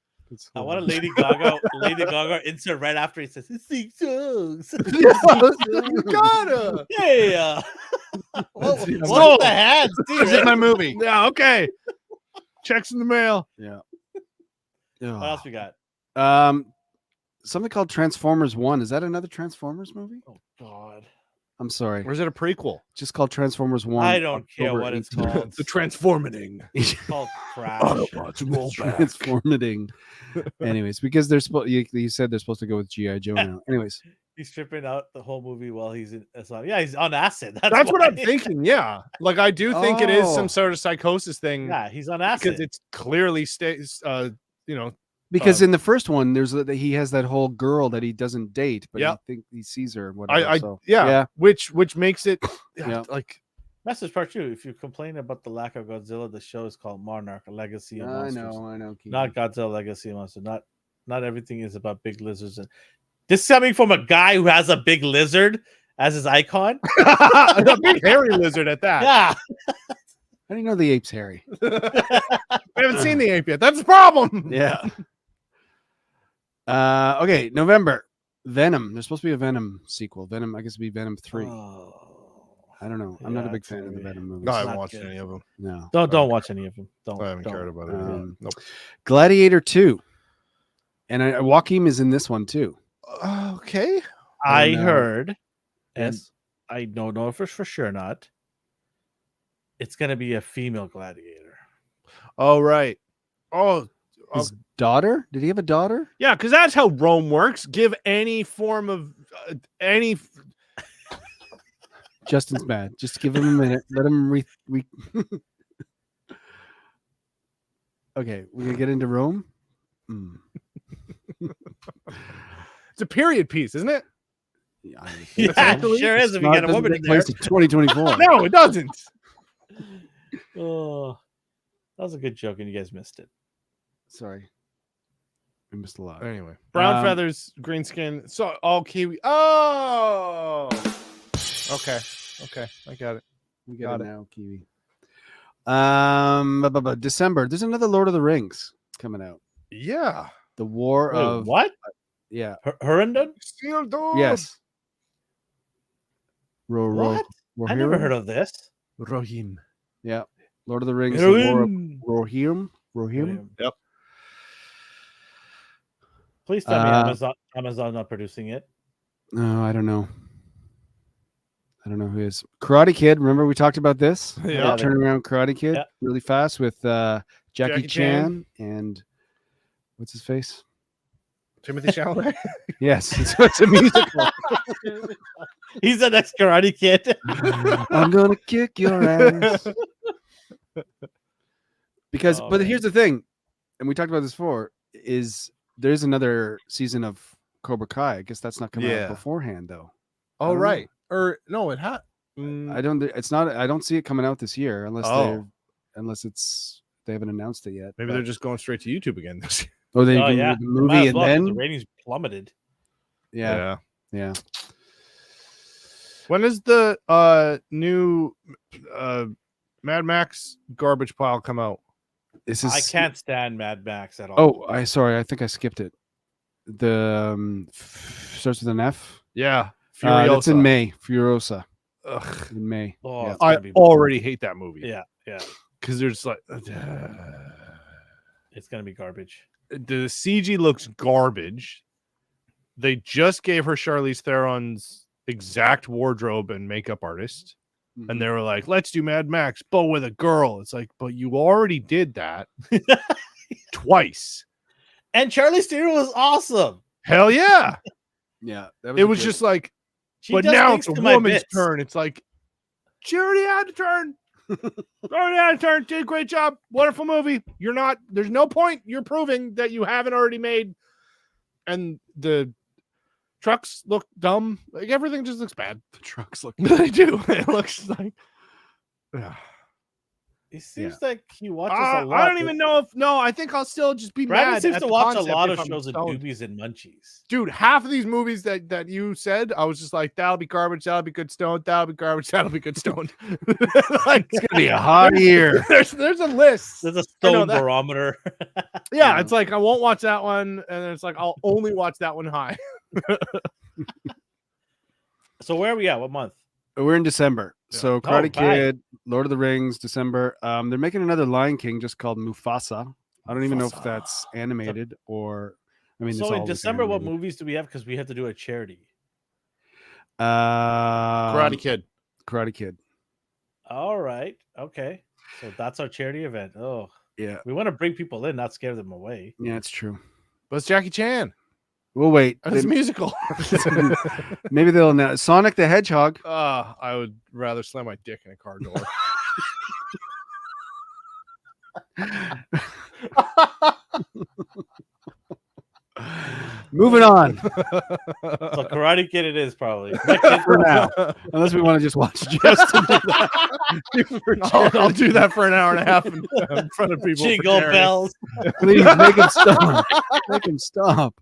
I want a Lady Gaga insert right after he says, "Sing songs." You gotta. Yeah. What Oh. the hands? It's in my movie. Yeah, okay. Checks in the mail. Yeah. What else we got? Something called Transformers 1. Is that another Transformers movie? Oh God. I'm sorry. Or is it a prequel? Just called Transformers 1. I don't care October what it's 18th. called. The Transforming. It's called Crash. Autobots roll back. Transforming. Anyways, because they're supposed you said they're supposed to go with G.I. Joe now. Anyways. He's tripping out the whole movie while he's in. Yeah, he's on acid. That's what why. I'm thinking. Yeah. Like I do think it is Oh. some sort of psychosis thing Yeah, he's on acid. because it's clearly stays Because in the first one, he has that whole girl that he doesn't date, but Yeah. he sees her. And whatever, yeah. Which makes it Yeah. like Message part 2. If you complain about the lack of Godzilla, the show is called Monarch, a legacy of I monsters. know. Keith. Not Godzilla legacy of monsters. Not everything is about big lizards. And this is coming from a guy who has a big lizard as his icon. a big hairy lizard at that. Yeah. How do you know the ape's hairy? We haven't seen the ape yet. That's the problem. Yeah. Okay, November. Venom. There's supposed to be a Venom sequel. Venom, I guess it'd be Venom 3. Oh. I don't know. I'm not a Yeah, big it's fan of the gonna be- Venom movies. No, I It's haven't not watched good. any of them. No. Don't watch any of them. Don't. I haven't don't. cared about it. Nope. Gladiator 2. And Joaquin is in this one too. Okay. I And, heard, and Yes. I don't know if it's for sure not. It's gonna be a female gladiator. Oh, right. Oh, His daughter? Did he have a daughter? yeah, because that's how Rome works. Give any form of any. Justin's mad. Just give him a minute. Let him Okay, we're gonna get into Rome. It's a period piece, isn't it? Yeah, Yeah, it sure is. If you get a woman in there. 2024. No, it doesn't. Oh, that was a good joke, and you guys missed it. Sorry, I missed a lot. Anyway, brown feathers, green skin. So all Kiwi. Oh, okay, I got it. We got it now, Kiwi. December. There's another Lord of the Rings coming out. Yeah, The War Wait, of what? Yeah. Hurundun? Yes. What? I never heard of this. Rohim. Yeah. Lord of the Rings. The War of Rohirrim. Yep. Please tell me Amazon not producing it. No, I don't know. I don't know who is. Karate Kid. Remember we talked about this? Yeah. Turnaround Karate Kid really fast with Jackie Chan and what's his face? Timothy Chalamet. Yes, it's a musical. He's the next Karate Kid. I'm gonna kick your ass. Because, but here's the thing, and we talked about this before, is there's another season of Cobra Kai. I guess that's not coming out beforehand, though. Oh, right. Or no, it had. I don't. It's not. I don't see it coming out this year unless they haven't announced it yet. Maybe they're just going straight to YouTube again this year. Oh, they the movie and then the ratings plummeted. Yeah. When is the new Mad Max garbage pile come out? I can't stand Mad Max at all. Oh, I think I skipped it. The starts with an F. Yeah, Furiosa. That's in May. Furiosa. Ugh. In May. Oh, yeah. I already hate that movie. Yeah. Because they're just like, it's gonna be garbage. The CG looks garbage. They just gave her Charlize Theron's exact wardrobe and makeup artist. And they were like, let's do Mad Max, but with a girl. It's like, but you already did that twice. And Charlize Theron was awesome. Hell yeah. Yeah. It was just like, but now it's a woman's turn. It's like, she already had a turn. Did a great job. Wonderful movie. You're not, there's no point. You're proving that you haven't already made. And the trucks look dumb. Like everything just looks bad. The trucks look They do. It looks like it seems like he watches a lot. I don't even know if I think I'll still just be mad. Seems to watch a lot of shows of doobies and munchies. Dude, half of these movies that you said, I was just like, that'll be garbage, that'll be good stoned, that'll be garbage, that'll be good stoned. Like, it's gonna be a hot year. There's a list. There's a stone barometer. Yeah, it's like I won't watch that one, and then it's like I'll only watch that one high. So where are we at? What month? We're in December. Yeah. So Karate Kid, Lord of the Rings, December. They're making another Lion King just called Mufasa. I don't even know if that's animated or. I mean, so in December, what movies do we have? Because we have to do a charity. Karate Kid. Karate Kid. All right. Okay. So that's our charity event. Oh, yeah. We want to bring people in, not scare them away. Yeah, it's true. But it's Jackie Chan. We'll wait. It's a musical. Maybe they'll announce Sonic the Hedgehog. I would rather slam my dick in a car door. Moving on. So Karate Kid it is probably. For now. Unless we want to just watch Justin do that. I'll do that for an hour and a half in front of people. Jingle bells. Please make him stop. Make him stop.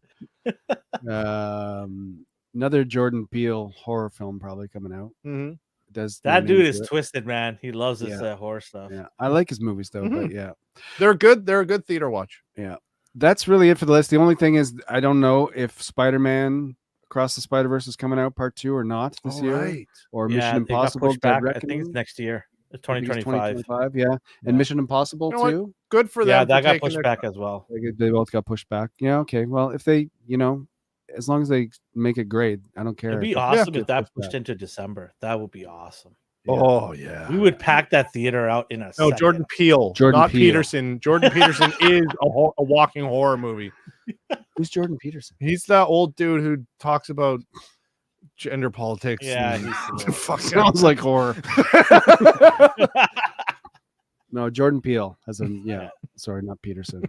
Another Jordan Peele horror film probably coming out. Mm-hmm. That dude is twisted, man. He loves this horror stuff. Yeah, I like his movies though, but yeah, they're good. They're a good theater watch. Yeah, that's really it for the list. The only thing is, I don't know if Spider-Man Across the Spider-Verse is coming out part 2 or not this year, or Mission Impossible. Back. I think it's next year, 2025. Yeah, and Mission Impossible too. Good for them. Yeah, that got pushed back as well. They both got pushed back. Yeah, okay. Well, if they, as long as they make it great, I don't care. It'd be if it awesome gets if that pushed pushed back. into December. That would be awesome. Oh yeah. We would pack that theater out in a No, second. Jordan Peele, Jordan not Peele. Peterson. Jordan Peterson is a walking horror movie. Who's Jordan Peterson? He's that old dude who talks about gender politics. Yeah, and- he's fuck Sounds like horror. No, Jordan Peele as in yeah. Sorry, not Peterson.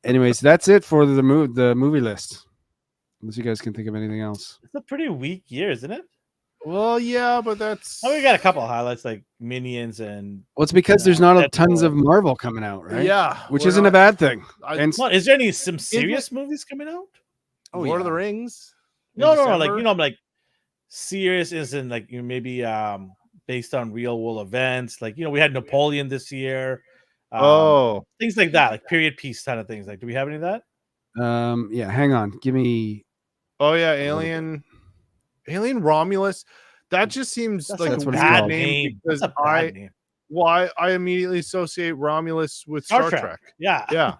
Anyways, that's it for the movie list. Unless you guys can think of anything else. It's a pretty weak year, isn't it? Well, yeah, but that's. Oh, we got a couple of highlights like Minions and. Well, it's because there's not Deadpool. tons of Marvel coming out, right? Yeah, which we're isn't not- a bad thing. And What is there some serious movies coming out? Oh, Lord of yeah. the Rings. in No, like December? I'm like serious isn't like maybe based on real world events. Like we had Napoleon this year. Things like that, like period piece kind of things. Like, do we have any of that? Yeah, hang on. Give me Oh yeah, Alien Romulus. That just seems like that's a what it's bad called. name because That's a bad name. I immediately associate Romulus with Star Star Trek. Trek. Yeah. Yeah.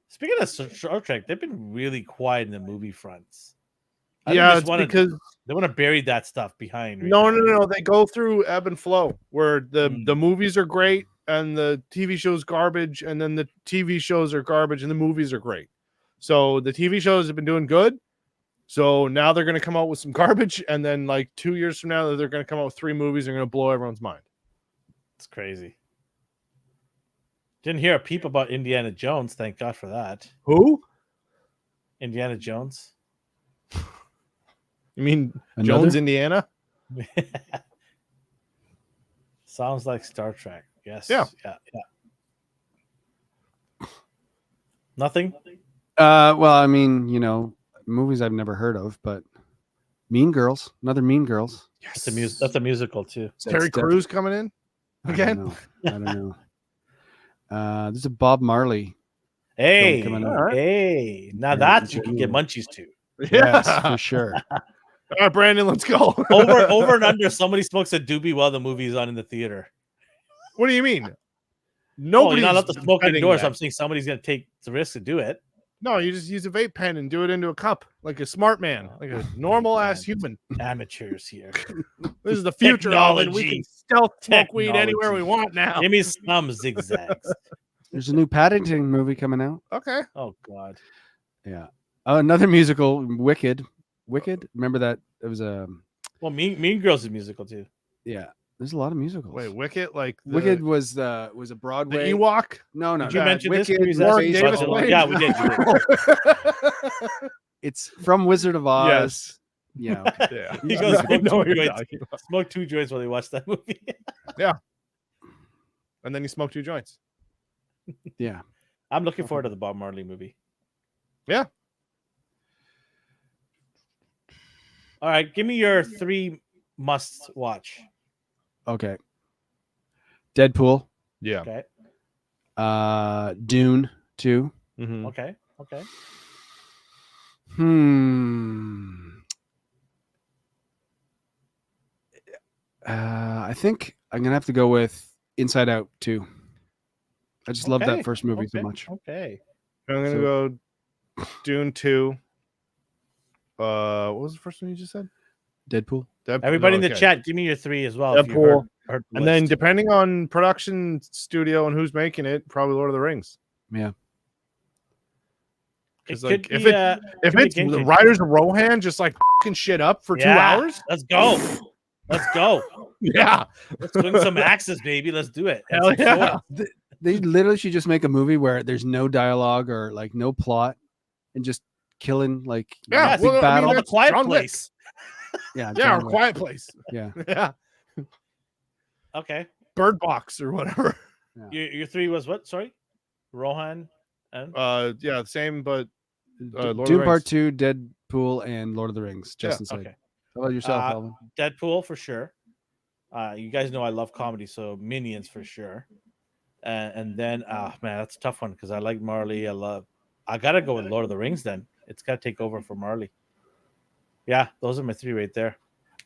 Speaking of Star Trek, they've been really quiet in the movie fronts. I think Yeah, they it's just wanna- because they want to bury that stuff behind. right no, now. they go through ebb and flow where the Mm. movies are great and the TV shows garbage, and then the TV shows are garbage and the movies are great. So the TV shows have been doing good. So now they're going to come out with some garbage, and then like 2 years from now, they're going to come out with 3 movies. They're going to blow everyone's mind. It's crazy. Didn't hear a peep about Indiana Jones. Thank God for that. Who? Indiana Jones. You mean Another? Jones, Indiana? Sounds like Star Trek. Yes. Yeah. Nothing. well, I mean, movies I've never heard of, but Mean Girls, another Mean Girls. Yes. That's a musical too. Is Terry That's def- Crews coming in I again? don't know. There's a Bob Marley. Hey, coming up. hey. Now Yeah, that you can get munchies to. Yes, for sure. All right, Brandon, let's go. Over and under. Somebody smokes a doobie while the movie is on in the theater. What do you mean? Well, Nobody's you're not allowed to smoke defending indoors. that. I'm saying somebody's going to take the risk to do it. No, you just use a vape pen and do it into a cup like a smart man, like a normal ass human. Amateurs here. This is the future of it. We Technology. can stealth smoke weed anywhere we Technology. want now. Give me some zigzags. There's a new Paddington movie coming out. Okay. Oh God. Yeah. Another musical, Wicked. Wicked. Remember that? It was a Well, Mean Girls is musical too. yeah. There's a lot of musicals. Wait, Wicket, like the, Wicked was a the Broadway. Ewok. No. Did you no. mention this? Wicked, Who's Warren asking Davis about played? it? Yeah, we did. It's from Wizard of Oz. Yes. Yeah. Yeah. He goes, I smoke know what two you're joints. talking about. Smoke 2 joints while they watch that movie. And then you smoke 2 joints. Yeah. I'm looking forward to the Bob Marley movie. Yeah. All right, give me your 3 must watch. Okay. Deadpool. Yeah. Okay. Dune 2. Mhm. Okay. I think I'm gonna have to go with Inside Out 2. I just love Okay, that first movie so okay, much. Okay. I'm gonna go Dune 2. What was the first one you just said? Deadpool. Deadpool. Everybody in the Okay. chat, give me your 3 as well. if you Deadpool. heard the And then list. depending on production studio and who's making it, probably Lord of the Rings. Yeah. it Because could like be, if could be it's game the changer. Riders of Rohan just like fucking shit up for 2 Yeah, hours, Let's go. Let's go. yeah, Let's swing some axes, baby. Let's do it. And hell some yeah. swords. They literally should just make a movie where there's no dialogue or like no plot and just killing like Yeah, big well, I mean, battle. On the that's Quiet John Wick. Place. Yeah, Yeah, John or Wick. Quiet Place. Yeah. Yeah, Okay. Bird Box or whatever. Your 3 was what? Sorry, Rohan and Yeah, same, but Lord of the Dune Part Rings. 2, Deadpool, and Lord of the Rings. Justin said. okay. How about yourself, Uh, Alvin? Deadpool for sure. You guys know I love comedy, so Minions for sure. And then, man, that's a tough one because I like Marley. I gotta go with Lord of the Rings. Then it's gotta take over for Marley. Yeah, those are my 3 right there.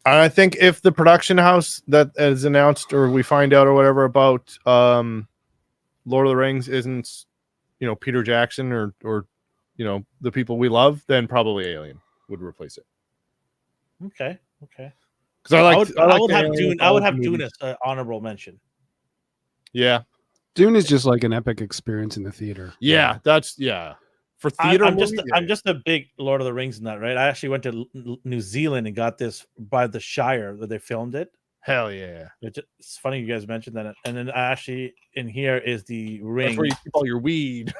And I think if the production house that is announced or we find out or whatever about Lord of the Rings isn't, Peter Jackson or the people we love, then probably Alien would replace it. Okay. Because I I like would have Alien, Dune. I would have Dune as an honorable mention. Yeah. Dune is just like an epic experience in the theater. Yeah, that's for theater. I'm just a big Lord of the Rings in that, right? I actually went to New Zealand and got this by the Shire where they filmed it. Hell yeah! It's funny you guys mentioned that. And then actually in here is the ring. That's where you keep all your weed.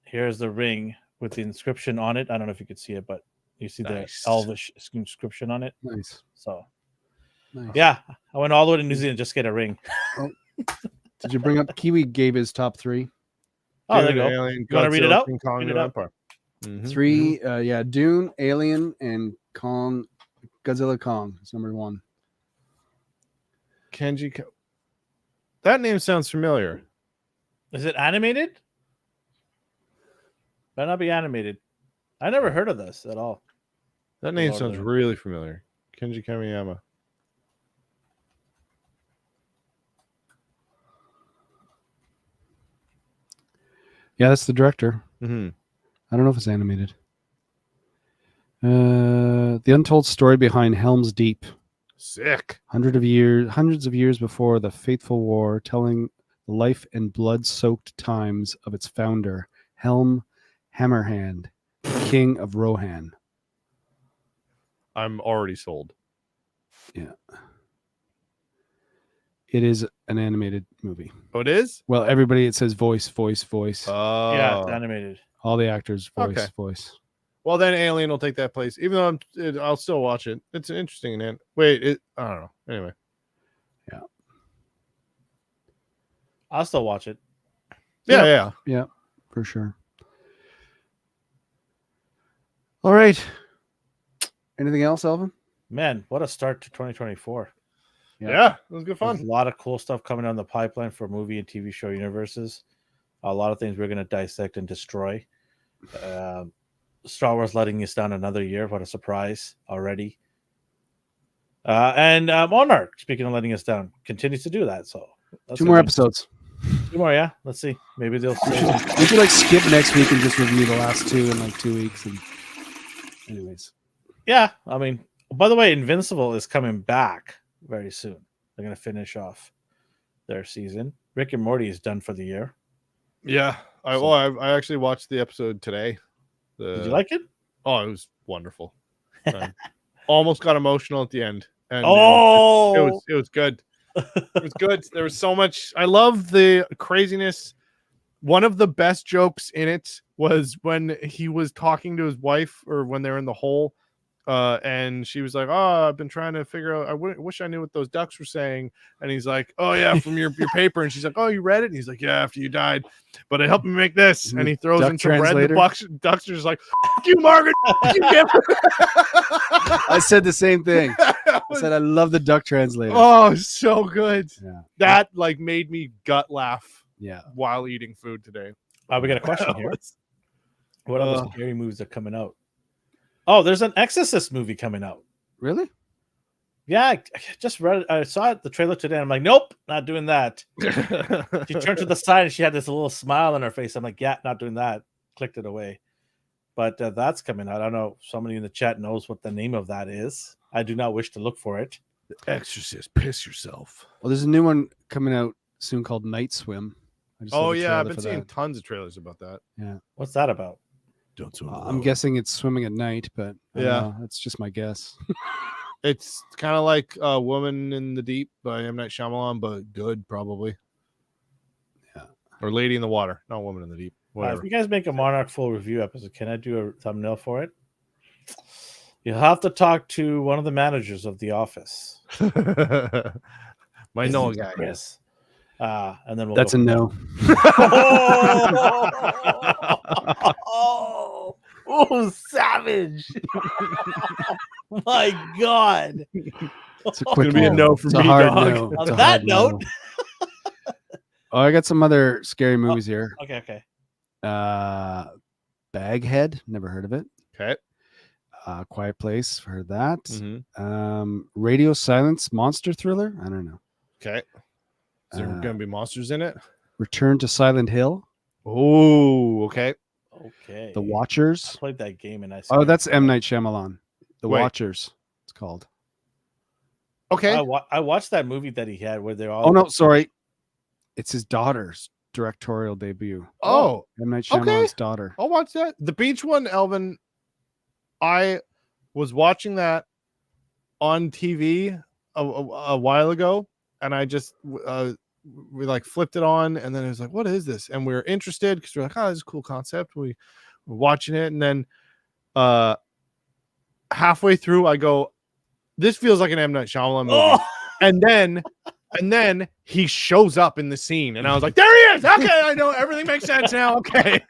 Here's the ring with the inscription on it. I don't know if you could see it, but you see Nice. the Elvish inscription on it. Nice. So, Nice. yeah, I went all the way to New Zealand just to get a ring. Oh. Did you bring up Kiwi gave his top 3? Oh, there you go. Alien, You want to read it Godzilla, out? King Kong, Read and it out. Empire. Mhm. 3, Dune, Alien, and Kong, Godzilla Kong is number 1. Kenji. That name sounds familiar. Is it animated? Better not be animated. I never heard of this at all. That name Lord sounds of- really familiar. Kenji Kamiyama. Yeah, that's the director. Mm-hmm. I don't know if it's animated. The untold story behind Helm's Deep. Sick. Hundreds of years before the fateful war, telling the life and blood-soaked times of its founder, Helm Hammerhand, King of Rohan. I'm already sold. It is an animated movie. Oh, it is? Well, everybody, it says voice. Oh. Yeah, it's animated. All the actors, Okay. voice. Well, then Alien will take that place. Even though I'll still watch it. It's an interesting. Wait, I don't know. Anyway. I'll still watch it. Yeah. Yeah, for sure. All right. Anything else, Elvin? Man, what a start to 2024. Yeah, it was good There's fun. a lot of cool stuff coming down the pipeline for movie and TV show universes. A lot of things we're going to dissect and destroy. Star Wars letting us down another year. What a surprise already. And Monarch, speaking of letting us down, continues to do that. So that's 2 more gonna be- episodes. 2 more, yeah. Let's see. Maybe they'll say We could skip next week and just review the last 2 in 2 weeks. And anyways, yeah. I mean, by the way, Invincible is coming back very soon. They're going to finish off their season. Rick and Morty is done for the year. Yeah. I actually watched the episode today. Did you like it? Oh, it was wonderful. Almost got emotional at the end. And Oh, it was good. It was good. There was so much. I love the craziness. One of the best jokes in it was when he was talking to his wife, or when they're in the hole, and she was like, "Oh, I've been trying to figure out. Wish I knew what those ducks were saying." And he's like, "Oh yeah, from your paper." And she's like, "Oh, you read it?" And he's like, "Yeah, after you died, but it helped me make this." And he throws Duck in some bread. translator? The ducks are just like, "F you, Margaret." F you, Kim." I said the same thing. I said I love the duck translator. Oh, so good. Yeah. That made me gut laugh Yeah. while eating food today. we got a question here. What other scary movies are coming out? Oh, there's an Exorcist movie coming out. Really? Yeah, I just read it. I saw the trailer today. I'm like, nope, not doing that. She turned to the side and she had this little smile on her face. I'm like, yeah, not doing that. Clicked it away. But that's coming out. I don't know if somebody in the chat knows what the name of that is. I do not wish to look for it. Exorcist, piss yourself. Well, there's a new one coming out soon called Night Swim. I just saw Oh the yeah, trailer I've been for seeing that. tons of trailers about that. Yeah. What's that about? Don't swim I'm guessing it's swimming at night, but I don't Yeah. know. That's just my guess. It's kind of like Woman in the Deep by M. Night Shyamalan, but good probably. Yeah. Or Lady in the Water, not Woman in the Deep. If Whatever. you guys make a Monarch full review episode, can I do a thumbnail for it? You'll have to talk to one of the managers of the office. My Noah guy. Yes. And then we'll That's go a no. oh, savage. My God. It's a quick Gonna be a no for It's me, a hard dog. no. On It's a that hard no. note. Oh, I got some other scary movies here. Okay. Baghead, never heard of it. Okay. Quiet Place, heard that. Mm-hmm. Radio Silence, monster thriller. I don't know. Okay. Is there going to be monsters in it? Return to Silent Hill. Oh, okay. Okay. The I Watchers. played that game and I. Oh, that's M. Night Shyamalan. The Wait. Watchers. It's called. Okay. I watched that movie that he had where they're all. Oh no, sorry. It's his daughter's directorial debut. Oh, M. Night okay. Shyamalan's daughter. I'll watch that. The beach one, Elvin. I was watching that on TV a while ago, and I just we like flipped it on, and then it was like, "What is this?" And we were interested because we're like, "Oh, this is a cool concept." We were watching it, and then halfway through, I go, "This feels like an M. Night Shyamalan movie," Oh! and then he shows up in the scene, and I was like, "There he is!" Okay, I know everything makes sense now. Okay.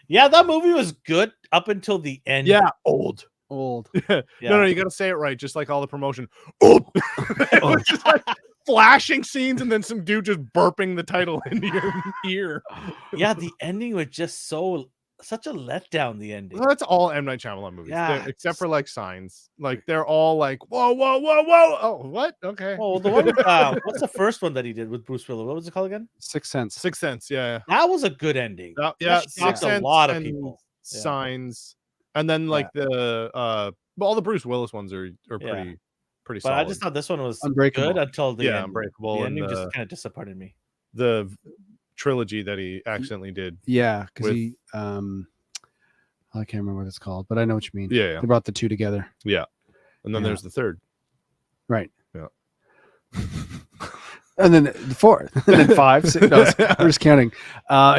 Yeah, that movie was good up until the end. Yeah, old. Yeah. No, you gotta say it right, just like all the promotion. Old. Just like flashing scenes and then some dude just burping the title into your ear. Yeah, the ending was just such a letdown. The ending. Well, that's all M. Night Shyamalan movies. Yeah. Except for like Signs. Like they're all like, whoa, whoa, whoa, whoa. Oh, what? Okay. Oh, the one. What's the first one that he did with Bruce Willis? What was it called again? Sixth Sense. Sixth Sense, yeah. That was a good ending. Yeah, That Sixth shocked Sense a lot of and people. Yeah. Signs. And then like the all the Bruce Willis ones are Yeah. pretty But solid. I just thought this one was Unbreakable. good until the end. Unbreakable The and ending just kind of disappointed me. the trilogy that he accidentally did. Yeah, because With- he I can't remember what it's called, but I know what you mean. Yeah. They brought the two together. Yeah. And then Yeah. there's the third. Right. Yeah. And then the fourth, and then five, six. No, we're just counting.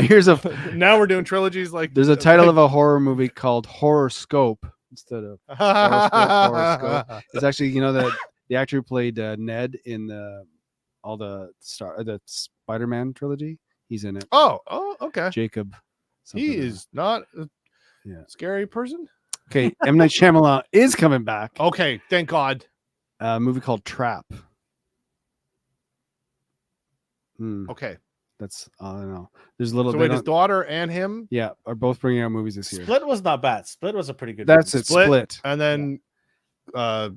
Here's a. Now we're doing trilogies like There's a title of a horror movie called Horoscope instead of. Horoscope. It's actually, that the actor who played Ned in the Spider-Man trilogy. He's in it. Oh, okay. Jacob. He something. is not a Yeah. scary person. Okay. M. Night Shyamalan is coming back. Okay, thank God. A movie called Trap. Okay. That's I don't know. There's a little. So they wait, his don't- daughter and him, yeah, are both bringing out movies this year. Split was not bad. Split was a pretty good. That's movie. it. Split. and then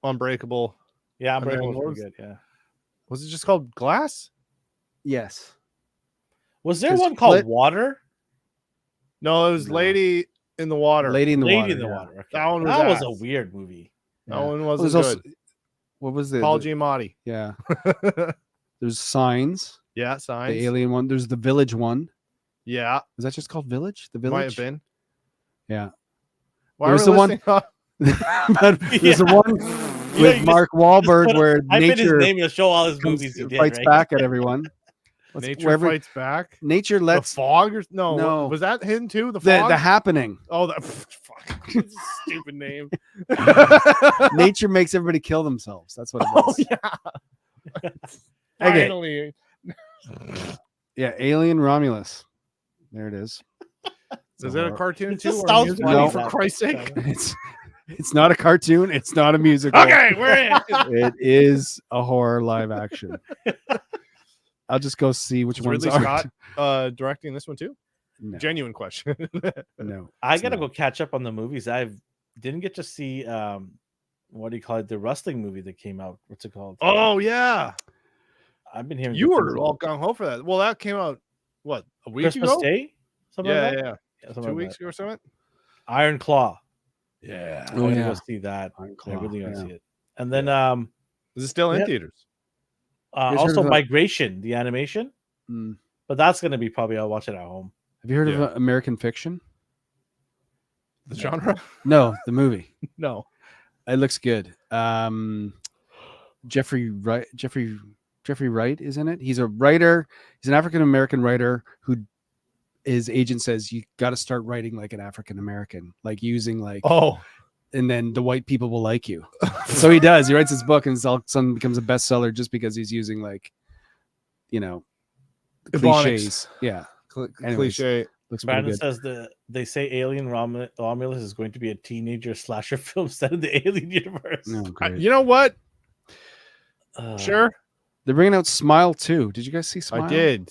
Unbreakable. Yeah, And then Unbreakable what was pretty good. Yeah. Was it just called Glass? Yes. Was there 'Cause one called Split- Water? No, it was No. Lady in the Water. Lady in the Lady Water. in the yeah. Water. Okay. That one was That was ass. a weird movie. That Yeah. one Well, wasn't there's good. also- what was it? Paul Giamatti. Yeah. There's Signs. Yeah, Signs. The Alien one. There's the Village one. Yeah, Is that just called Village? The might Village. have been. Yeah. Why There's are the we one- listing off- But there's the one You with just- Mark Wahlberg where I put his nature name to show all his comes, movies he did, fights right? back at everyone. Nature wherever- Fights Back. Nature The lets Fog or no? No. Was that him too? The the Fog. happening. Oh, that fuck. It's a stupid name. Nature makes everybody kill themselves. That's what it Oh was. yeah. Okay. Finally. Yeah, Alien Romulus. There it is. Is it a cartoon It too? just or a sounds musical, funny, for that- Christ's sake? It's not a cartoon. It's not a musical. Okay, we're in. It is a horror live action. I'll just go see which Is ones Ridley are. Scott directing this one too? No, Genuine question. no. I it's gotta not. go catch up on the movies. I didn't get to see what do you call it? The wrestling movie that came out. What's it called? Oh yeah, I've been hearing you good were things all about gung ho for that. Well, that came out what, a week Christmas ago? Day. Something Yeah, like yeah, that? yeah. Yeah, something 2 like weeks that. ago or something. Iron Claw. Yeah. I'm Oh, gonna yeah. go see that. Iron I Claw, really want to yeah. see it. And then Is it still in Yeah. theaters? guys heard also of that? Migration, the animation. Mm. But that's gonna be probably I'll watch it at home. Have you heard Yeah. of American Fiction? The No. genre? No, the movie. No. It looks good. Jeffrey Wright is in it. He's a writer. He's an African American writer who his agent says you got to start writing like an African American, like using like, Oh, and then the white people will like you. So he does. He writes his book, and all of a sudden becomes a bestseller just because he's using like, Ebonics. cliches. Yeah, Anyways. Cliche. looks pretty Brandon good. says they say Alien Romulus is going to be a teenager slasher film set in the Alien universe. Oh, great. You know what? Uh, Sure. They're bringing out Smile too. Did you guys see Smile? I did.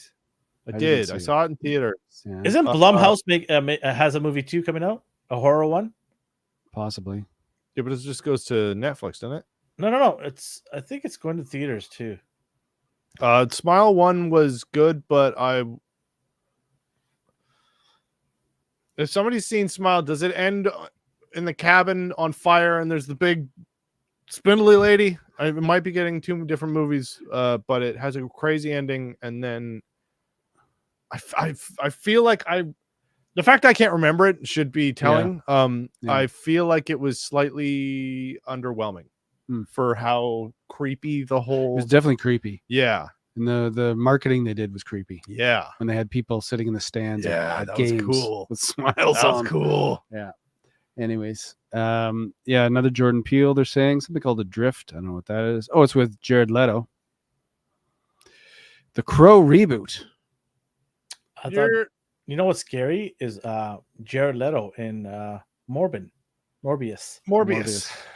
I I didn't did. I see saw it in theater. Yeah, Isn't Blumhouse has a movie too coming out? A horror one? possibly. Yeah, but it just goes to Netflix, doesn't it? No. I think it's going to theaters too. Smile 1 was good, but if somebody's seen Smile, does it end in the cabin on fire and there's the big spindly lady? I might be getting two different movies, but it has a crazy ending, and then I feel like the fact I can't remember it should be telling. Yeah. I feel like it was slightly underwhelming for how creepy the It whole. was definitely creepy. Yeah, And the marketing they did was creepy. yeah, When they had people sitting in the stands at that was games cool. with smiles That was on. cool. Yeah. Anyways, yeah, another Jordan Peele. They're saying something called Adrift. I don't know what that is. Oh, it's with Jared Leto. The Crow reboot. I thought, you know what's scary is Jared Leto in Morbius.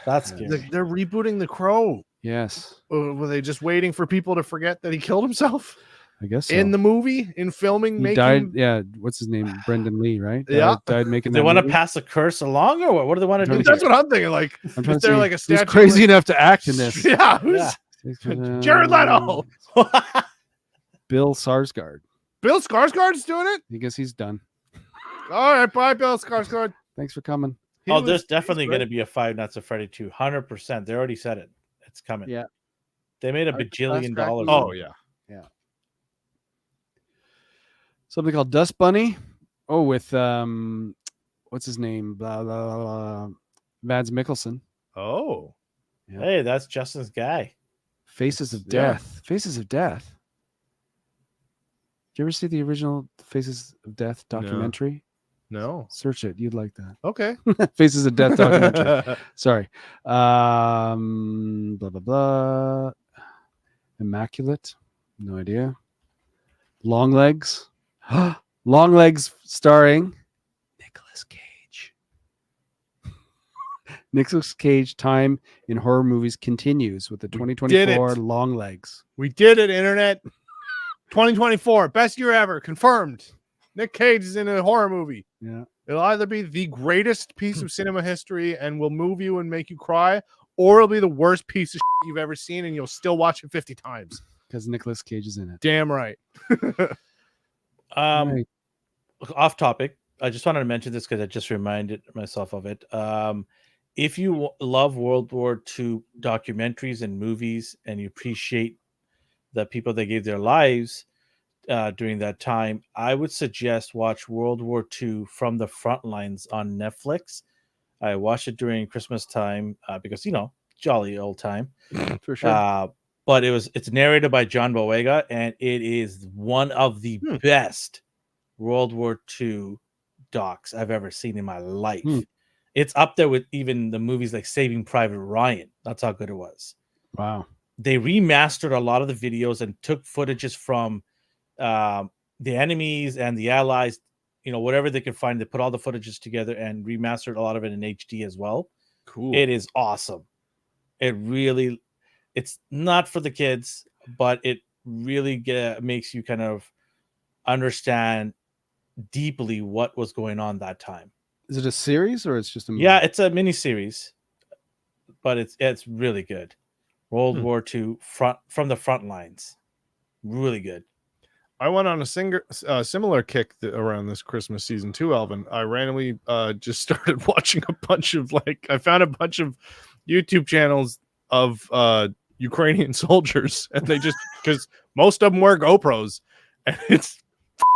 That's scary. They're rebooting The Crow. Yes. Were they just waiting for people to forget that he killed himself I guess so. in the movie, in filming? He died. Yeah. What's his name? Brendan Lee, right? Yeah. Died making They that want to movie. pass a curse along, or what? What do they want to do? That's what I'm thinking. Like, I'm trying is to there see like a statue? who's crazy enough to act in this? Yeah, who's Jared Leto? Bill Skarsgård. Bill Skarsgård's doing it. I guess he's done. All right, bye, Bill Skarsgård. Thanks for coming. There's definitely going to be a Five Nights at Freddy 2, 100%. They already said it. It's coming. Yeah. They made Fast $1 track bajillion. Oh yeah. Something called Dust Bunny. Oh, with what's his name? Blah blah blah. blah. Mads Mikkelsen. Oh. Yeah. Hey, that's Justin's guy. Faces of Yeah. Death. Faces of Death. Did you ever see the original Faces of Death documentary? No. Search it. You'd like that. Okay. Faces of Death documentary. Sorry. Blah blah blah. Immaculate. No idea. Long Legs. Long Legs starring Nicolas Cage. Nicolas Cage time in horror movies continues with the 2024 Long Legs. We did it, internet. 2024, best year ever, confirmed. Nick Cage is in a horror movie. Yeah. It'll either be the greatest piece of cinema history and will move you and make you cry, or it'll be the worst piece of shit you've ever seen and you'll still watch it 50 times. Because Nicolas Cage is in it. Damn right. Right. Off topic. I just wanted to mention this because I just reminded myself of it. If you love World War II documentaries and movies and you appreciate the people that gave their lives during that time, I would suggest watch World War II from the front lines on Netflix. I watched it during Christmas time because, jolly old time. For sure. But it's narrated by John Boyega, and it is one of the best World War II docs I've ever seen in my life. It's up there with even the movies like Saving Private Ryan. That's how good it was. Wow. They remastered a lot of the videos and took footages from the enemies and the allies, whatever they could find. They put all the footages together and remastered a lot of it in HD as well. Cool. It is awesome. It's not for the kids, but it really makes you kind of understand deeply what was going on that time. Is it a series or it's just a movie? Yeah, it's a mini series, but it's really good. World War II from the front lines, really good. I went on a similar kick around this Christmas season too, Alvin. I randomly just started watching I found a bunch of YouTube channels of Ukrainian soldiers, and they just, because most of them wear GoPros, and it's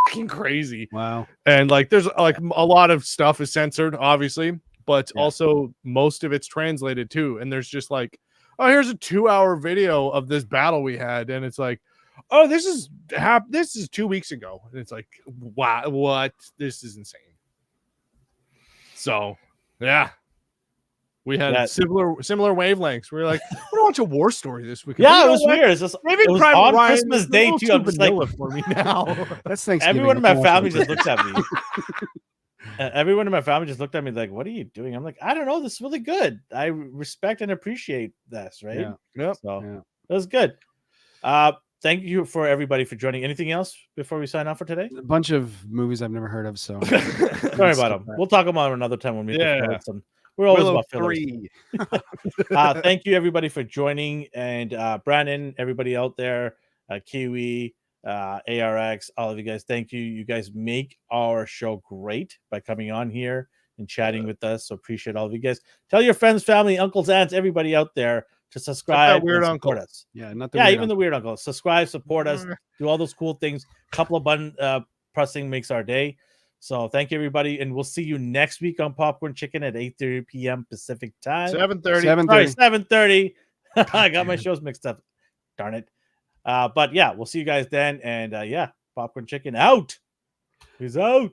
fucking crazy. Wow. And there's a lot of stuff is censored, obviously, but also most of it's translated too. And there's just oh, here's a 2-hour video of this battle we had, and it's oh, this is 2 weeks ago, and it's wow, what? This is insane. So, yeah. We had similar wavelengths. We were like, we're gonna watch a war story this weekend. Yeah, it was weird. It's just maybe it was Private on Ryan Christmas Day too. I'm just for me now. That's Thanksgiving. Everyone in my family just looks at me. Everyone in my family just looked at me like, "What are you doing?" I'm like, "I don't know. This is really good. I respect and appreciate this." Right? Yeah. Yep. So it was good. Thank you for everybody for joining. Anything else before we sign off for today? A bunch of movies I've never heard of, so Sorry about them. We'll talk about them another time when we get some. We're always Willow about fillers. Thank you everybody for joining, and Brandon, everybody out there. Kiwi, ARX, all of you guys. Thank you. You guys make our show great by coming on here and chatting with us. So appreciate all of you guys. Tell your friends, family, uncles, aunts, everybody out there to subscribe weird and support uncle. us. Yeah, not the Yeah, weird even uncle. the weird uncle. Subscribe, support us, do all those cool things. Couple of button pressing makes our day. So thank you, everybody, and we'll see you next week on Popcorn Chicken at 8:30 p.m. Pacific time. 7:30. 7:30. Sorry, 7:30. I got damn my it. shows mixed up. Darn it. But yeah, we'll see you guys then. And yeah, Popcorn Chicken out. He's out.